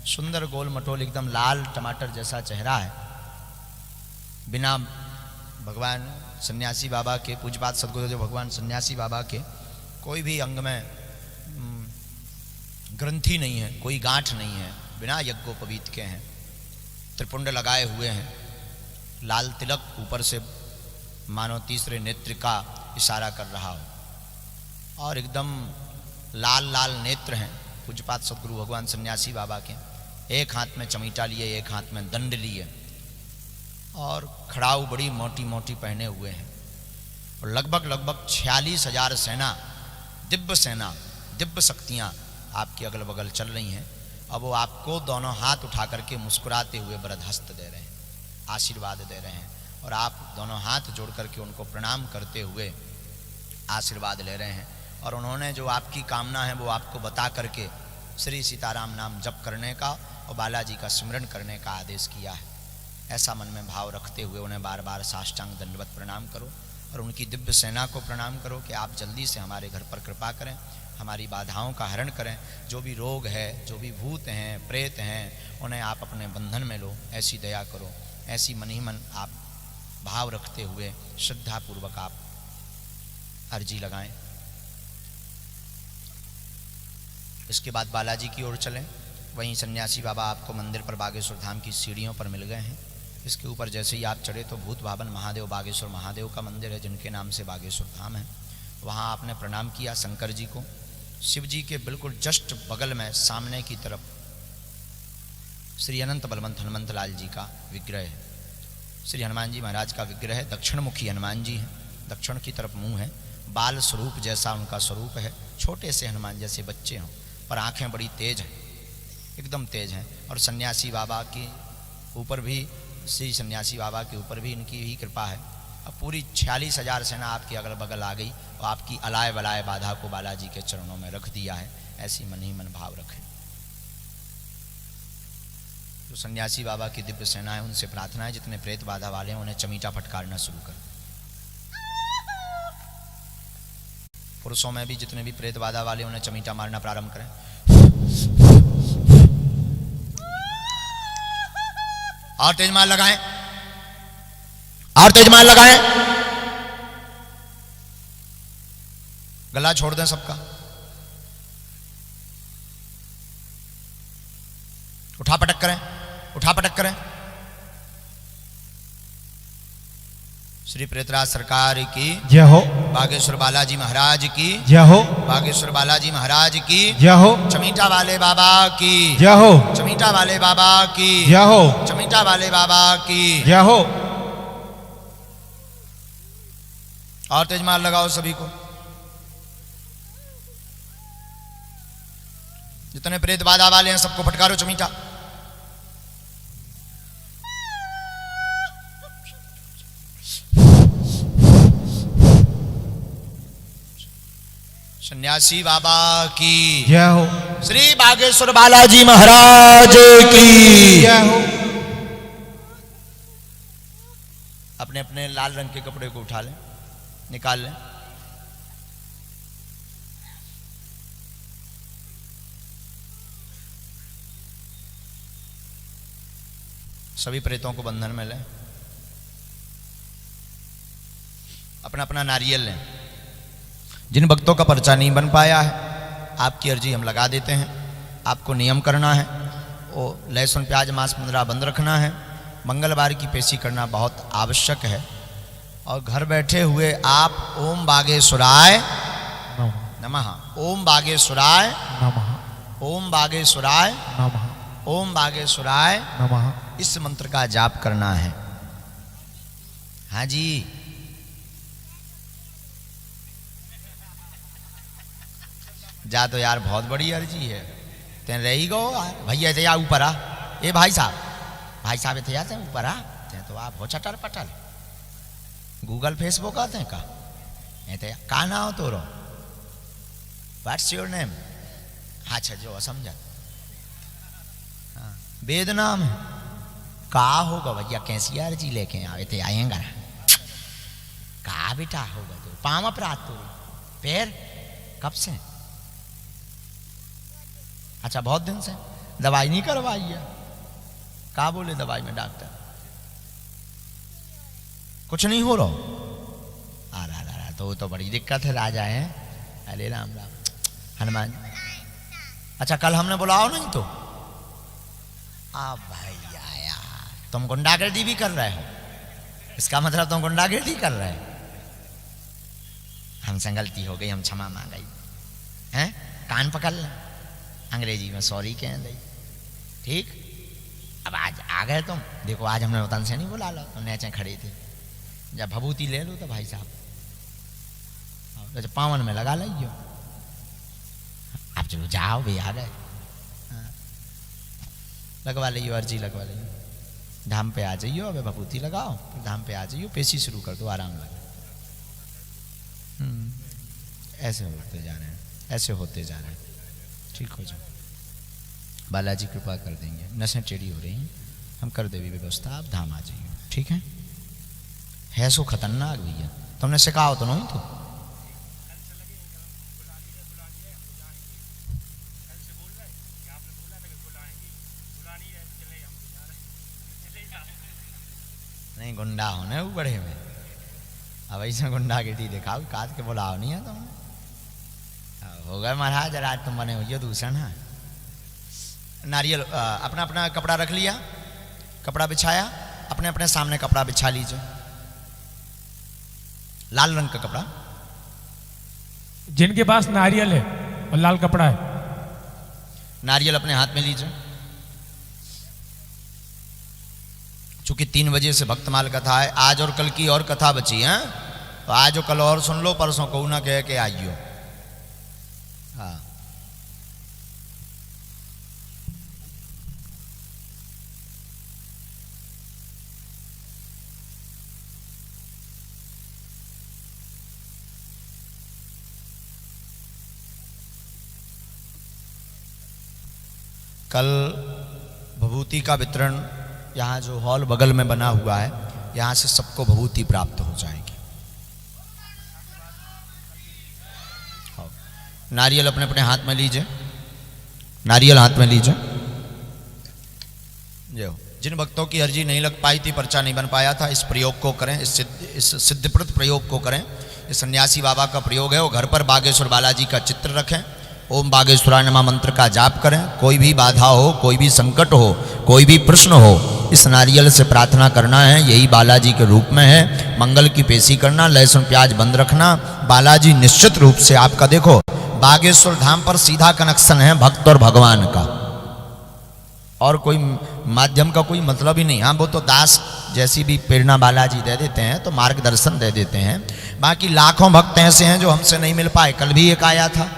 सुंदर गोल मटोल एकदम लाल टमाटर जैसा चेहरा है। बिना भगवान सन्यासी बाबा के, पूज्यपाद सदगुरुदेव भगवान सन्यासी बाबा के कोई भी अंग में ग्रंथि नहीं है, कोई गांठ नहीं है, बिना यज्ञोपवीत के हैं। त्रिपुंड लगाए हुए हैं, लाल तिलक ऊपर से मानो तीसरे नेत्र का इशारा कर रहा हो, और एकदम लाल लाल नेत्र हैं पूज्यपाद सदगुरु भगवान सन्यासी बाबा के। एक हाथ में चमीटा लिए, एक हाथ में दंड लिए, और खड़ाऊ बड़ी मोटी मोटी पहने हुए हैं। और लगभग 46,000 सेना, दिव्य शक्तियाँ आपकी अगल बगल चल रही हैं। अब वो आपको दोनों हाथ उठा करके मुस्कुराते हुए वरद हस्त दे रहे हैं, आशीर्वाद दे रहे हैं, और आप दोनों हाथ जोड़ करके उनको प्रणाम करते हुए आशीर्वाद ले रहे हैं। और उन्होंने जो आपकी कामना है वो आपको बता करके श्री सीताराम नाम जप करने का और बालाजी का स्मरण करने का आदेश किया है। ऐसा मन में भाव रखते हुए उन्हें बार बार साष्टांग दंडवत प्रणाम करो और उनकी दिव्य सेना को प्रणाम करो कि आप जल्दी से हमारे घर पर कृपा करें, हमारी बाधाओं का हरण करें। जो भी रोग है, जो भी भूत हैं, प्रेत हैं, उन्हें आप अपने बंधन में लो, ऐसी दया करो। ऐसी मन ही मन आप भाव रखते हुए श्रद्धापूर्वक आप अर्जी लगाएं। इसके बाद बालाजी की ओर चलें। वहीं सन्यासी बाबा आपको मंदिर पर बागेश्वर धाम की सीढ़ियों पर मिल गए हैं। इसके ऊपर जैसे ही आप चढ़े तो भूत भावन महादेव बागेश्वर महादेव का मंदिर है, जिनके नाम से बागेश्वर धाम है। वहाँ आपने प्रणाम किया शंकर जी को। शिव जी के बिल्कुल जस्ट बगल में सामने की तरफ श्री अनंत बलवंत हनुमंत लाल जी का विग्रह है। श्री हनुमान जी महाराज का विग्रह है। दक्षिण मुखी हनुमान जी हैं, दक्षिण की तरफ मुंह है, बाल स्वरूप जैसा उनका स्वरूप है, छोटे से हनुमान जैसे बच्चे हों, पर आंखें बड़ी तेज हैं, एकदम तेज हैं। और सन्यासी बाबा के ऊपर भी, श्री सन्यासी बाबा के ऊपर भी इनकी ही कृपा है। अब पूरी 46,000 सेना आपके अगल बगल आ गई और आपकी अलाय बलाय बाधा को बालाजी के चरणों में रख दिया है। ऐसी मन ही मन भाव रखें। जो सन्यासी बाबा की दिव्य सेना है उनसे प्रार्थना है, जितने प्रेत बाधा वाले हैं उन्हें चमीटा फटकारना शुरू कर। पुरुषों में भी जितने भी प्रेत बाधा वाले उन्हें चमीटा मारना प्रारंभ करें। और तेज मार लगाएं, और तेज मार लगाएं। गला छोड़ दें सबका। उठा पटक करें, उठा पटक करें। श्री प्रेतराज सरकार की जय हो। बागेश्वर बालाजी महाराज की जय हो। बागेश्वर बालाजी महाराज की जय हो। चमीटा वाले बाबा की जय हो। चमीटा वाले बाबा की जय हो। चमीटा वाले बाबा की जय हो। और तेज मार लगाओ सभी को। जितने प्रेत बाधा वाले हैं सबको फटकारो चमीटा। सन्यासी बाबा की जय हो। श्री बागेश्वर बालाजी महाराज की जय हो। अपने अपने लाल रंग के कपड़े को उठा लें, निकाल लें। सभी प्रेतों को बंधन में लें। अपना अपना नारियल लें। जिन भक्तों का पर्चा नहीं बन पाया है, आपकी अर्जी हम लगा देते हैं। आपको नियम करना है, वो लहसुन प्याज मांस मुद्रा बंद रखना है। मंगलवार की पेशी करना बहुत आवश्यक है। और घर बैठे हुए आप ओम बागेश्वराय नमः, ओम बागेश्वराय नमः, ओम बागेश्वराय नमः, ओम बागेश्वराय नमः इस मंत्र का जाप करना है। हाँ जी, जा तो यार बहुत बड़ी अर्जी है। तेन रही गो भैया थे या ऊपर आ, ए भाई साहब थे जाते ऊपर आ, तो आप हो चटर पटल गूगल फेसबुक आते हैं का थे का ना हो तो रो, व्हाट्स योर नेम? अच्छा जो समझा, वेद नाम है का होगा भैया, कैसी अर्जी लेके आवे थे आएंगा का बेटा होगा तो पाम अपराध तो पैर कब से? अच्छा बहुत दिन से दवाई नहीं करवाई है? का बोले दवाई में डॉक्टर? कुछ नहीं हो रहा? आ तो बड़ी दिक्कत है राजा है। अरे राम राम हनुमान। अच्छा कल हमने बुलाओ नहीं तो आप भैया यार तुम गुंडागर्दी भी कर रहे हो, इसका मतलब तुम गुंडागर्दी कर रहे हो। हमसे गलती हो गई, हम क्षमा मांग हैं, कान पकड़ लें, अंग्रेजी में सॉरी कह दे, ठीक। अब आज आ गए तुम, देखो आज हमने वतन से नहीं बुला लो, तुम नीचे खड़े थे, जब भभूति ले लो तो भाई साहब तो पावन में लगा लियो। अब चलो जाओ भी आ गए, लगवा लियो, अर्जी लगवा लियो, धाम पे आ जाइयो, अब भभूति लगाओ, फिर धाम पे आ जाइयो, पेशी शुरू कर दो, आराम लगा। ऐसे होते जा रहे हैं, ऐसे होते जा रहे हैं, ठीक हो जाओ, बालाजी कृपा कर देंगे। नसें टेढ़ी हो रही हैं, हम कर देवी व्यवस्था, आप धाम आ जाइए, ठीक है सो खतरनाक भैया, तुमने सिखाओ तो नहीं तो नहीं गुंडा होने वो बड़े में, अब ऐसा गुंडा गिटी दिखाओ, काट के बुलाओ नहीं है तुमने, हो गए महाराज, आज तुम बने हुई दूसरा ना। नारियल अपना अपना कपड़ा रख लिया, कपड़ा बिछाया, अपने अपने सामने कपड़ा बिछा लीजिए, लाल रंग का कपड़ा। जिनके पास नारियल है और लाल कपड़ा है, नारियल अपने हाथ में लीजिए। चूंकि 3 बजे से भक्तमाल कथा है, आज और कल की और कथा बची है, तो आज और कल और सुन लो, परसों को ना कह के आइयो। हाँ कल भभूति का वितरण यहाँ जो हॉल बगल में बना हुआ है, यहाँ से सबको भभूति प्राप्त हो जाएगी। नारियल अपने अपने हाथ में लीजिए, नारियल हाथ में लीजिए। जो जिन भक्तों की अर्जी नहीं लग पाई थी, पर्चा नहीं बन पाया था, इस प्रयोग को करें, इस सिद्धिप्रद प्रयोग को करें। इस सन्यासी बाबा का प्रयोग है, वो घर पर बागेश्वर बालाजी का चित्र रखें, ओम बागेश्वराय नमः मंत्र का जाप करें। कोई भी बाधा हो, कोई भी संकट हो, कोई भी प्रश्न हो, इस नारियल से प्रार्थना करना है, यही बालाजी के रूप में है। मंगल की पेशी करना, लहसुन प्याज बंद रखना, बालाजी निश्चित रूप से आपका, देखो बागेश्वर धाम पर सीधा कनेक्शन है भक्त और भगवान का, और कोई माध्यम का कोई मतलब ही नहीं। हाँ वो तो दास जैसी भी प्रेरणा बालाजी दे देते हैं, तो मार्गदर्शन दे देते हैं, बाकी लाखों भक्त ऐसे हैं जो हमसे नहीं मिल पाए। कल भी एक आया था,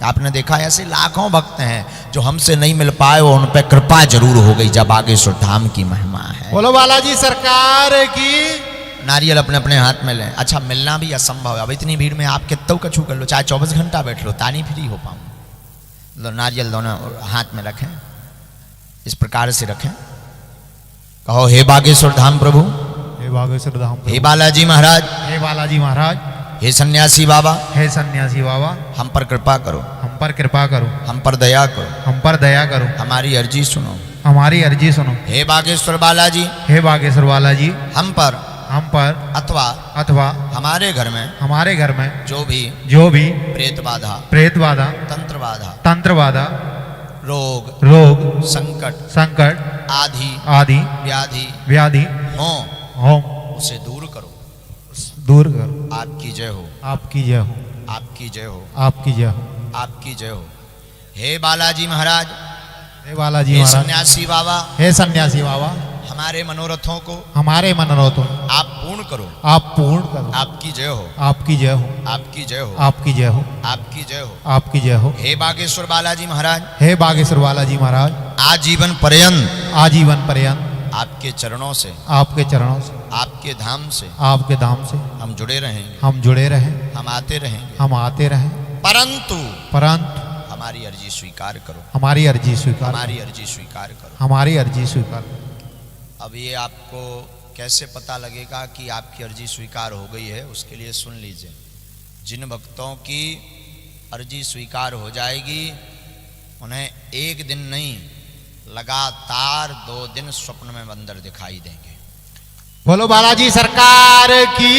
आपने देखा, ऐसे लाखों भक्त हैं जो हमसे नहीं मिल पाए, वो उन पर कृपा जरूर हो गई, जब बागेश्वर धाम की महिमा है। बोलो बालाजी सरकार की नारियल अपने अपने हाथ में लें। अच्छा मिलना भी असंभव है, अब इतनी भीड़ में आप कितों कछू कर लो, चाहे 24 घंटा बैठ लो, तानी फ्री हो पाऊँ। तो नारियल दोनों हाथ में रखें, इस प्रकार से रखें। कहो हे बागेश्वर धाम प्रभु, हे बागेश्वर धाम हे बालाजी महाराज, हे बालाजी महाराज, हे सन्यासी बाबा, हे सन्यासी बाबा, हम पर कृपा करो, हम पर कृपा करो, हम पर दया करो, हम पर दया करो, हमारी अर्जी सुनो, हमारी अर्जी सुनो। हे बागेश्वर बालाजी, हे बागेश्वर बालाजी, हम पर अथवा हमारे घर में जो भी प्रेत बाधा तंत्र बाधा रोग संकट आदि व्याधि हो उसे दूर करो। आपकी जय हो, आपकी जय हो, आपकी जय हो, आपकी जय हो, आपकी जय हो। हे बालाजी महाराज, हे बालाजी हे महाराज, सन्यासी बाबा, हे सन्यासी बाबा, हमारे मनोरथों को आप पूर्ण करो, आप पूर्ण करो। आपकी जय हो, आपकी जय हो, आपकी जय हो, आपकी जय हो, आपकी जय हो, आपकी जय हो। हे बागेश्वर बालाजी महाराज, हे बागेश्वर बालाजी महाराज, आजीवन पर्यंत आपके चरणों से, आपके चरणों से, आपके धाम से, आपके धाम से हम जुड़े रहेंगे, हम जुड़े रहें, हम आते रहेंगे, हम आते रहें। परंतु हमारी अर्जी स्वीकार करो, हमारी अर्जी स्वीकार, हमारी अर्जी स्वीकार करो, हमारी अर्जी स्वीकार। अब ये आपको कैसे पता लगेगा कि आपकी अर्जी स्वीकार हो गई है, उसके लिए सुन लीजिए। जिन भक्तों की अर्जी स्वीकार हो जाएगी उन्हें एक दिन नहीं लगातार 2 दिन स्वप्न में बंदर दिखाई देंगे। बोलो बालाजी सरकार की।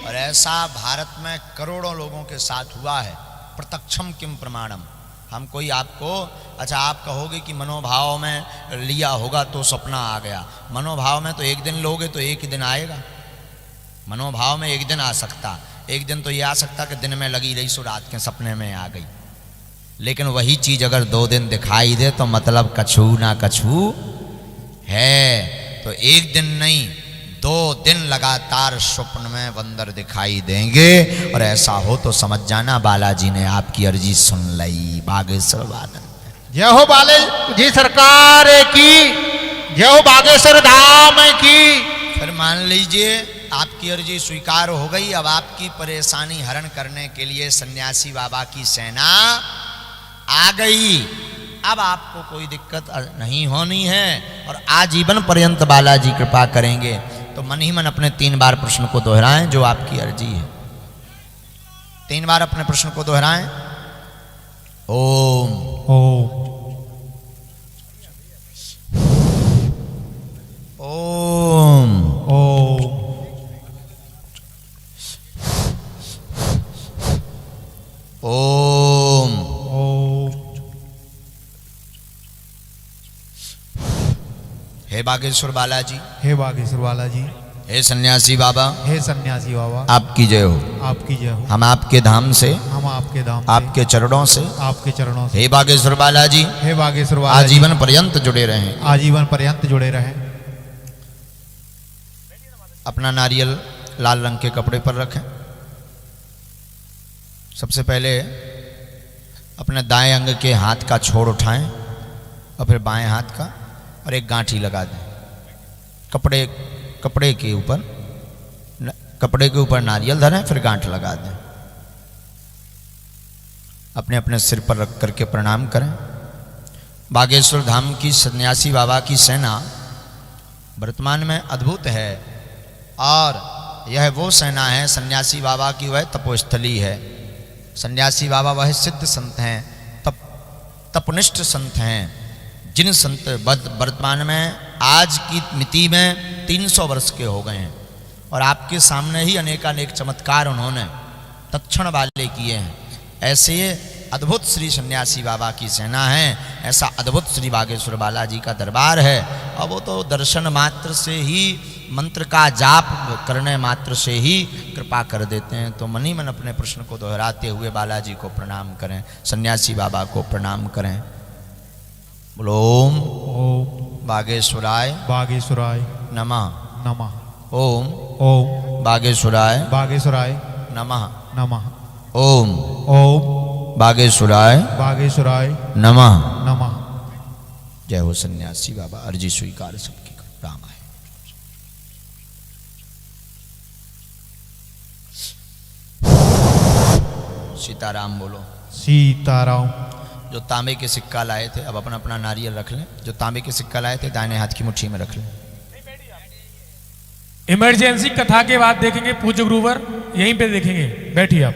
और ऐसा भारत में करोड़ों लोगों के साथ हुआ है। प्रत्यक्षम किम प्रमाणम। हम कोई आपको, अच्छा आप कहोगे कि मनोभाव में लिया होगा तो सपना आ गया। मनोभाव में तो एक दिन लोगे तो एक ही दिन आएगा। मनोभाव में एक दिन आ सकता, एक दिन तो ये आ सकता कि दिन में लगी रही सो रात के सपने में आ गई। लेकिन वही चीज अगर 2 दिन दिखाई दे तो मतलब कछू ना कछू है। तो एक दिन नहीं 2 दिन लगातार स्वप्न में बंदर दिखाई देंगे। और ऐसा हो तो समझ जाना बालाजी ने आपकी अर्जी सुन ली। बागेश्वर बाला जय हो बालाजी सरकार की, जय हो बागेश्वर धाम की। फिर मान लीजिए आपकी अर्जी स्वीकार हो गई। अब आपकी परेशानी हरण करने के लिए सन्यासी बाबा की सेना आ गई। अब आपको कोई दिक्कत नहीं होनी है और आजीवन पर्यंत बालाजी कृपा करेंगे। तो मन ही मन अपने 3 बार प्रश्न को दोहराएं जो आपकी अर्जी है। 3 बार अपने प्रश्न को दोहराएं। ओम ओम ओम ओम ओम ओम। हे बागेश्वर बालाजी, हे बागेश्वर बालाजी, हे सन्यासी बाबा, हे सन्यासी बाबा, आपकी जय हो, आपकी जय हो। हम आपके धाम से, हम आपके धाम से, आपके चरणों से, आपके चरणों से, हे बागेश्वर बालाजी, हे बागेश्वर बालाजी, आजीवन पर्यंत जुड़े रहें, आजीवन पर्यंत जुड़े रहें। अपना नारियल लाल रंग के कपड़े पर रखें। सबसे पहले अपने दाएं अंग के हाथ का छोड़ उठाएं और फिर बाएं हाथ का और एक गांठी लगा दें। कपड़े के ऊपर नारियल धरें, फिर गांठ लगा दें। अपने अपने सिर पर रख करके प्रणाम करें। बागेश्वर धाम की सन्यासी बाबा की सेना वर्तमान में अद्भुत है और यह वो सेना है, सन्यासी बाबा की वह तपोस्थली है। सन्यासी बाबा वह सिद्ध संत हैं, तपनिष्ठ संत हैं, जिन संत वर्तमान में आज की मिति में 300 वर्ष के हो गए हैं और आपके सामने ही अनेकानेक चमत्कार उन्होंने तत्क्षण वाले किए हैं। ऐसे अद्भुत श्री सन्यासी बाबा की सेना है, ऐसा अद्भुत श्री बागेश्वर बालाजी का दरबार है। अब वो तो दर्शन मात्र से ही, मंत्र का जाप करने मात्र से ही कृपा कर देते हैं। तो मन ही मन अपने प्रश्न को दोहराते हुए बालाजी को प्रणाम करें, सन्यासी बाबा को प्रणाम करें। बोलो ओम बागेश्वराय बागेश्वराय नमः नमः। ओम ओम बागेश्वराय बागेश्वराय नमः नमः। ओम ओम बागेश्वराय बागेश्वराय नमः नमः। जय हो सन्यासी बाबा। अर्जी स्वीकार सबकी राम आए। सीताराम बोलो। सीताराम। जो तांबे के सिक्का लाए थे अब अपना अपना नारियल रख लें। जो तांबे के सिक्का लाए थे दाहिने हाथ की मुट्ठी में रख लें। इमरजेंसी कथा के बाद देखेंगे पूज्य गुरुवर, यहीं पे देखेंगे, बैठिए आप।